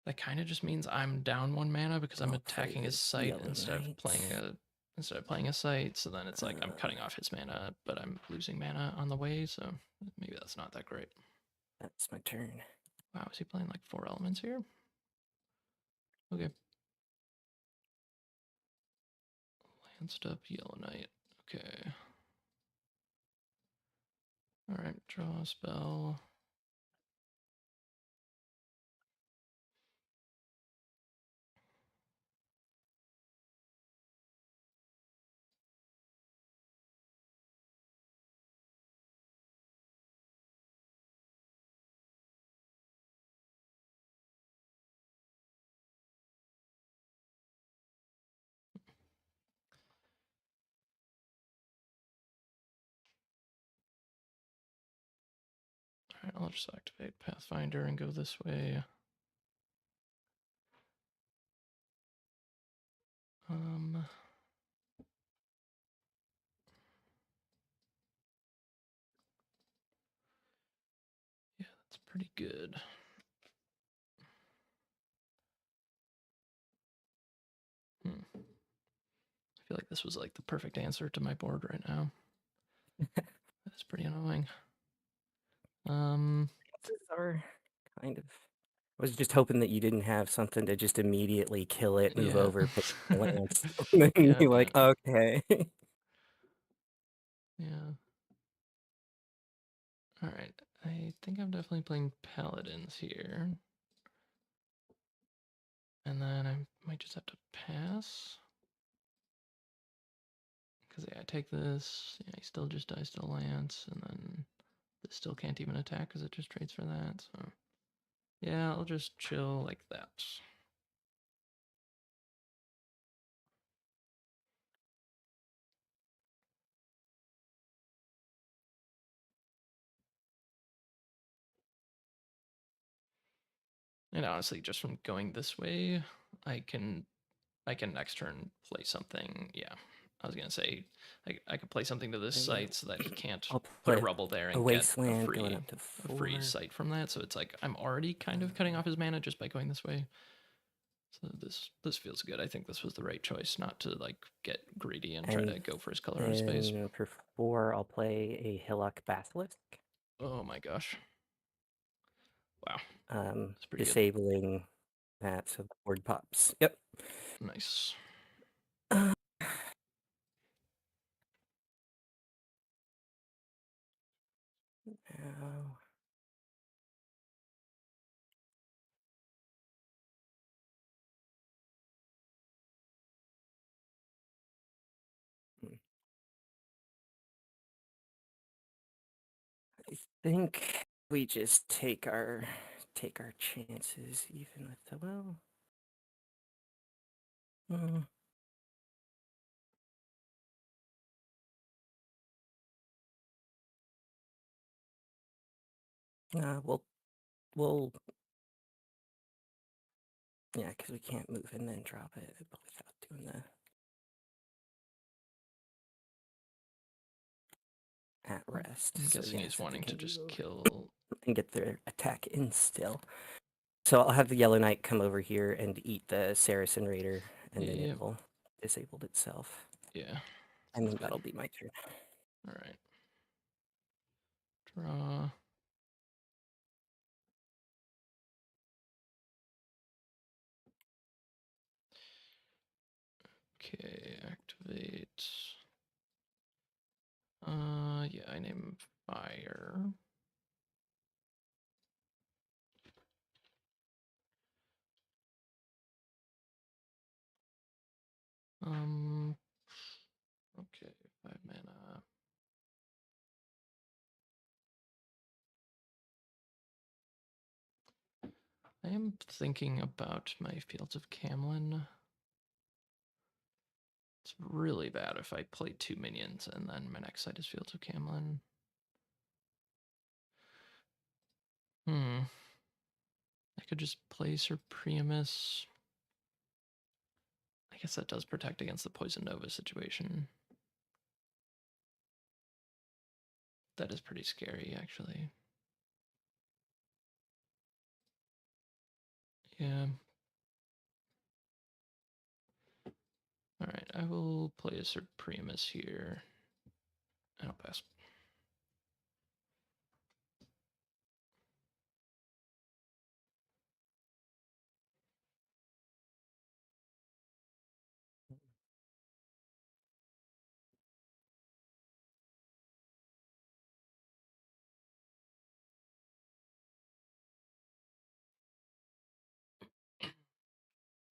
that kind of just means I'm down 1 mana because I'm I'll attacking play his site Yellow instead of Knight. playing a site. So then it's like I'm cutting off his mana, but I'm losing mana on the way. So maybe that's not that great. That's my turn. Wow, is he playing like 4 elements here? Okay. Lanced up Yellow Knight. Okay. All right, draw a spell. All right, I'll just activate Pathfinder and go this way. Yeah, that's pretty good. I feel like this was like the perfect answer to my board right now. That's pretty annoying. Chances are kind of. I was just hoping that you didn't have something to just immediately kill it, move Yeah. over, pick the lance, and then Yeah, you're like, okay. Yeah. All right. I think I'm definitely playing Paladins here. And then I might just have to pass. Because yeah, I take this. Yeah, he still just dies to the lance. And then this still can't even attack because it just trades for that. So yeah, I'll just chill like that. And honestly, just from going this way, I can next turn play something. Yeah, I was gonna say I could play something to this Yeah. site so that he can't I'll put a put rubble there a and get wasteland going up to a free 4. site from that. So it's like I'm already kind of cutting off his mana just by going this way. So this feels good. I think this was the right choice, not to like get greedy and try to go for his color out of space. And for 4, I'll play a Hillock Basilisk. Oh my gosh. Wow, that's pretty good. disabling that so the board pops. Yep. Nice. Uh, now, I think we just take our chances, even with the well. Mm, we'll yeah, because we can't move and then drop it without doing the at rest. I'm So guessing yeah, he's so they wanting to can just move kill. and get their attack in still. So I'll have the Yellow Knight come over here and eat the Saracen Raider, and then Yeah. it will disable itself. Yeah. And then Sounds that'll good. be my turn. All right. Draw. Okay, activate. Yeah, I name fire. Okay, 5 mana. I am thinking about my Fields of Camlin. It's really bad if I play 2 minions and then my next site is Fields of Camlin. I could just play Supremus. I guess that does protect against the Poison Nova situation. That is pretty scary, actually. Yeah. Alright, I will play a Supremus here. And I'll pass.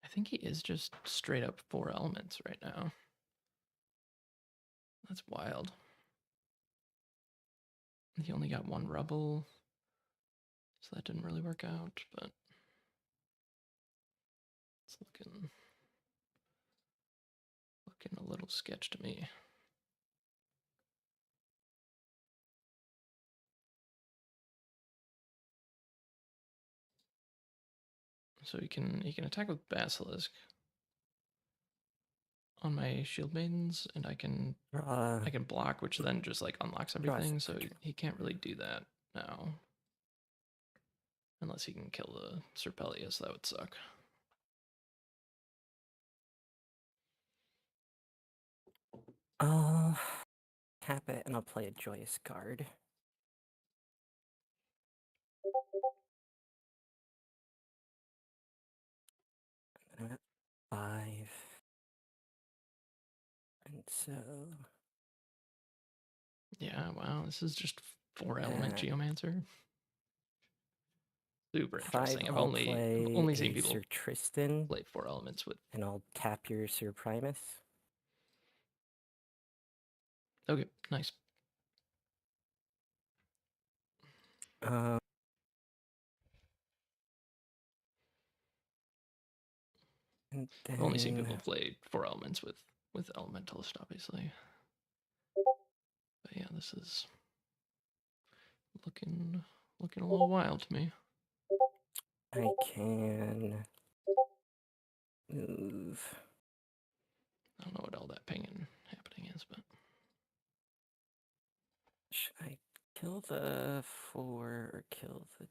I think he is just straight up 4 elements right now. That's wild. He only got 1 rubble, so that didn't really work out, but it's looking a little sketch to me. So he can attack with Basilisk on my Shield Maidens, and I can block, which then just like unlocks everything. So he can't really do that now, unless he can kill the Serpelius. That would suck. I'll tap it and I'll play a Joyous Guard. And I'm at 5. And so Yeah, wow, this is just 4 element Geomancer. Super 5, interesting. I've I'll only play seen a people Sir Tristan, play 4 elements with. and I'll tap your Sir Primus. Okay, nice. And I've only seen people then play 4 elements with Elementalist, obviously. But yeah, this is looking a little wild to me. I can move. I don't know what all that pinging happening is, but Should I kill the 4 or kill the...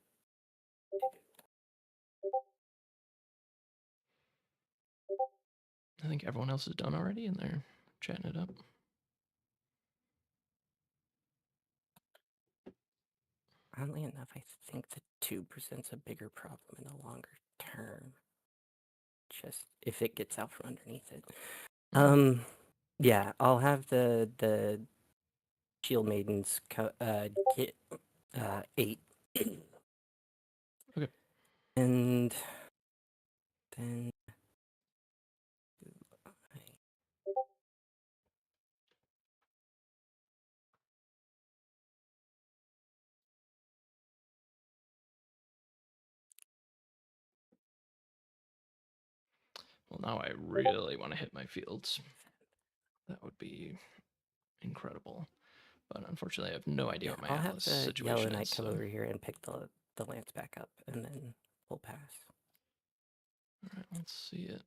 I think everyone else is done already, and they're chatting it up. Oddly enough, I think the 2 presents a bigger problem in the longer term. Just if it gets out from underneath it. Yeah, I'll have the Shield Maidens get 8. Okay. And then Well, now I really want to hit my fields. That would be incredible. But unfortunately, I have no idea what my I'll have Atlas the Yellow situation Knight is. come So. over here and pick the lance back up, and then we'll pass. All right, let's see it.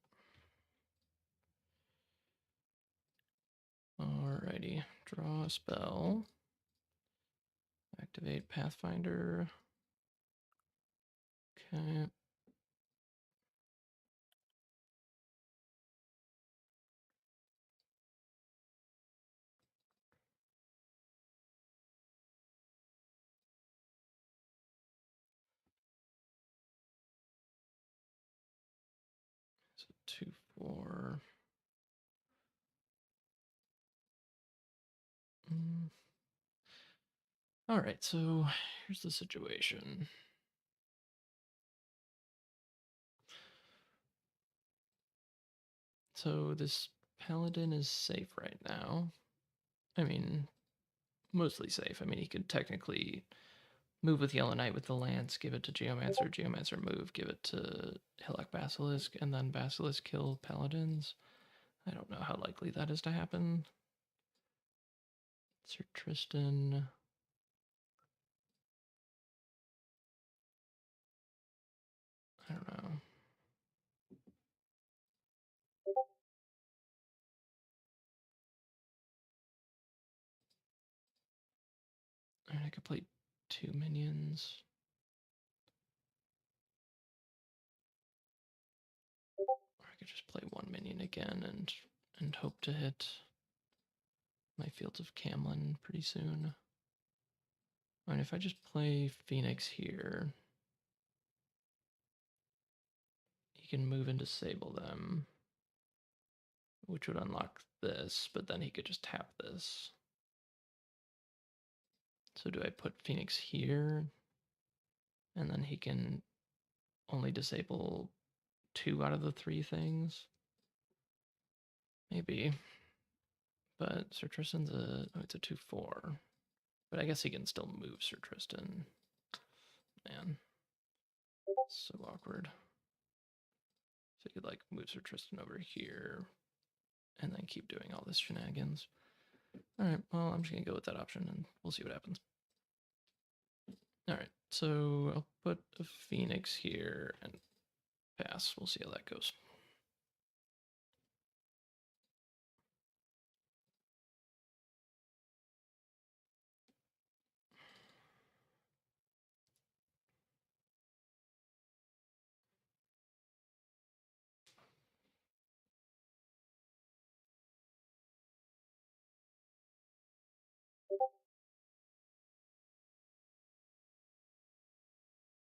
Alrighty, draw a spell. Activate Pathfinder. Okay. So 2/4. All right, so here's the situation. So this paladin is safe right now. I mean, mostly safe. I mean, he could technically move with Yellow Knight with the lance, give it to Geomancer, Geomancer move, give it to Hillock Basilisk, and then Basilisk kill paladins. I don't know how likely that is to happen. Sir Tristan. I don't know. I mean, I could play 2 minions. Or I could just play 1 minion again and hope to hit my Fields of Camlin pretty soon. I mean, if I just play Phoenix here, he can move and disable them, which would unlock this, but then he could just tap this. So do I put Phoenix here? And then he can only disable 2 out of the 3 things? Maybe. But Sir Tristan's it's a 2/4. But I guess he can still move Sir Tristan. Man. So awkward. So you could like move Sir Tristan over here and then keep doing all this shenanigans. Alright, well, I'm just gonna go with that option and we'll see what happens. Alright, so I'll put a Phoenix here and pass. We'll see how that goes.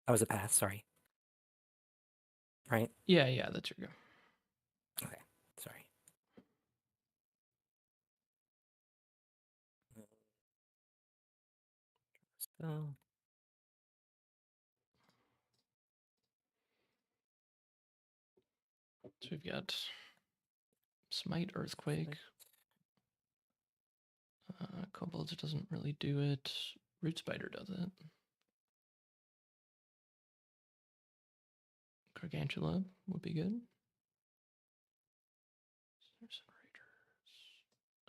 That was a pass, sorry. Right? Yeah, that's your go. Okay, sorry. Spell. So we've got Smite, Earthquake. Kobolds doesn't really do it. Root Spider does it. Gargantula would be good. Saracen Raiders.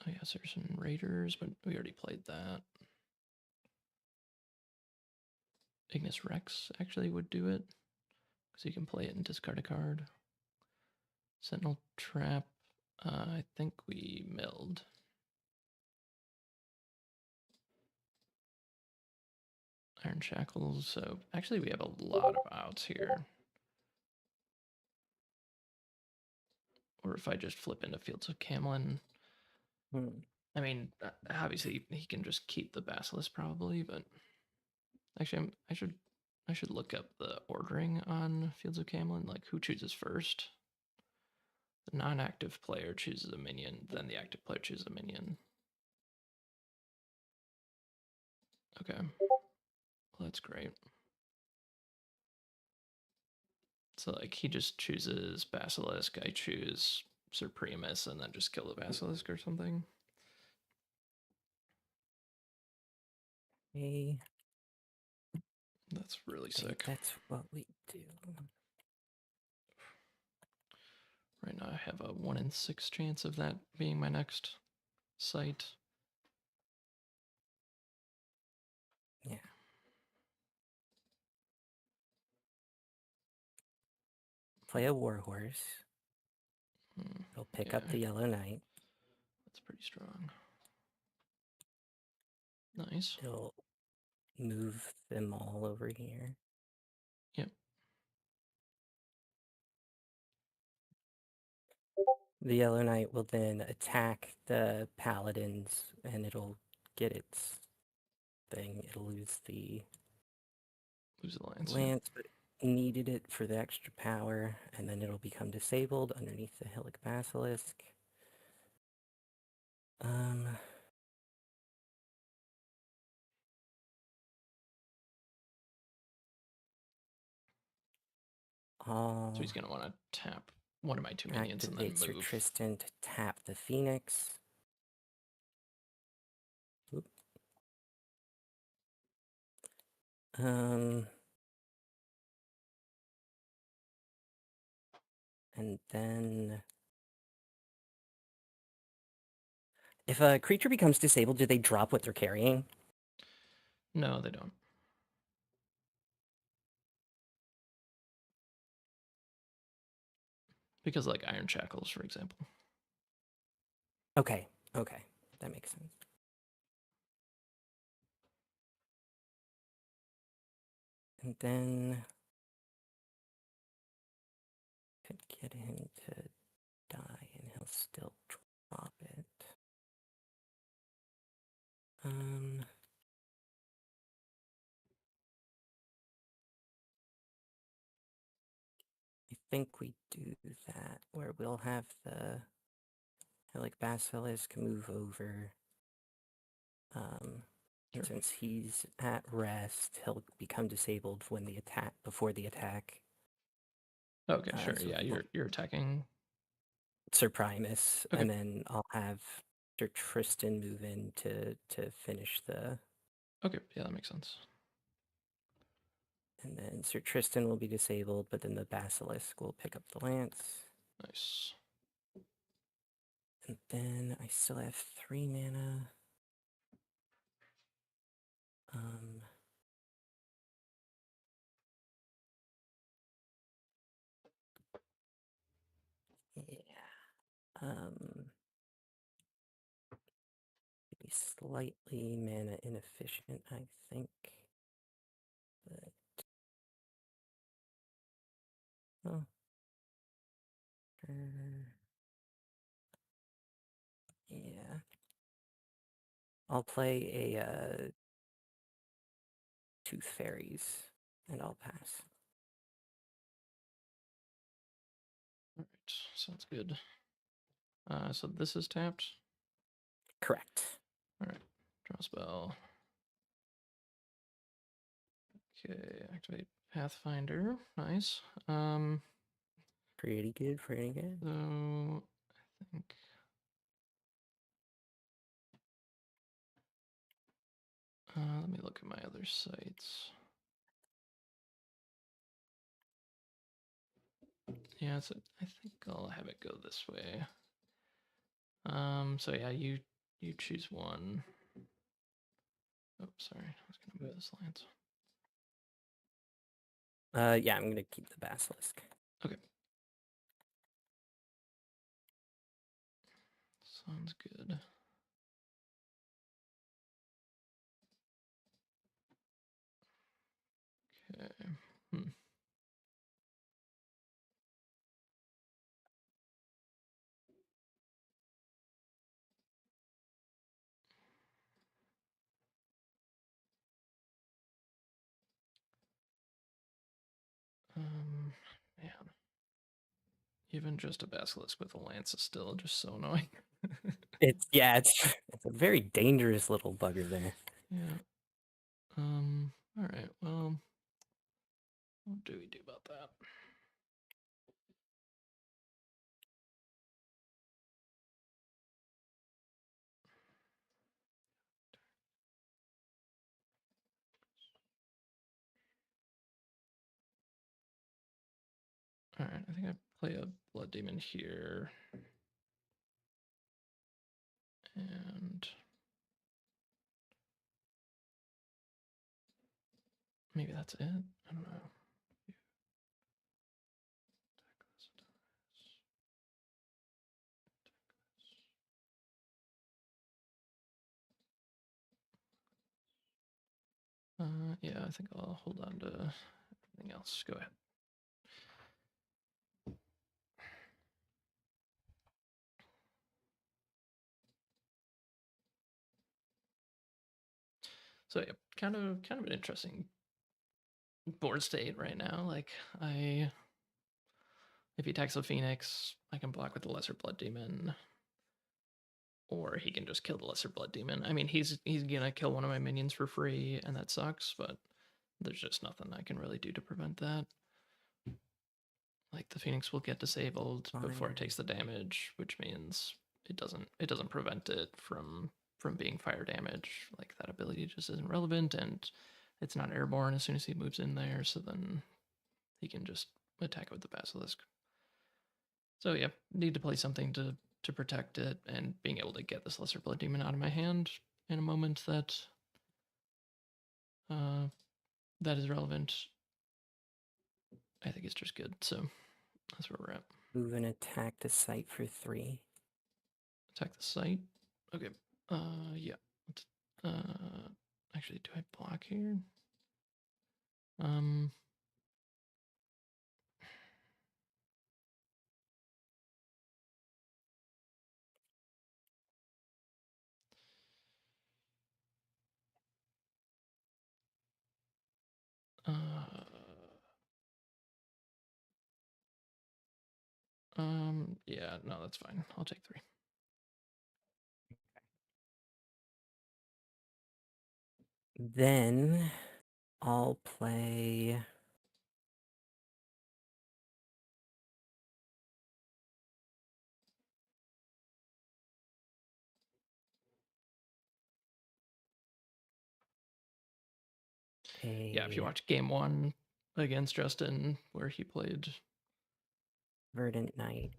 Oh yeah, Saracen Raiders, but we already played that. Ignis Rex actually would do it, because you can play it and discard a card. Sentinel Trap, I think we milled. Iron Shackles, so actually we have a lot of outs here. Or if I just flip into Fields of Camlin. I mean, obviously he can just keep the Basilisk probably, but Actually, I should look up the ordering on Fields of Camelin, like who chooses first. The non-active player chooses a minion, then the active player chooses a minion. Okay. Well, that's great. So like he just chooses Basilisk, I choose Supremus, and then just kill the Basilisk or something. Okay, That's really I think sick. that's what we do. Right now I have a 1 in 6 chance of that being my next site. Yeah. Play a Warhorse. It'll pick up Okay. the Yellow Knight. That's pretty strong. Nice. It'll move them all over here. Yep. The Yellow Knight will then attack the Paladins, and it'll get its thing. It'll lose the Lose the lance. Yep. lance, but it needed it for the extra power, and then it'll become disabled underneath the Hillic Basilisk. So I'll he's gonna want to tap one of my 2 minions and then activate Sir move. Tristan to tap the Phoenix. Oop. And then if a creature becomes disabled, do they drop what they're carrying? No, they don't. Because like Iron Shackles, for example. Okay, okay, that makes sense. And then could get him to die, and he'll still drop it. I think we do that where we'll have the like Basilisk move over. Sure. Since he's at rest, he'll become disabled when the attack before the attack. Okay, sure. So Yeah, we'll you're attacking. Sir Primus, Okay. and then I'll have Sir Tristan move in to finish the. Okay, yeah, that makes sense. And then Sir Tristan will be disabled, but then the Basilisk will pick up the lance. Nice. And then I still have 3 mana. Yeah. Be slightly mana inefficient, I think. But oh. Yeah. I'll play a Tooth Fairies, and I'll pass. All right, sounds good. So this is tapped. Correct. All right, draw spell. Okay, activate Pathfinder. Nice. Pretty good, pretty good. So I think let me look at my other sites. Yeah, so I think I'll have it go this way. So yeah, you choose one. Oh, sorry, I was gonna move this lance. Yeah, I'm gonna keep the Basilisk. Okay. Sounds good. Okay. Even just a basilisk with a lance is still just so annoying. It's it's a very dangerous little bugger there. Yeah. All right. Well, what do we do about that? All right. I think I play a blood demon here, and maybe that's it. I don't know. Yeah, I think I'll hold on to everything else. Go ahead. So yeah, kind of an interesting board state right now. Like if he attacks the Phoenix, I can block with the Lesser Blood Demon, or he can just kill the Lesser Blood Demon. I mean, he's gonna kill one of my minions for free, and that sucks. But there's just nothing I can really do to prevent that. Like the Phoenix will get disabled before it Fine. takes the damage, which means it doesn't prevent it from being fire damage. Like that ability just isn't relevant, and it's not airborne as soon as he moves in there. So then he can just attack it with the basilisk. So yeah, need to play something to protect it, and being able to get this lesser blood demon out of my hand in a moment that that is relevant. I think it's just good. So that's where we're at. Move and attack the site for 3. Attack the site. Okay. Yeah. Actually, do I block here? Um. Uh. Yeah. No, that's fine. I'll take 3. Then I'll play Yeah. If you a watch game 1 against Justin, where he played. Verdant Knight.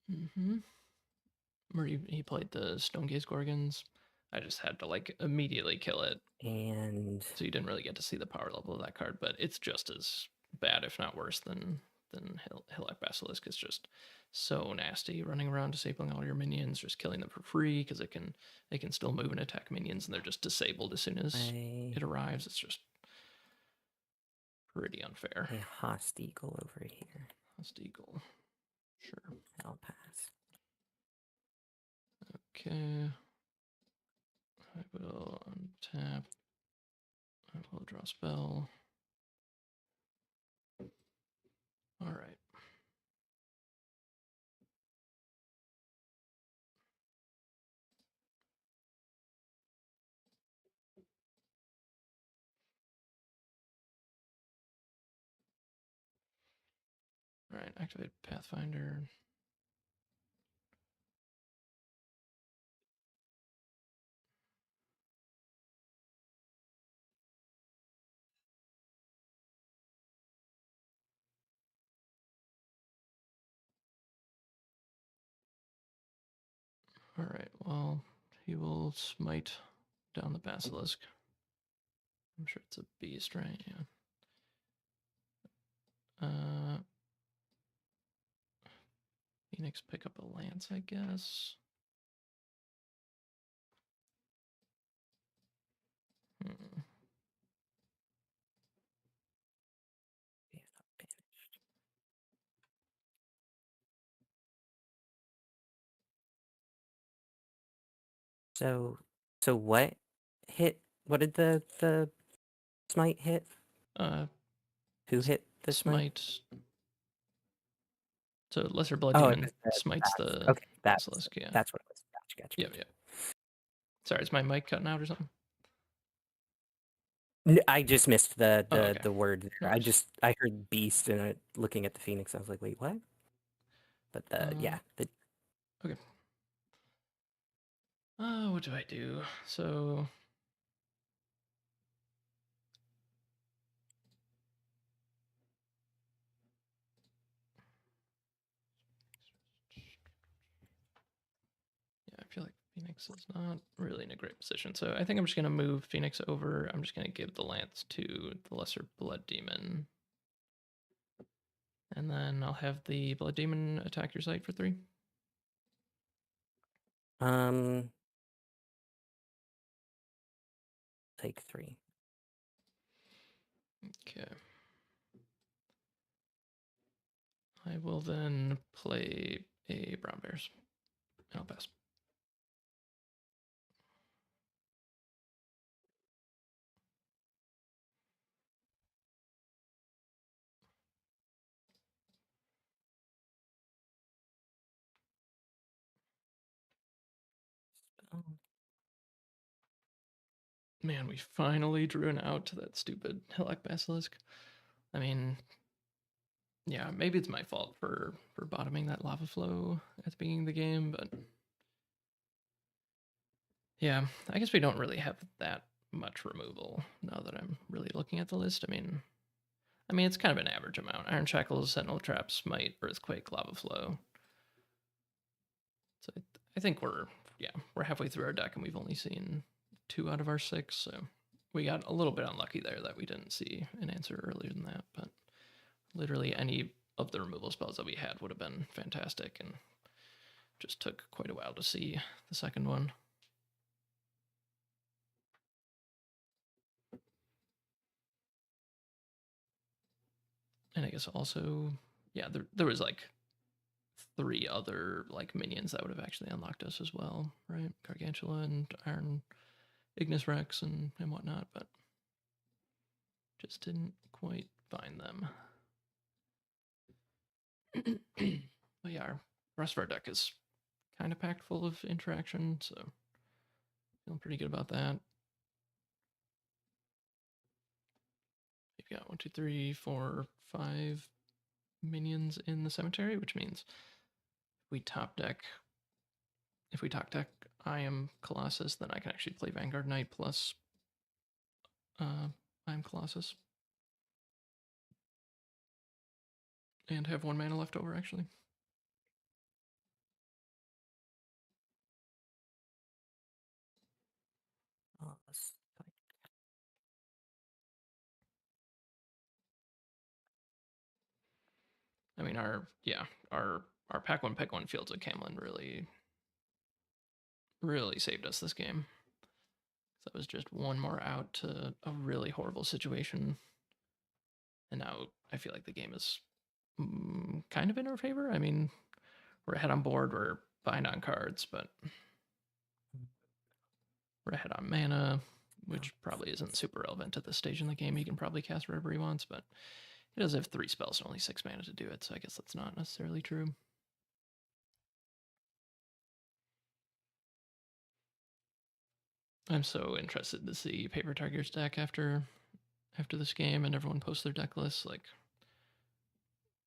Mm-hmm. Where he played the Stonegaze Gorgons. I just had to like immediately kill it, And so you didn't really get to see the power level of that card. But it's just as bad, if not worse, than Hillock Basilisk. It's just so nasty, running around disabling all your minions, just killing them for free because it can still move and attack minions, and they're just disabled as soon as it arrives. It's just pretty unfair. a Host Eagle over here. Host Eagle, sure. I'll pass. Okay. I will untap. I will draw a spell. All right. All right. Activate Pathfinder. All right. Well, he will smite down the basilisk. I'm sure it's a beast, right? Yeah. Phoenix pick up a lance, I guess. Hmm. So what hit? What did the smite hit? Uh, Who hit the smite? smite So Lesser Blood Oh, it Demon was the smites bats. the Okay, basilisk. Yeah. that's what it was. Gotcha. Yeah. Yeah. Sorry, is my mic cutting out or something? I just missed the Oh, okay. word No there. worries. I heard beast and looking at the phoenix. I was like, wait, what? But yeah, Okay. What do I do? So yeah, I feel like Phoenix is not really in a great position. So I think I'm just gonna move Phoenix over. I'm just gonna give the lance to the Lesser Blood Demon. And then I'll have the Blood Demon attack your site for 3. take 3. Okay. I will then play a Brown Bears. And I'll pass. Oh, Man, we finally drew an out to that stupid Hillock Basilisk. I mean, yeah, maybe it's my fault for bottoming that lava flow at the beginning of the game, but yeah, I guess we don't really have that much removal now that I'm really looking at the list. I mean it's kind of an average amount. Iron Shackles, Sentinel Trap, Smite, Earthquake, Lava Flow. So I think we're halfway through our deck and we've only seen 2 out of our 6, so we got a little bit unlucky there that we didn't see an answer earlier than that, but literally any of the removal spells that we had would have been fantastic, and just took quite a while to see the second one. And I guess also, yeah, there was like 3 other like minions that would have actually unlocked us as well, right? Gargantula and Iron Ignis Rex and whatnot, but just didn't quite find them. But yeah, our rest of our deck is kind of packed full of interaction, so feeling pretty good about that. We've got 1, 2, 3, 4, 5 minions in the cemetery, which means if we top deck I am Colossus, then I can actually play Vanguard Knight plus I am Colossus. And have 1 mana left over, actually. oh, that's fine. I mean, our pack 1 pick 1 Fields of Camlin really saved us this game. That was just 1 more out to a really horrible situation. And now I feel like the game is kind of in our favor. I mean, we're ahead on board, we're behind on cards, but we're ahead on mana, which probably isn't super relevant at this stage in the game. He can probably cast wherever he wants, but he does have 3 spells and only 6 mana to do it, so I guess that's not necessarily true. I'm so interested to see Paper Tiger's deck after this game and everyone posts their deck lists. Like,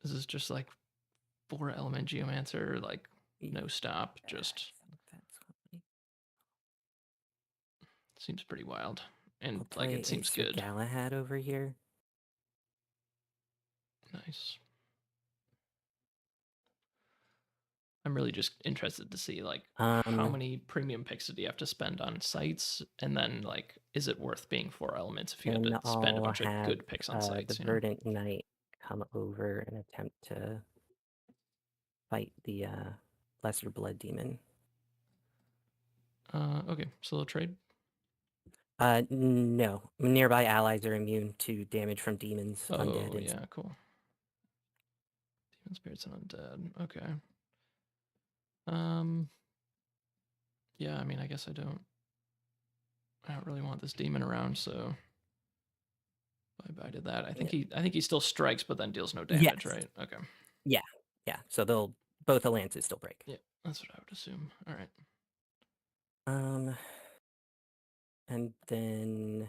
this is just like 4 element Geomancer, like no stop, just I think that's what we- seems pretty wild. And I'll like play it seems Sir good. Galahad over here. Nice. I'm really just interested to see like how many premium picks did you have to spend on sites, and then like is it worth being 4 elements if you had And to spend a I'll bunch of have good picks on sites? the Verdant Knight come over and attempt to fight the Lesser Blood Demon. Okay, solo trade. No. Nearby allies are immune to damage from demons, Oh undead, and yeah, cool. Demon spirits and undead. Okay. Yeah, I mean, I guess I don't really want this demon around, so bye bye to that. I think he still strikes, but then deals no damage, Yes. right? Okay. Yeah. Yeah, so both alliances still break. Yeah, that's what I would assume. All right. And then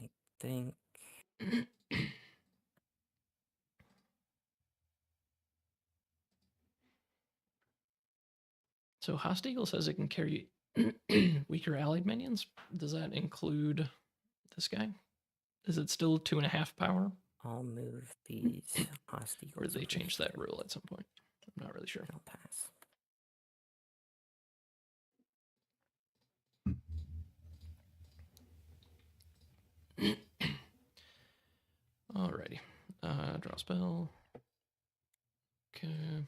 I think So Hostigal says it can carry weaker allied minions. Does that include this guy? Is it still 2.5 power? I'll move these hostigals Or did they over change that here. rule at some point? I'm not really sure. I'll pass. Alrighty. Draw spell. Okay.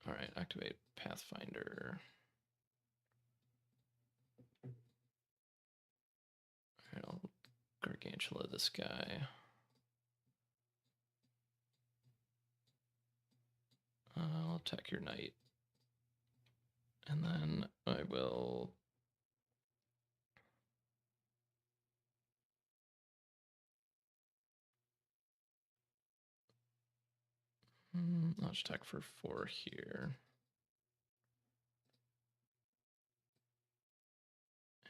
Alright, activate Pathfinder. Alright, I'll Gargantula this guy. I'll attack your knight. And then I will I'll just attack for 4 here.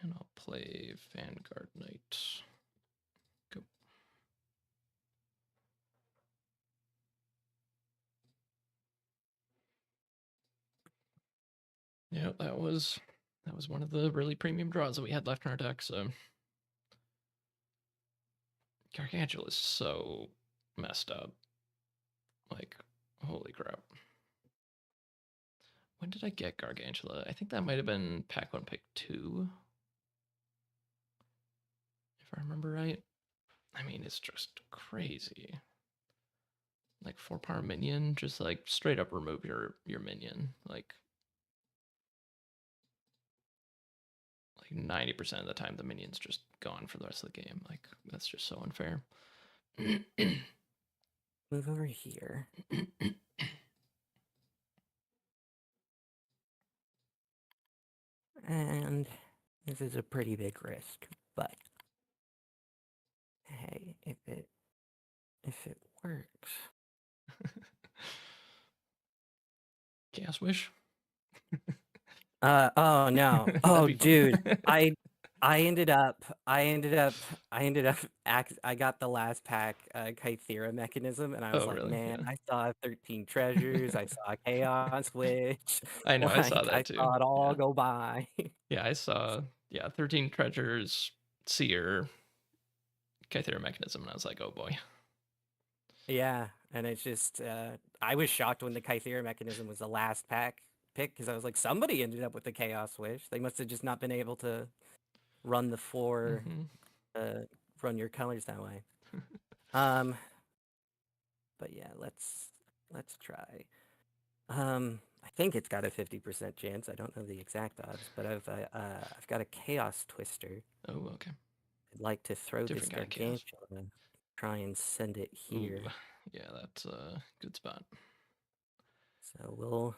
And I'll play Vanguard Knight. Go. Yeah, that was one of the really premium draws that we had left in our deck, so Gargantua is so messed up. Like, holy crap. When did I get Gargantula? I think that might have been pack 1, pick 2. If I remember right. I mean, it's just crazy. Like 4 power minion, just like straight up remove your minion. Like 90% of the time the minion's just gone for the rest of the game. Like that's just so unfair. Move over here. And this is a pretty big risk, but hey, if it works. Chaos Wish? Oh no. That'd Oh be fun. dude. I ended up I got the last pack Kythera mechanism and I was Oh, like, really? man, Yeah. I saw 13 treasures, I saw Chaos Witch. I know, I saw Like I that too. saw it all Yeah. go by. Yeah, I saw 13 treasures, seer, Kythera mechanism, and I was like, oh boy. Yeah, and it's just I was shocked when the Kythera mechanism was the last pack pick because I was like, somebody ended up with the Chaos Wish. They must have just not been able to run the 4 run your colors that way. But yeah, let's try. I think it's got a 50% chance. I don't know the exact odds, but I've got a Chaos Twister. Oh, okay. I'd like to throw Different this kind of chaos. Gargantua, try and send it Ooh, here. yeah, that's a good spot. So we'll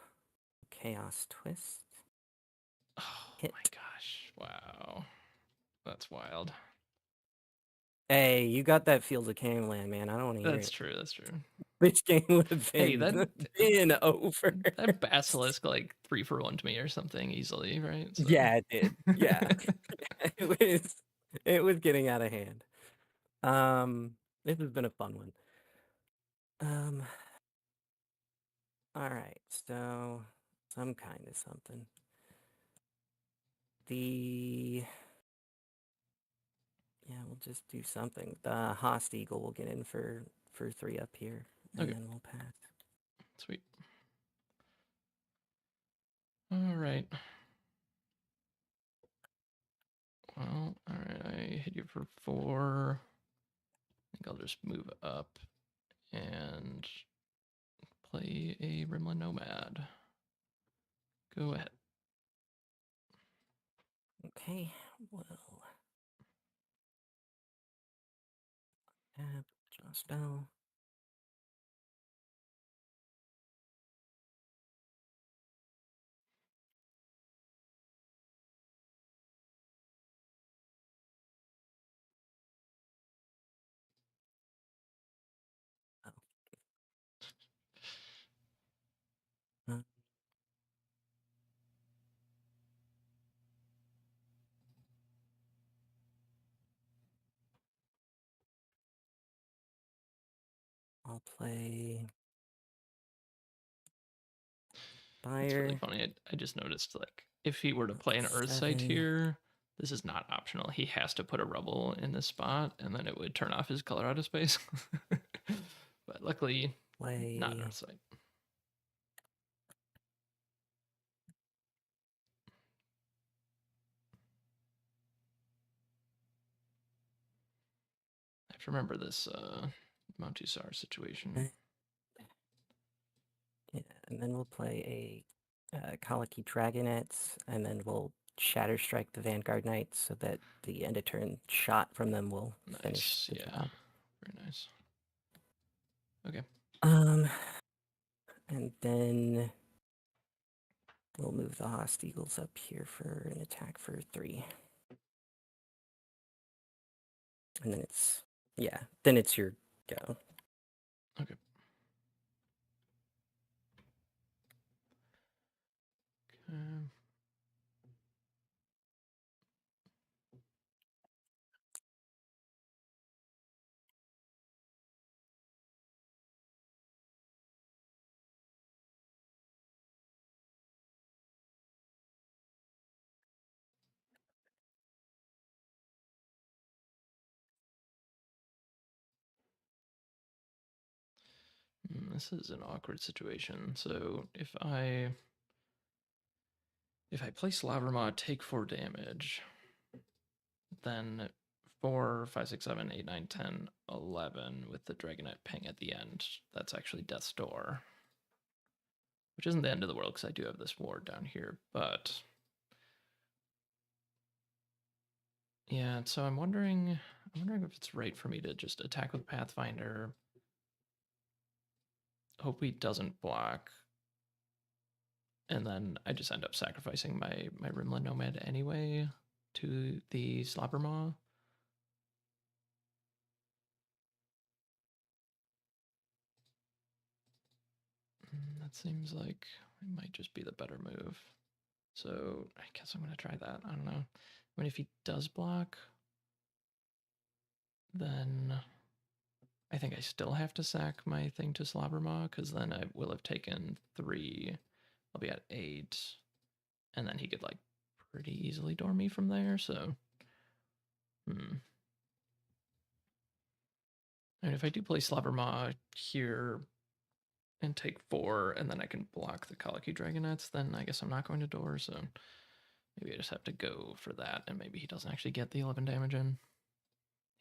Chaos Twist. Oh Hit. my gosh. Wow. That's wild. Hey, you got that Fields of Cane land, man. I don't want to hear That's it. true. That's true. This game would have Hey, been, that over. that basilisk like 3-for-1 to me or something easily, right? So. Yeah, it did. Yeah. it was getting out of hand. This has been a fun one. All right, so some kind of something. We'll just do something. The Host Eagle will get in for 3 up here, and Okay. then we'll pass. Sweet. All right. Well, all right. I hit you for 4. I think I'll just move up and play a Rimland Nomad. Go ahead. Okay, well, tap, draw a spell. play It's really Fire. funny. I just noticed, like, if he were to play an Earth Site 7. here, this is not optional. He has to put a Rubble in this spot, and then it would turn off his color out of space. But luckily, not an Play Earth Site. I have to remember this Montusar situation. Yeah, and then we'll play a Kaliki Dragonets, and then we'll Shatter Strike the Vanguard Knights so that the end of turn shot from them will finish Nice, the yeah. job. Very nice. Okay. And then we'll move the Host Eagles up here for an attack for 3. And then it's your go. Okay. Okay. This is an awkward situation. So if I play Slavermaw, take 4 damage, then 4, 5, 6, 7, 8, 9, 10, 11 with the Dragonite ping at the end. That's actually Death's Door, which isn't the end of the world because I do have this ward down here. But yeah, so I'm wondering if it's right for me to just attack with Pathfinder, hope he doesn't block, and then I just end up sacrificing my Rimland Nomad anyway to the Slobbermaw. That seems like it might just be the better move. So I guess I'm going to try that. I don't know. I mean, if he does block, then I think I still have to sack my thing to Slobbermaw, because then I will have taken 3. I'll be at 8. And then he could, like, pretty easily door me from there, so... And if I do play Slobbermaw here and take 4, and then I can block the Kaliki Dragonets, then I guess I'm not going to door, so maybe I just have to go for that, and maybe he doesn't actually get the 11 damage in.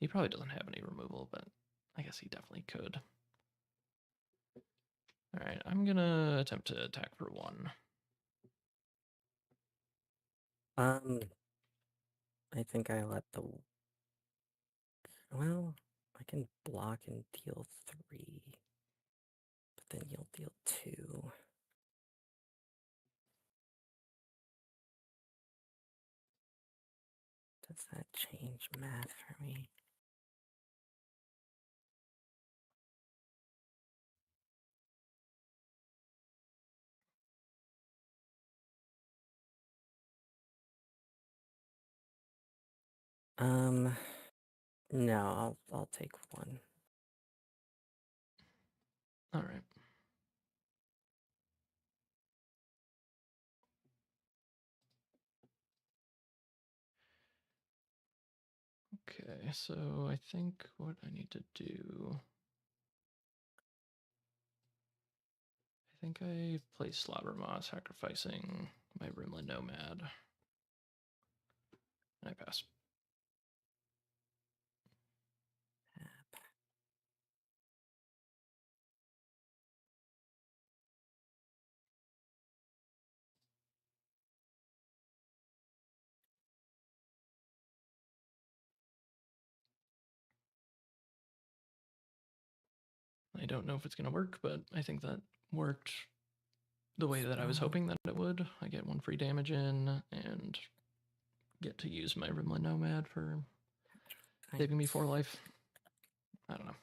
He probably doesn't have any removal, but I guess he definitely could. Alright, I'm gonna attempt to attack for 1. I think I let the... Well, I can block and deal 3. But then you'll deal 2. Does that change math for me? No, I'll take 1. Alright. Okay, so I think what I need to do... I think I play Slobbermaw, sacrificing my Rimland Nomad. And I pass. I don't know if it's going to work, but I think that worked the way that I was hoping that it would. I get 1 free damage in and get to use my Rimland Nomad for saving me 4 life. I don't know.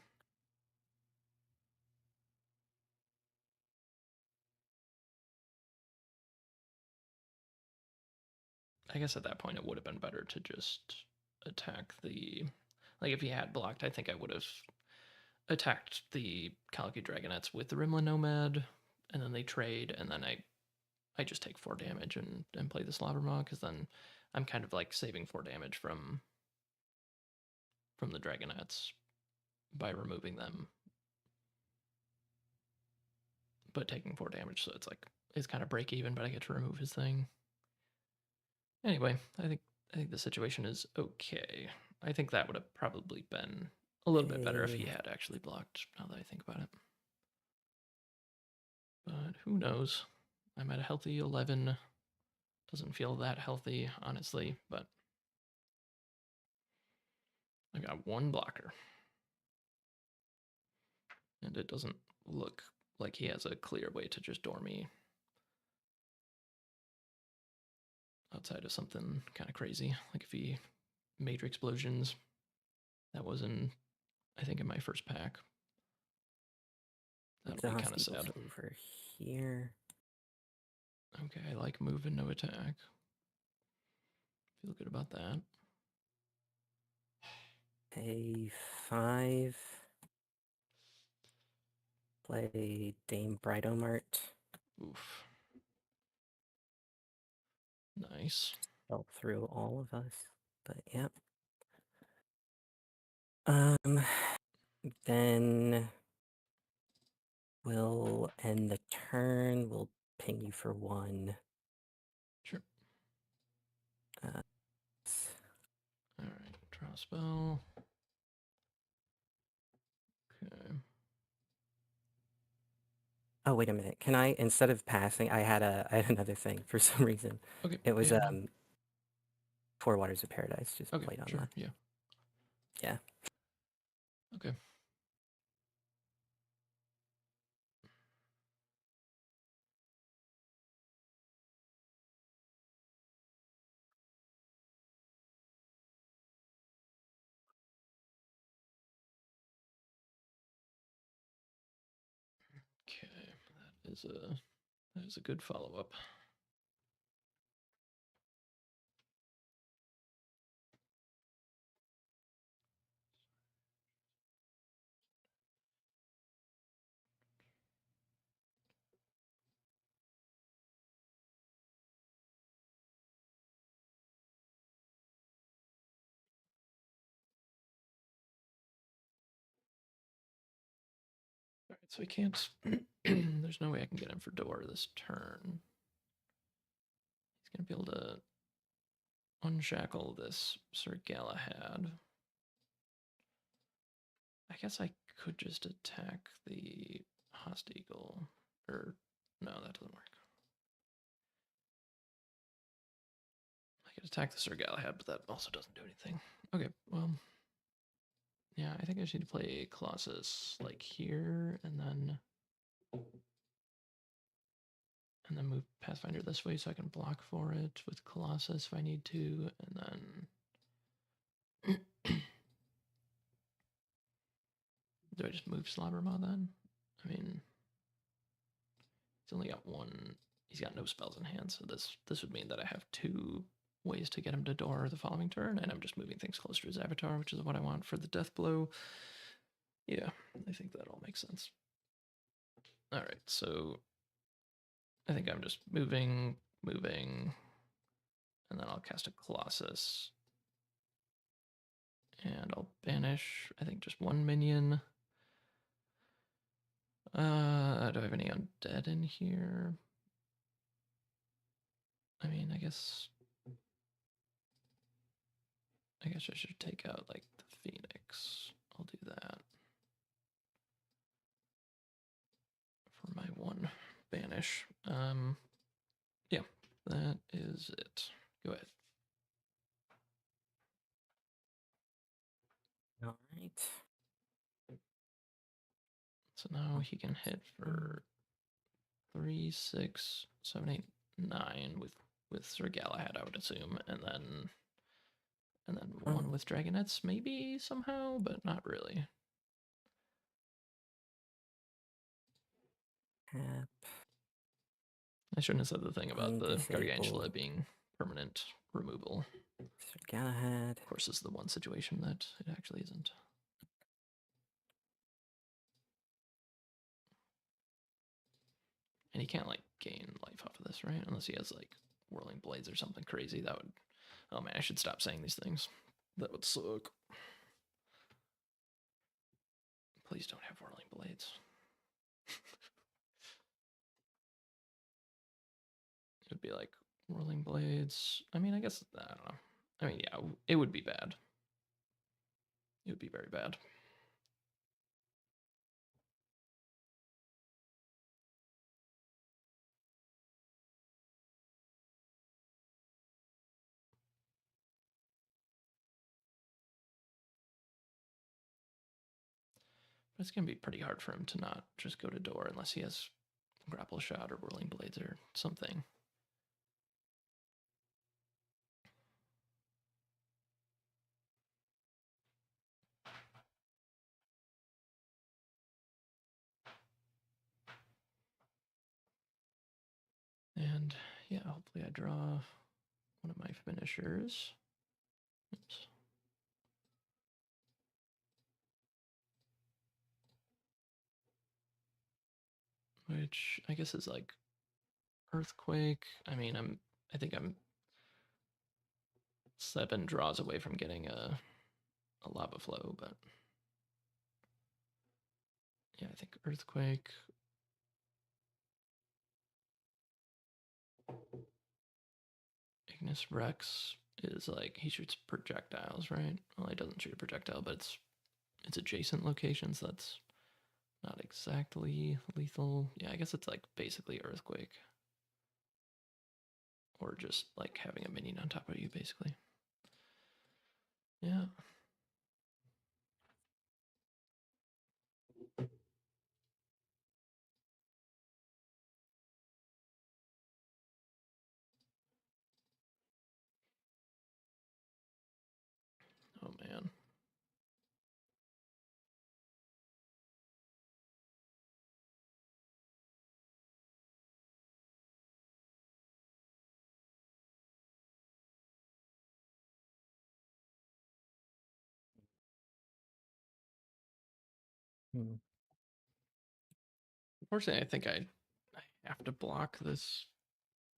I guess at that point it would have been better to just attack the... Like, if he had blocked, I think I would have attacked the Kalki Dragonettes with the Rimland Nomad, and then they trade, and then I just take 4 damage and play the Slobbermaw, because then I'm kind of like saving 4 damage from the Dragonettes by removing them, but taking 4 damage, so it's kind of break even, but I get to remove his thing. Anyway, I think the situation is okay. I think that would have probably been a little bit better if he had actually blocked, now that I think about it. But who knows? I'm at a healthy 11. Doesn't feel that healthy, honestly, but I got 1 blocker. And it doesn't look like he has a clear way to just door me outside of something kind of crazy. Like if he Major Explosions, that was I think in my first pack. That'll be kind of sad. Over here. Okay, I like move and no attack. Feel good about that. Pay 5. Play Dame Britomart. Oof. Nice. Fell through all of us, but yep. Then we'll end the turn. We'll ping you for 1. Sure. Uh, Alright, draw spell. Okay. Oh, wait a minute. Can I, instead of passing, I had another thing for some reason. Okay. It was yeah, no. 4 Waters of Paradise. Just Okay, played on sure, that. yeah. Yeah. Okay. Okay, that is a good follow-up. All right, so he can't. There's no way I can get him for door this turn. He's gonna be able to unshackle this Sir Galahad. I guess I could just attack the Host-Eagle. Or, no, that doesn't work. I could attack the Sir Galahad, but that also doesn't do anything. Okay, well. Yeah, I think I just need to play Colossus like here, and then move Pathfinder this way so I can block for it with Colossus if I need to, and then do I just move Slobbermaw then? I mean, he's only got 1. He's got no spells in hand, so this would mean that I have 2 ways to get him to door the following turn, and I'm just moving things closer to his avatar, which is what I want for the death blow. Yeah, I think that all makes sense. All right, so I think I'm just moving, and then I'll cast a Colossus. And I'll banish, I think, just 1 minion. Do I have any undead in here? I mean, I guess I should take out, like, the Phoenix. I'll do that. For my 1 banish. Yeah, that is it. Go ahead. All right. So now he can hit for 3, 6, 7, 8, 9 with Sir Galahad, I would assume, and then 1 with Dragonettes, maybe somehow, but not really. Tap. I shouldn't have said the thing about the Gargantula Undisable. being permanent removal. Sir Galahad. Of course, this is the one situation that it actually isn't. And he can't like gain life off of this, right? Unless he has like whirling blades or something crazy. That would. Oh man, I should stop saying these things. That would suck. Please don't have whirling blades. It would be like whirling blades. I mean, I guess I don't know. I mean, yeah, it would be bad. It would be very bad. But it's gonna be pretty hard for him to not just go to door unless he has grapple shot or whirling blades or something. And yeah, hopefully I draw one of my finishers. Oops. Which I guess is like earthquake. I mean, I think I'm 7 draws away from getting a lava flow, but yeah, I think earthquake. Ignis Rex is like he shoots projectiles, right? Well, he doesn't shoot a projectile, but it's adjacent locations. That's not exactly lethal. Yeah, I guess it's like basically earthquake, or just like having a minion on top of you, basically. Yeah. Oh man. Hmm. Unfortunately, I think I have to block this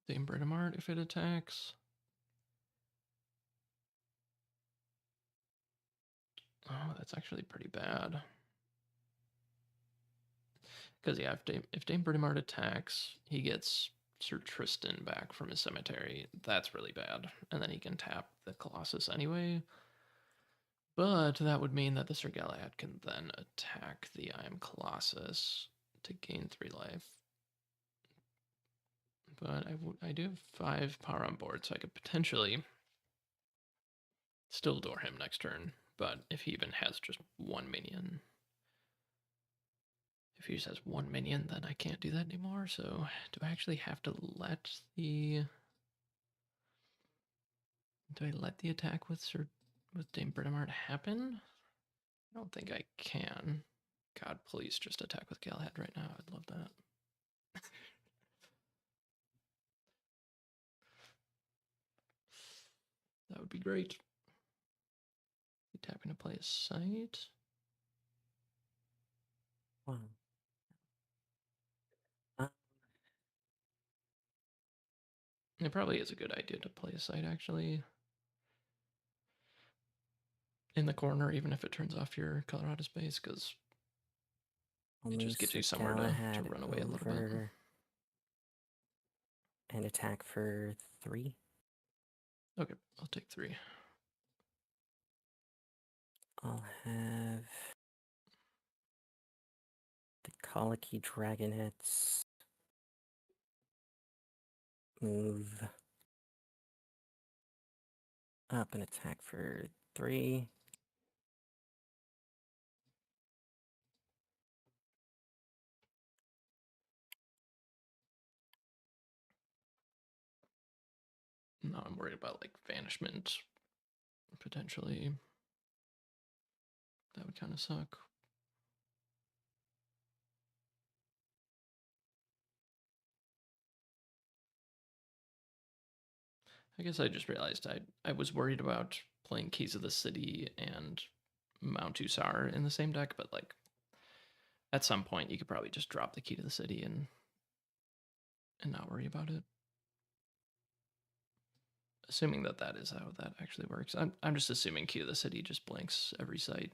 Dame Britomart if it attacks. Oh, that's actually pretty bad. Because yeah, if Dame Britomart attacks, he gets Sir Tristan back from his cemetery. That's really bad. And then he can tap the Colossus anyway. But that would mean that the Sir Galahad can then attack the I Am Colossus to gain 3 life. But I do have 5 power on board, so I could potentially still door him next turn. But if he even has just 1 minion, if he just has 1 minion, then I can't do that anymore. So do I actually have to let the... Do I let the attack with Dame Britomart happen? I don't think I can. God, please just attack with Galahad right now. I'd love that. That would be great. Tapping to play a site. Wow. Uh, It probably is a good idea to play a site actually. In the corner, even if it turns off your Colorado space, because I'll it move just gives Sir you somewhere to Galahad run away a little bit. over and attack for 3. Okay, I'll take 3. I'll have the Colicky Dragonets move up and attack for 3. Now I'm worried about like banishment potentially. That would kind of suck. I guess I just realized I was worried about playing Keys of the City and Mount Usar in the same deck, but like at some point you could probably just drop the Key to the City and and not worry about it. Assuming that that is how that actually works. I'm just assuming Q the city just blanks every site.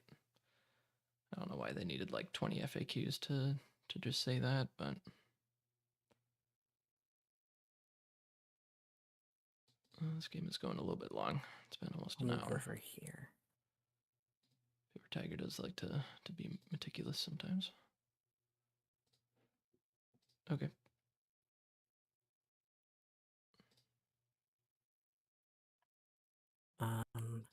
I don't know why they needed like 20 FAQs to just say that, but this game is going a little bit long. It's been almost I'll an move hour. over here. Paper Tiger does like to be meticulous sometimes. Okay. Um,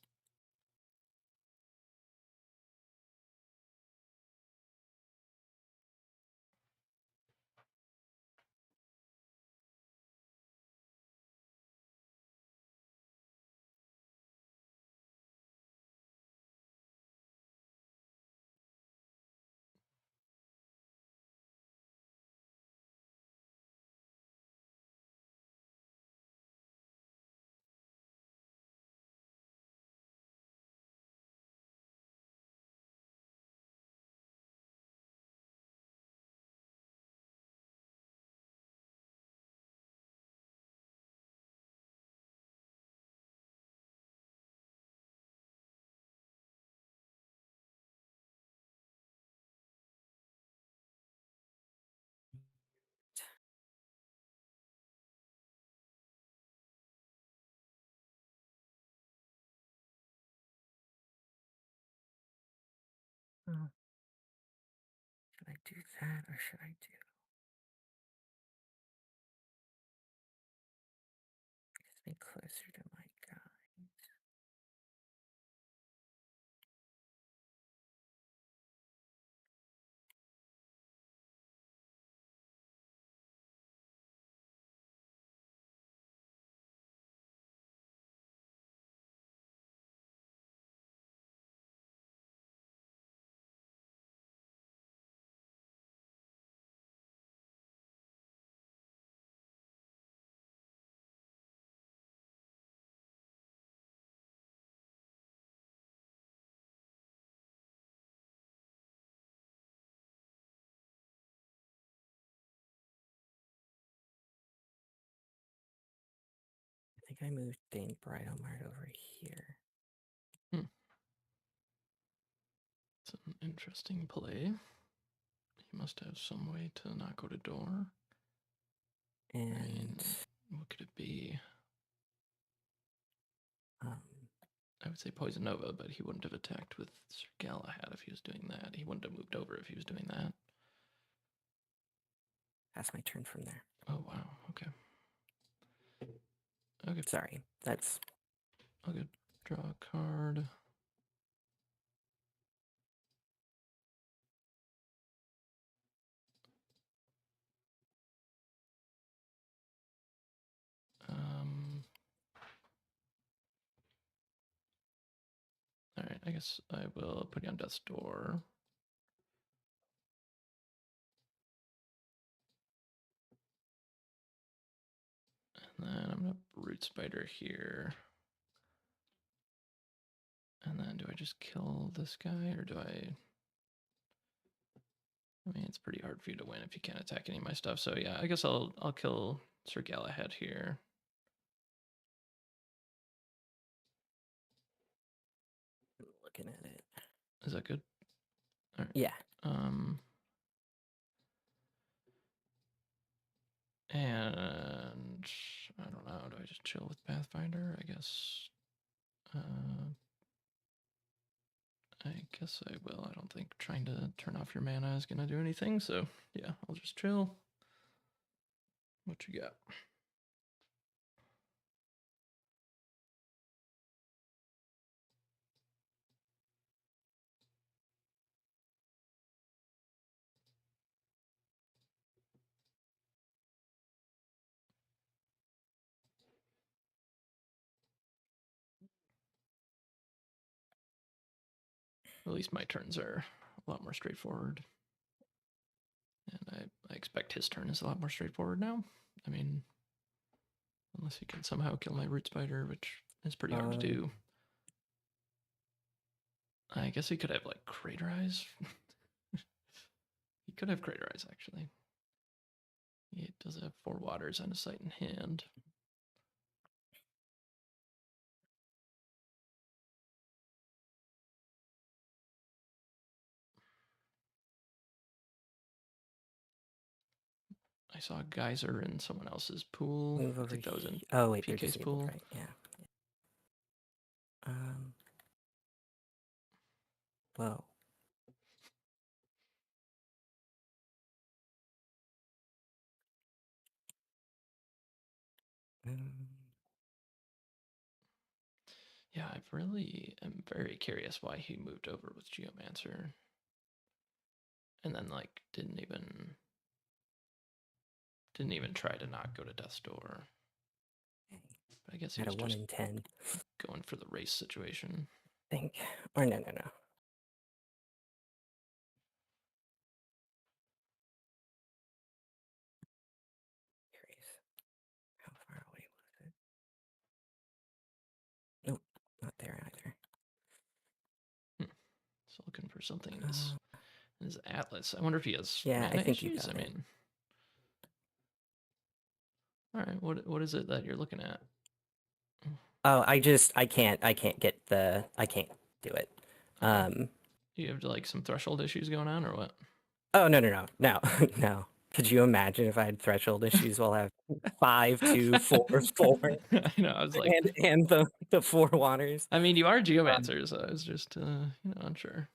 oh, should I do that or should I do? Gets me closer to my guide. I think I moved Dane Britomart over here. It's an interesting play. He must have some way to not go to door. And I mean, what could it be? I would say Poison Nova, but he wouldn't have attacked with Sir Galahad if he was doing that. He wouldn't have moved over if he was doing that. pass my turn from there. Oh, wow. Okay. Okay. Sorry, that's All good. Draw a card. All right, I guess I will put you on death's door. And then I'm gonna root spider here. And then do I just kill this guy or do I mean, it's pretty hard for you to win if you can't attack any of my stuff. So yeah, I guess I'll kill Sir Galahad here. looking at it. Is that good? All right. Yeah. And I don't know. Do I just chill with Pathfinder? I guess I will. I don't think trying to turn off your mana is gonna do anything. So yeah, I'll just chill. What you got? At least my turns are a lot more straightforward. And I expect his turn is a lot more straightforward now. I mean, unless he can somehow kill my root spider, which is pretty hard to do. I guess he could have like Crater Eyes. He could have Crater Eyes actually. It does have 4 waters and a sight in hand. I saw a geyser in someone else's pool. Move I over think that was in Oh wait, they're PK's disabled, pool. right? Yeah. Whoa. Yeah, I really am very curious why he moved over with Geomancer. And then like didn't even try to not go to Death's Door. But I guess he Had a was 1 just in 10, going for the race situation. I think. Or no. Curious. How far away was it? Nope, not there either. So looking for something in his atlas. I wonder if he has Yeah, I mana think you issues. got I it. mean, all right. What is it that you're looking at? Oh, I can't do it. Okay. You have like some threshold issues going on, or what? Oh no, no. Could you imagine if I had threshold issues? We'll have 5, 2, 4, 4, I know. I was like, and the 4 waters. I mean, you are Geomancer, so I was just unsure.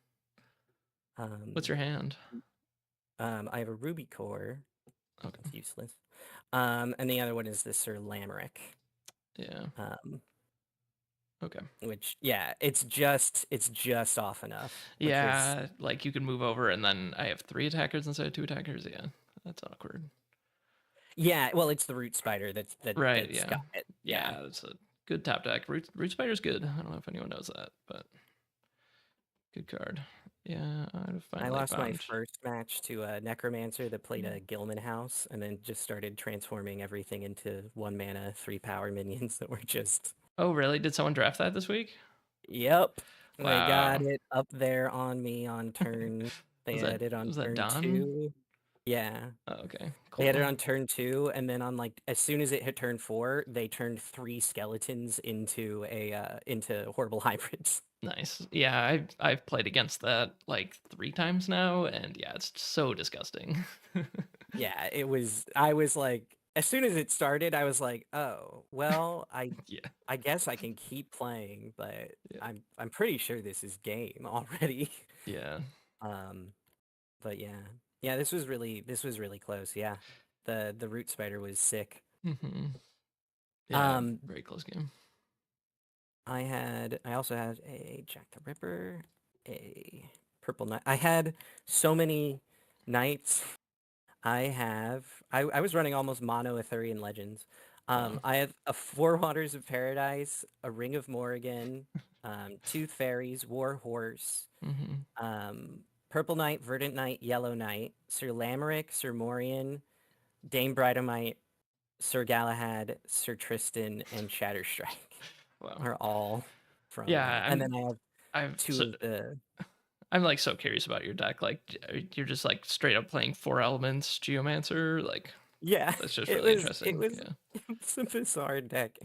What's your hand? I have a ruby core. Okay. It's useless. And the other one is the Sir Lamerick. Yeah. Okay. Which it's just off enough. Yeah, like you can move over, and then I have 3 attackers instead of 2 attackers. Yeah, that's awkward. Yeah, well, it's the root spider that's Right. that's Yeah. got it. Yeah, it's a good top deck. Root Spider's good. I don't know if anyone knows that, but good card. Yeah, I'd I finally lost my found. first match to a necromancer that played a Gilman house, and then just started transforming everything into 1 mana, 3 power minions that were just. Oh, really? Did someone draft that this week? Yep, they got Wow. it up there on me on turn. They Was had it on that turn Don? 2. Yeah. Oh, okay, They had it cool. on turn 2, and then on as soon as it hit turn 4, they turned 3 skeletons into into horrible hybrids. Nice. Yeah, I've played against that like 3 times now, and yeah, it's so disgusting. Yeah, it was. I was like, as soon as it started, I was like, oh, well, Yeah. I guess I can keep playing, but Yeah. I'm pretty sure this is game already. Yeah. But yeah, this was really close. Yeah, the root spider was sick. Yeah, very close game. I also had a Jack the Ripper, a Purple Knight. I had so many knights. I was running almost mono Arthurian Legends. Wow. I have a 4 Waters of Paradise, a Ring of Morrigan, 2 Fairies, War Horse, Purple Knight, Verdant Knight, Yellow Knight, Sir Lamerick, Sir Morian, Dame Britomite, Sir Galahad, Sir Tristan, and Shatterstrike Wow. are all from. Yeah, And then I have I've 2 so, of the. I'm like so curious about your deck. Like you're just like straight up playing 4 elements Geomancer. Like Yeah, that's just it really was interesting. Yeah. it's a bizarre deck.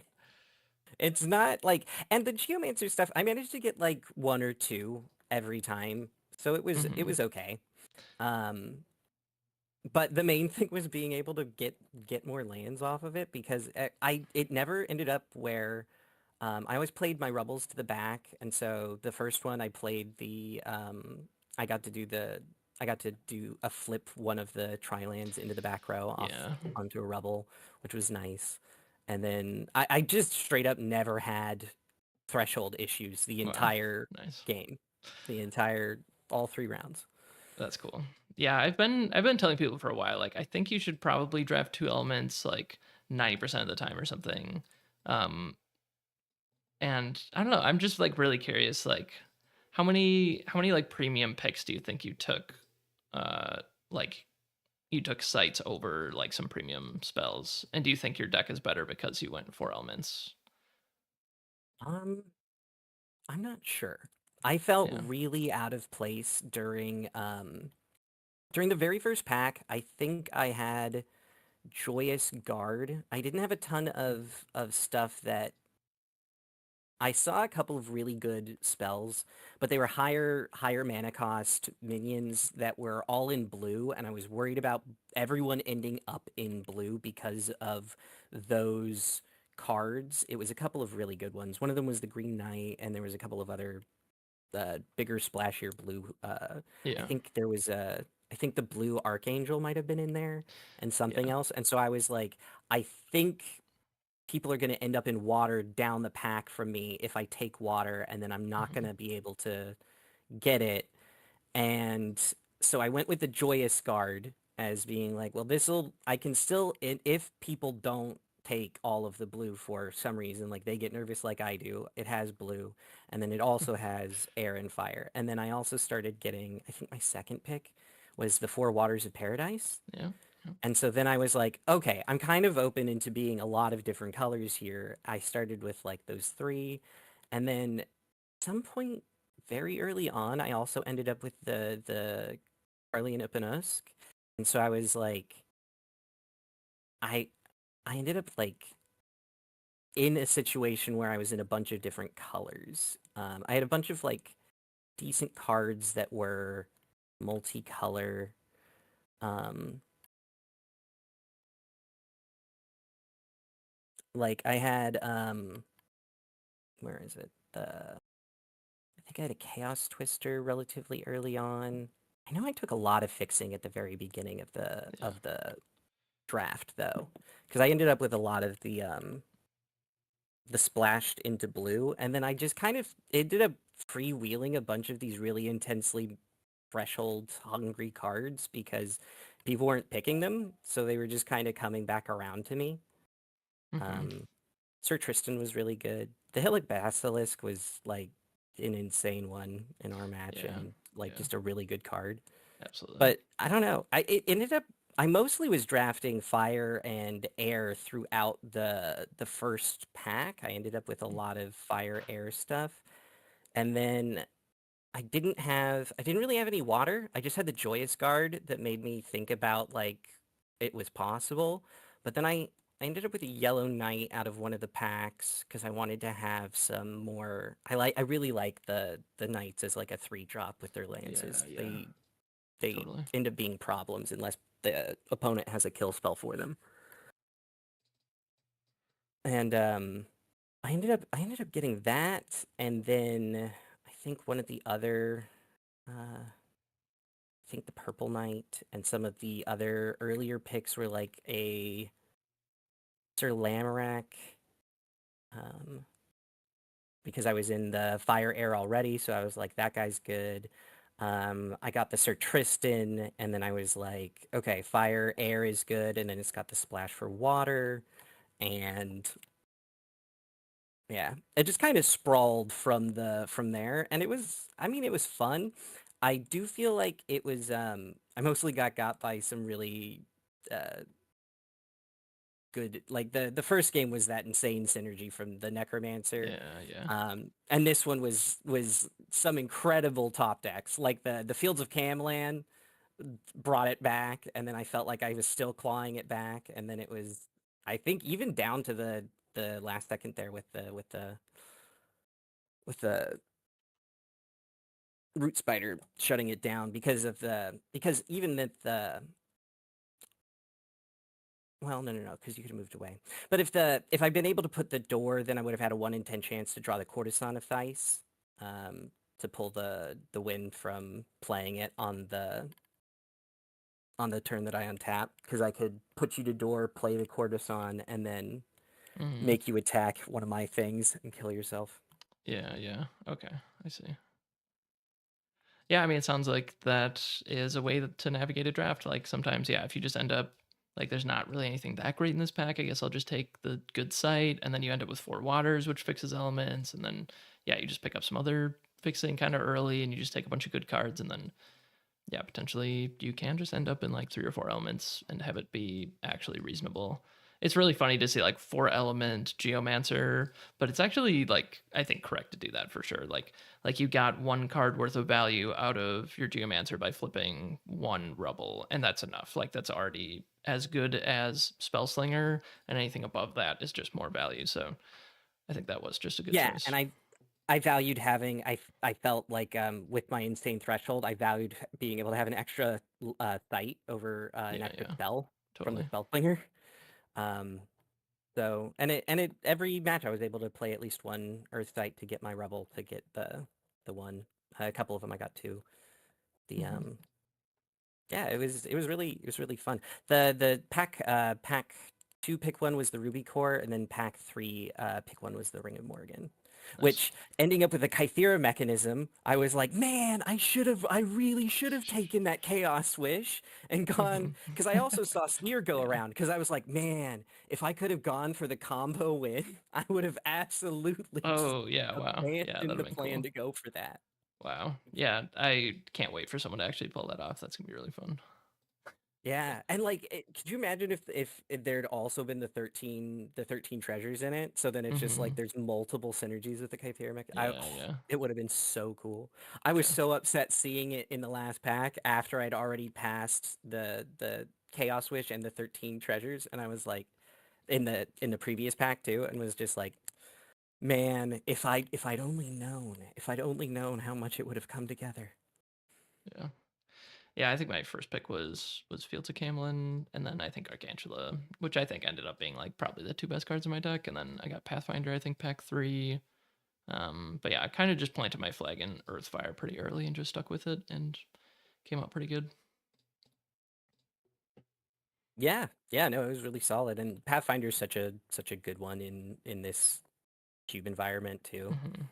It's not like, and the Geomancer stuff, I managed to get like 1 or 2 every time, so it was okay. But the main thing was being able to get more lands off of it, because it never ended up where I always played my Rubbles to the back, and so the first one I played I got to do a flip one of the tri-lands into the back row off Yeah. onto a Rubble, which was nice. And then I just straight up never had threshold issues the Wow. entire Nice. game, all 3 rounds. That's cool. Yeah, I've been telling people for a while, like I think you should probably draft 2 elements like 90% of the time or something. And I don't know, I'm just like really curious, like how many like premium picks do you think you took? Like you took sights over like some premium spells, and do you think your deck is better because you went 4 elements? I'm not sure. I felt Yeah. really out of place during the very first pack. I think I had Joyous Guard. I didn't have a ton of stuff that I saw a couple of really good spells, but they were higher mana cost minions that were all in blue, and I was worried about everyone ending up in blue because of those cards. It was a couple of really good ones. One of them was the Green Knight, and there was a couple of other bigger, splashier blue. I Yeah. think there was a. I think the blue Archangel might have been in there, and something Yeah. else. And so I was like, I think people are going to end up in water down the pack from me if I take water, and then I'm not going to be able to get it. And so I went with the Joyous Guard as being like, well, I can still, if people don't take all of the blue for some reason, like they get nervous like I do, it has blue, and then it also has air and fire. And then I also started getting, I think my second pick was the Four Waters of Paradise. Yeah. And so then I was like, okay, I'm kind of open into being a lot of different colors here. I started with like those three. And then at some point very early on, I also ended up with the Arlene Ipanosk. And so I was like, I ended up like in a situation where I was in a bunch of different colors. I had a bunch of like decent cards that were multicolor. Like I had where is it? I think I had a Chaos Twister relatively early on. I know I took a lot of fixing at the very beginning of Yeah. the draft though, because I ended up with a lot of the splashed into blue, and then I just kind of ended up freewheeling a bunch of these really intensely threshold hungry cards because people weren't picking them, so they were just kind of coming back around to me. Um, Sir Tristan was really good. The Hillick Basilisk was like an insane one in our match, Yeah. and like Yeah. just a really good card. Absolutely. But I don't know. It ended up. I mostly was drafting fire and air throughout the first pack. I ended up with a lot of fire air stuff, and then I didn't really have any water. I just had the Joyous Guard that made me think about like it was possible. But then I ended up with a Yellow Knight out of one of the packs because I wanted to have some more. I really like the knights as like a 3-drop with their lances. Yeah. They Totally. end up being problems unless the opponent has a kill spell for them. And I ended up getting that, and then I think one of the other I think the Purple Knight and some of the other earlier picks were like a Sir Lamorak, because I was in the fire air already, so I was like, that guy's good. I got the Sir Tristan, and then I was like, okay, fire air is good, and then it's got the splash for water, and yeah, it just kind of sprawled from there, and it was, I mean, it was fun. I do feel like it was, I mostly got by some really good, like the first game was that insane synergy from the Necromancer. Yeah. And this one was some incredible top decks, like the Fields of Camlan brought it back, and then I felt like I was still clawing it back, and then it was, I think, even down to the last second there with the Root Spider shutting it down because even the well, no, because you could have moved away. But if I'd been able to put the door, then I would have had a 1 in 10 chance to draw the Courtesan of Theiss, to pull the win from playing it on the turn that I untap, because I could put you to door, play the Courtesan, and then make you attack one of my things and kill yourself. Yeah. Okay. I see. Yeah, I mean, it sounds like that is a way to navigate a draft. Like sometimes, yeah, if you just end up like there's not really anything that great in this pack, I guess I'll just take the good site, and then you end up with Four Waters, which fixes elements, and then yeah, you just pick up some other fixing kind of early, and you just take a bunch of good cards, and then yeah, potentially you can just end up in like 3 or 4 elements and have it be actually reasonable. it's really funny to see like 4-element Geomancer, but it's actually like I think correct to do that for sure. Like you got 1 card worth of value out of your Geomancer by flipping 1 rubble, and that's enough. Like that's already as good as Spellslinger, and anything above that is just more value. So I think that was just a good Yeah, choice. and I valued having I felt like with my insane threshold, I valued being able to have an extra sight over an Yeah, extra yeah, spell from the totally. Spellslinger. Um, so and it every match I was able to play at least 1 Earth Sight to get my Rebel to get the 1. A couple of them I got 2. The Mhm. Yeah, it was really fun. The pack 2 pick 1 was the Ruby Core, and then pack 3 pick 1 was the Ring of Morgan. Nice. Which ending up with a Kythera mechanism, I was like, man, I really should have taken that Chaos Wish and gone, Mhm. because I also saw Sneer go Yeah. around, because I was like, man, if I could have gone for the combo win, I would have absolutely just Oh, yeah, wow. Yeah, abandoned that'd the have been plan cool. to go for that. Wow. Yeah, I can't wait for someone to actually pull that off. That's gonna be really fun. Yeah, and like, could you imagine if there'd also been the 13 treasures in it? So then it's just like Mhm. there's multiple synergies with the Kythera mech. Yeah, yeah, It would have been so cool. I was yeah. so upset seeing it in the last pack after I'd already passed the Chaos Wish and the 13 treasures, and I was like, in the previous pack too, and was just like, man, if I'd only known how much it would have come together. Yeah. Yeah, I think my first pick was Fields of Camelin, and then I think Arcangela, which I think ended up being like probably the 2 best cards in my deck, and then I got Pathfinder, I think pack 3. But yeah, I kind of just planted my flag in Earthfire pretty early and just stuck with it and came out pretty good. Yeah, yeah, no, it was really solid, and Pathfinder is such a good one in this cube environment too. Hmm.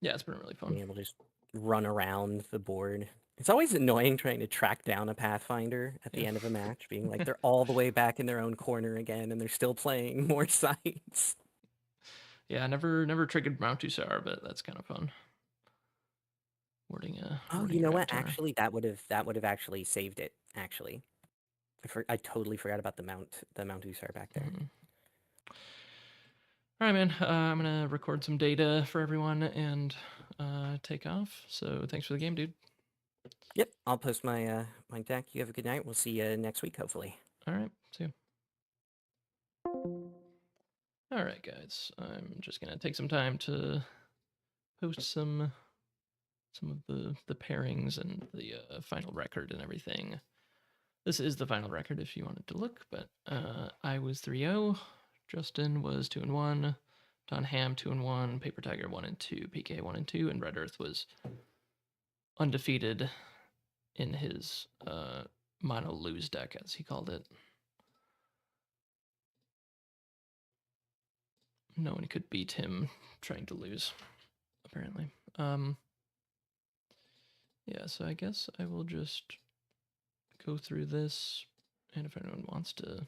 Yeah, it's been really fun. Being able to just run around the board. It's always annoying trying to track down a Pathfinder at Yeah. the end of a match, being like they're all the way back in their own corner again, and they're still playing more sites. Yeah, I never triggered Mount Tussar, but that's kind of fun. Oh, you Wording a know what? Avatar. Actually, that would have actually saved it. Actually, I totally forgot about the Mount Usar back there. Mhm. All right, man. I'm gonna record some data for everyone and take off. So thanks for the game, dude. Yep, I'll post my deck. You have a good night. We'll see you next week, hopefully. All right, see you. All right, guys. I'm just gonna take some time to post some of the pairings and the final record and everything. This is the final record if you wanted to look, but I was 3-0, Justin was 2-1, Don Ham 2-1, Paper Tiger 1-2, PK 1-2, and Red Earth was undefeated in his mono lose deck, as he called it. No one could beat him trying to lose, apparently. Yeah, so I guess I will just go through this, and if anyone wants to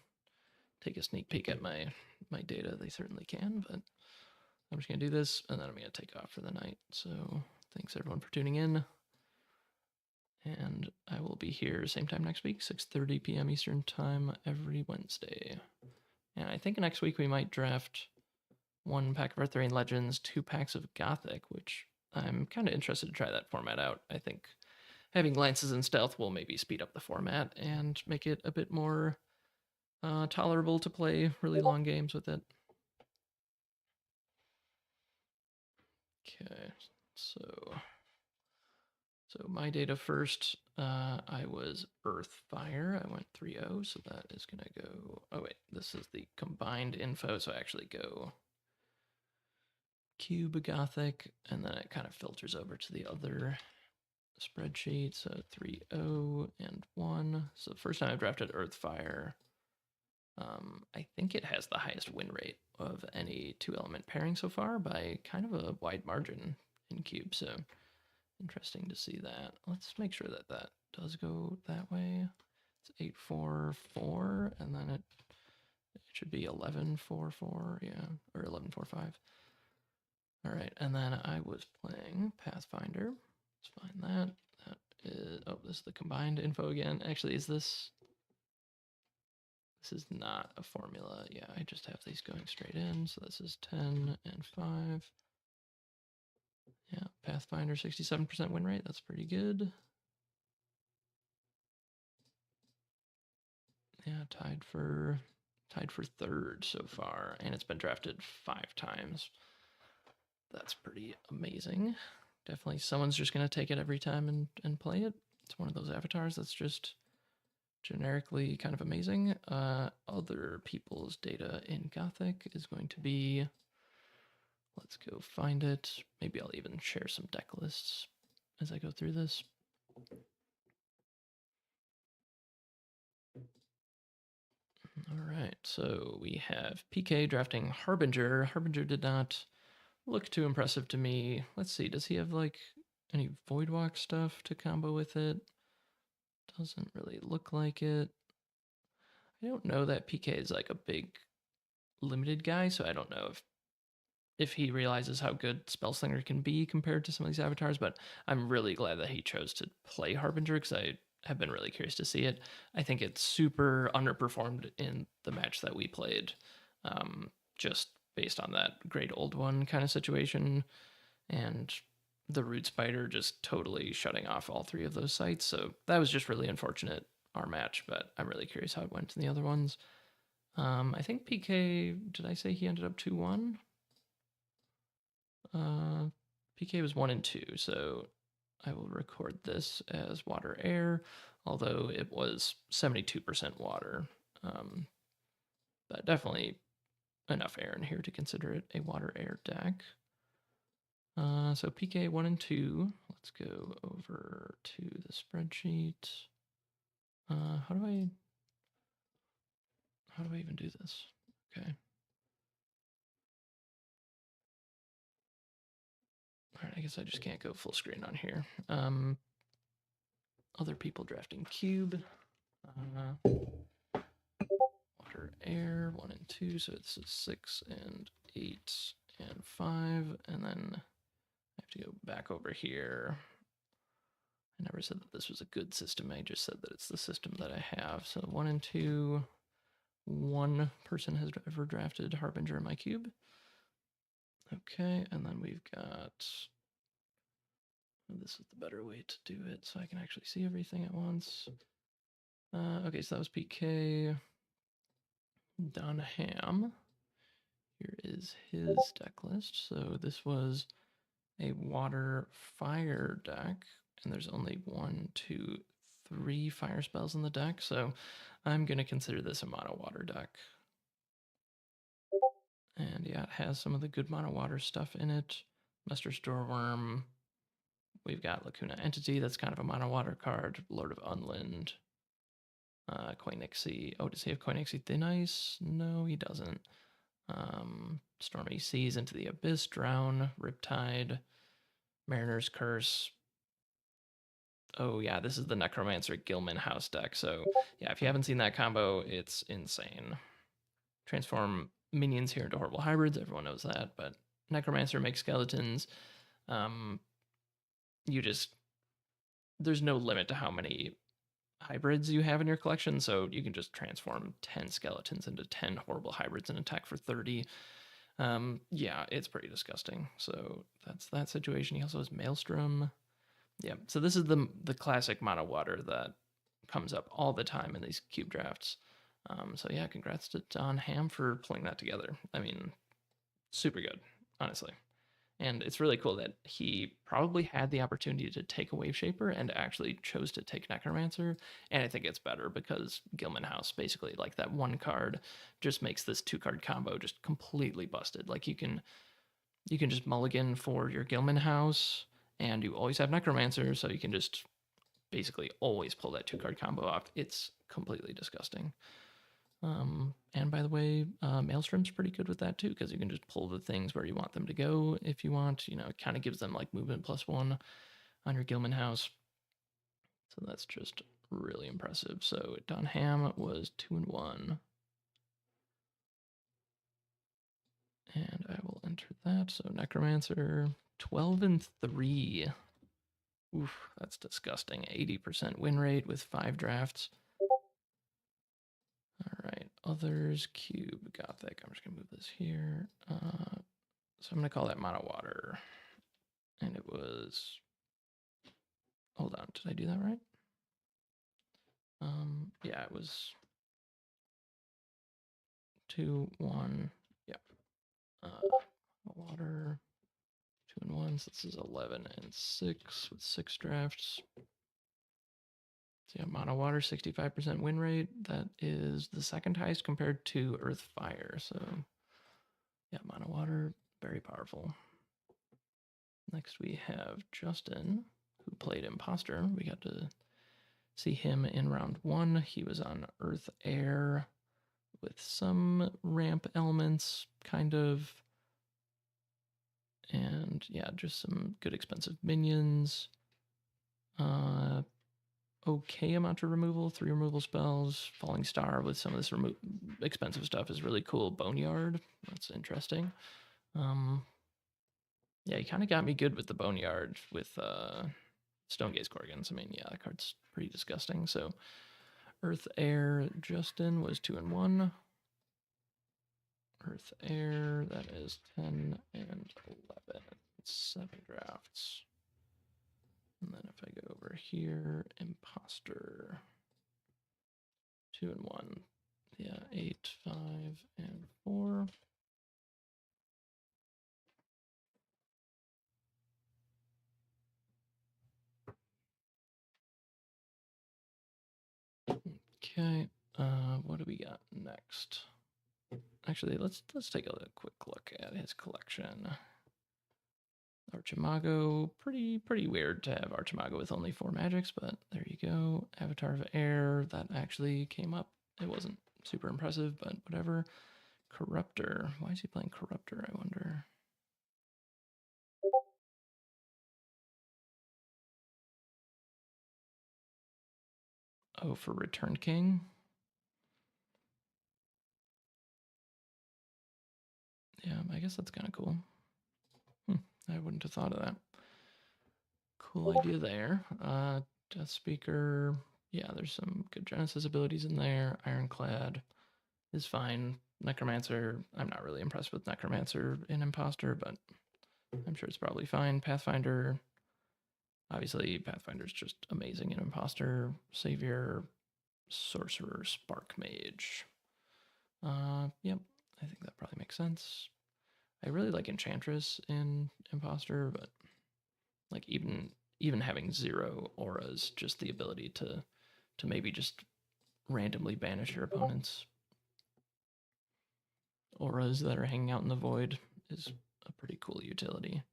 take a sneak peek at my data, they certainly can, but I'm just gonna do this, and then I'm gonna take off for the night. So thanks everyone for tuning in, and I will be here same time next week, 6:30 p.m. Eastern time every Wednesday. And I think next week we might draft 1 pack of Arthurian Legends, 2 packs of Gothic, which I'm kind of interested to try that format out. I think having Lances and Stealth will maybe speed up the format and make it a bit more tolerable to play really long games with it. Okay, so my data first, I was Earthfire. I went 3-0, so that is going to go... Oh, wait, this is the combined info, so I actually go Cube Gothic, and then it kind of filters over to the other spreadsheet. So 3-0 and 1. So the first time I've drafted Earthfire, I think it has the highest win rate of any 2-element pairing so far by kind of a wide margin in Cube, so interesting to see that. Let's make sure that that does go that way. It's 8-4-4, and then it should be 11-4-4, yeah, or 11-4-5. All right, and then I was playing Pathfinder. Let's find that. That is, oh, this is the combined info again. Actually, is this This is not a formula. Yeah, I just have these going straight in. So this is 10 and 5. Yeah, Pathfinder 67% win rate. That's pretty good. Yeah, tied for third so far, and it's been drafted 5 times. That's pretty amazing. Definitely someone's just gonna take it every time and play it. It's one of those avatars that's just generically kind of amazing. Other people's data in Gothic is going to be, let's go find it. Maybe I'll even share some deck lists as I go through this. All right, so we have PK drafting Harbinger. Harbinger did not look too impressive to me. Let's see, does he have like any Voidwalk stuff to combo with it? Doesn't really look like it. I don't know that PK is like a big limited guy, so I don't know if he realizes how good Spellslinger can be compared to some of these avatars, but I'm really glad that he chose to play Harbinger because I have been really curious to see it. I think it's super underperformed in the match that we played, just based on that great old one kind of situation, and the Root Spider just totally shutting off all 3 of those sites. So that was just really unfortunate, our match, but I'm really curious how it went in the other ones. I think PK, did I say he ended up 2-1? PK was 1 and 2, so I will record this as water air, although it was 72% water. But definitely enough air in here to consider it a water air deck. So PK 1 and 2. Let's go over to the spreadsheet. How do I even do this? Okay. All right, I guess I just can't go full screen on here. Other people drafting cube. Water, air, 1 and 2. So this is 6 and 8 and 5. And then I have to go back over here. I never said that this was a good system. I just said that it's the system that I have. So 1 and 2. 1 person has ever drafted Harbinger in my cube. Okay, and then we've got, this is the better way to do it so I can actually see everything at once. Okay, so that was PK. Don Ham. Here is his deck list. So this was a water fire deck, and there's only 1, 2, 3 fire spells in the deck. So I'm going to consider this a mono water deck. And yeah, it has some of the good mono water stuff in it. Muster Storeworm. We've got Lacuna Entity, that's kind of a mono water card. Lord of Unland. Koinixie. Oh, does he have Koinixie Thin Ice? No, he doesn't. Stormy Seas, Into the Abyss, Drown, Riptide, Mariner's Curse. Oh yeah, this is the Necromancer Gilman House deck. So yeah, if you haven't seen that combo, it's insane. Transform minions here into horrible hybrids. Everyone knows that, but Necromancer makes skeletons. There's no limit to how many hybrids you have in your collection, so you can just transform 10 skeletons into 10 horrible hybrids and attack for 30. Yeah, it's pretty disgusting. So that's that situation. He also has Maelstrom. Yeah, so this is the classic mono water that comes up all the time in these cube drafts. So yeah, congrats to Don Ham for pulling that together. I mean, super good, honestly. And it's really cool that he probably had the opportunity to take a Wave Shaper and actually chose to take Necromancer. And I think it's better because Gilman House, basically, like that 1 card, just makes this 2-card combo just completely busted. Like you can just mulligan for your Gilman House, and you always have Necromancer, so you can just basically always pull that 2-card combo off. It's completely disgusting. And by the way, Maelstrom's pretty good with that too, because you can just pull the things where you want them to go if you want. You know, it kind of gives them like movement +1 on your Gilman House. So that's just really impressive. So Don Ham was 2 and 1. And I will enter that. So Necromancer, 12 and 3. Oof, that's disgusting. 80% win rate with 5 drafts. All right, others. Cube, Gothic. I'm just gonna move this here. So I'm gonna call that mono water. And it was, hold on, did I do that right? Yeah, it was 2, 1, yeah. Water, 2 and 1, so this is 11 and 6 with 6 drafts. So yeah, mono water, 65% win rate. That is the second highest compared to Earth Fire. So yeah, mono water, very powerful. Next we have Justin, who played Imposter. We got to see him in round 1. He was on Earth Air with some ramp elements, kind of. And yeah, just some good expensive minions. Okay amount of removal, 3 removal spells. Falling Star with some of this expensive stuff is really cool. Boneyard, that's interesting. Yeah, he kind of got me good with the Boneyard with Stonegaze Corgans. I mean, yeah, that card's pretty disgusting. So Earth Air Justin was 2 and 1. Earth Air, that is 10 and 11. 7 drafts. And then if I go over here, Imposter, 2 and 1. Yeah, 8, 5, and 4. Okay, what do we got next? Actually, let's take a quick look at his collection. Archimago, pretty weird to have Archimago with only 4 magics, but there you go. Avatar of Air, that actually came up. It wasn't super impressive, but whatever. Corruptor, why is he playing Corruptor, I wonder? Oh, for Return King? Yeah, I guess that's kind of cool. I wouldn't have thought of that. Cool idea there. Death Speaker. Yeah, there's some good Genesis abilities in there. Ironclad is fine. Necromancer, I'm not really impressed with Necromancer in Imposter, but I'm sure it's probably fine. Pathfinder, obviously Pathfinder's just amazing in Imposter. Savior, Sorcerer, Spark Mage. Yep, I think that probably makes sense. I really like Enchantress in Imposter, but like even having 0 auras, just the ability to maybe just randomly banish your opponent's auras that are hanging out in the void is a pretty cool utility.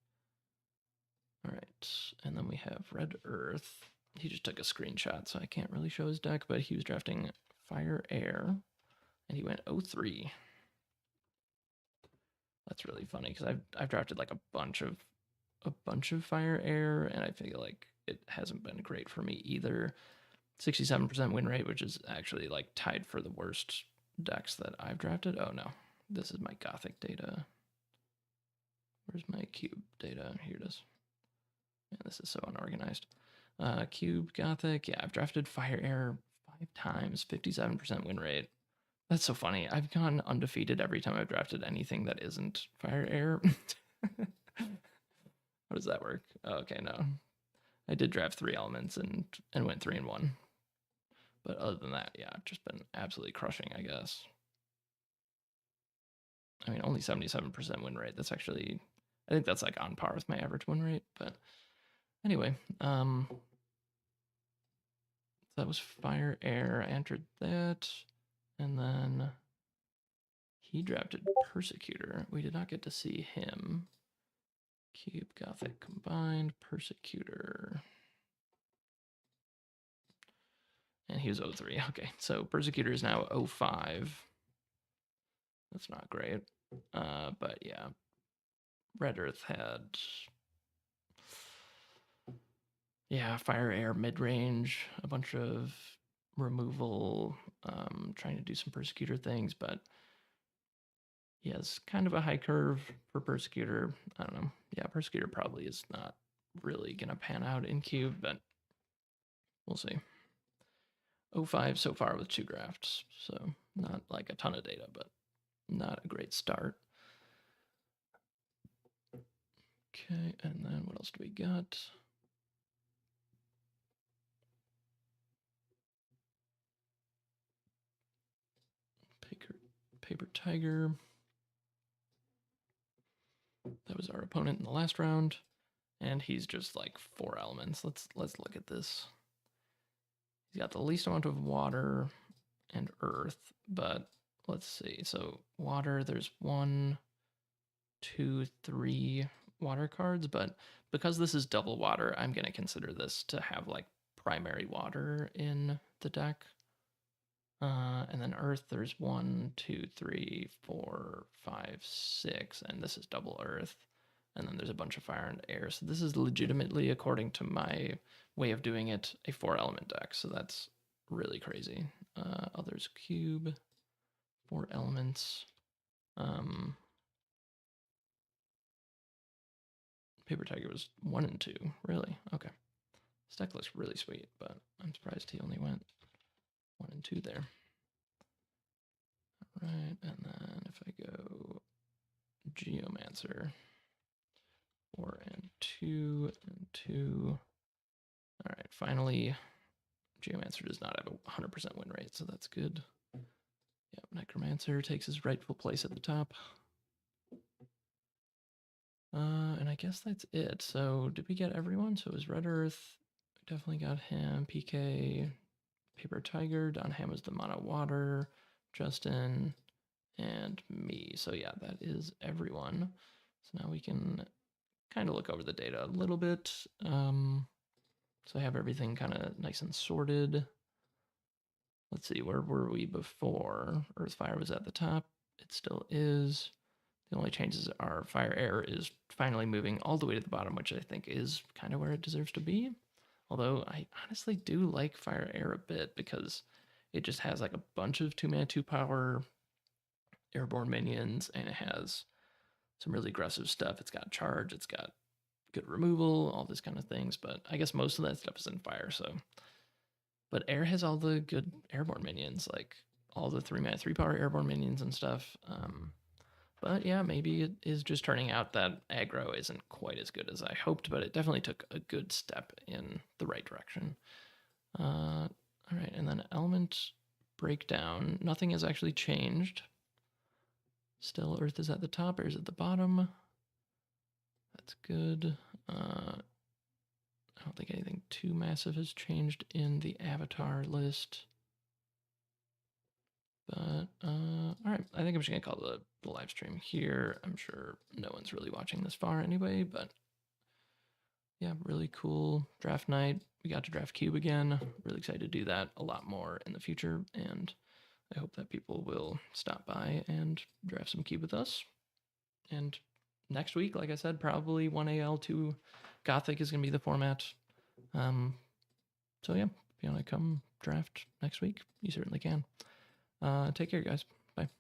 All right, and then we have Red Earth. He just took a screenshot, so I can't really show his deck, but he was drafting Fire Air, and he went 0-3. That's really funny because I've drafted like a bunch of Fire Air, and I feel like it hasn't been great for me either. 67% win rate, which is actually like tied for the worst decks that I've drafted. Oh no, this is my Gothic data. Where's my cube data? Here it is. Man, this is so unorganized. Cube, Gothic. Yeah, I've drafted Fire Air 5 times, 57% win rate. That's so funny. I've gone undefeated every time I've drafted anything that isn't Fire Air. How does that work? Oh, okay, no. I did draft 3 elements and went 3 and 1. But other than that, yeah, I've just been absolutely crushing, I guess. I mean, only 77% win rate. That's actually, I think that's like on par with my average win rate. But anyway, that was Fire Air. I entered that. And then he drafted Persecutor. We did not get to see him. Cube, Gothic combined, Persecutor. And he was 0-3. Okay, so Persecutor is now 0-5. That's not great. But yeah, Red Earth had, yeah, Fire Air mid range, a bunch of removal, trying to do some Persecutor things, but he has kind of a high curve for Persecutor. I don't know. Yeah, Persecutor probably is not really going to pan out in Cube, but we'll see. 0-5 so far with 2 drafts, so Not like a ton of data, but not a great start. Okay, and then what else do we got? Paper Tiger. That was our opponent in the last round, and he's just like 4 elements. Let's look at this. He's got the least amount of water and earth, but let's see. So water, there's 1, 2, 3 water cards, but because this is double water, I'm gonna consider this to have like primary water in the deck. And then earth, there's 1, 2, 3, 4, 5, 6, and this is double earth. And then there's a bunch of fire and air. So this is legitimately, according to my way of doing it, a 4 element deck. So that's really crazy. Others cube, 4 elements. Paper Tiger was 1 and 2. Really? Okay. This deck looks really sweet, but I'm surprised he only went 1 and 2 there. All right, and then if I go Geomancer, 4 and 2 and 2. All right, finally, Geomancer does not have a 100% win rate, so that's good. Yep, Necromancer takes his rightful place at the top. And I guess that's it. So did we get everyone? So it was Red Earth. Definitely got him. PK, Paper Tiger. Don Ham was the Mono Water. Justin, and me. So yeah, that is everyone. So now we can kind of look over the data a little bit. So I have everything kind of nice and sorted. Let's see, where were we before? Earthfire was at the top. It still is. The only changes are Fire Air is finally moving all the way to the bottom, which I think is kind of where it deserves to be. Although I honestly do like Fire Air a bit because it just has like a bunch of 2-mana 2-power airborne minions, and it has some really aggressive stuff. It's got charge, it's got good removal, all this kind of things. But I guess most of that stuff is in fire. So, but air has all the good airborne minions, like all the 3-mana 3-power airborne minions and stuff. But yeah, maybe it is just turning out that aggro isn't quite as good as I hoped, but it definitely took a good step in the right direction. All right, and then element breakdown. Nothing has actually changed. Still, Earth is at the top, Air is at the bottom. That's good. I don't think anything too massive has changed in the avatar list. But, all right, I think I'm just going to call the live stream here. I'm sure no one's really watching this far anyway, but yeah, really cool draft night. We got to draft Cube again. Really excited to do that a lot more in the future, and I hope that people will stop by and draft some Cube with us. And next week, like I said, probably 1AL, 2 Gothic is going to be the format. So yeah, if you want to come draft next week, you certainly can. Take care, guys.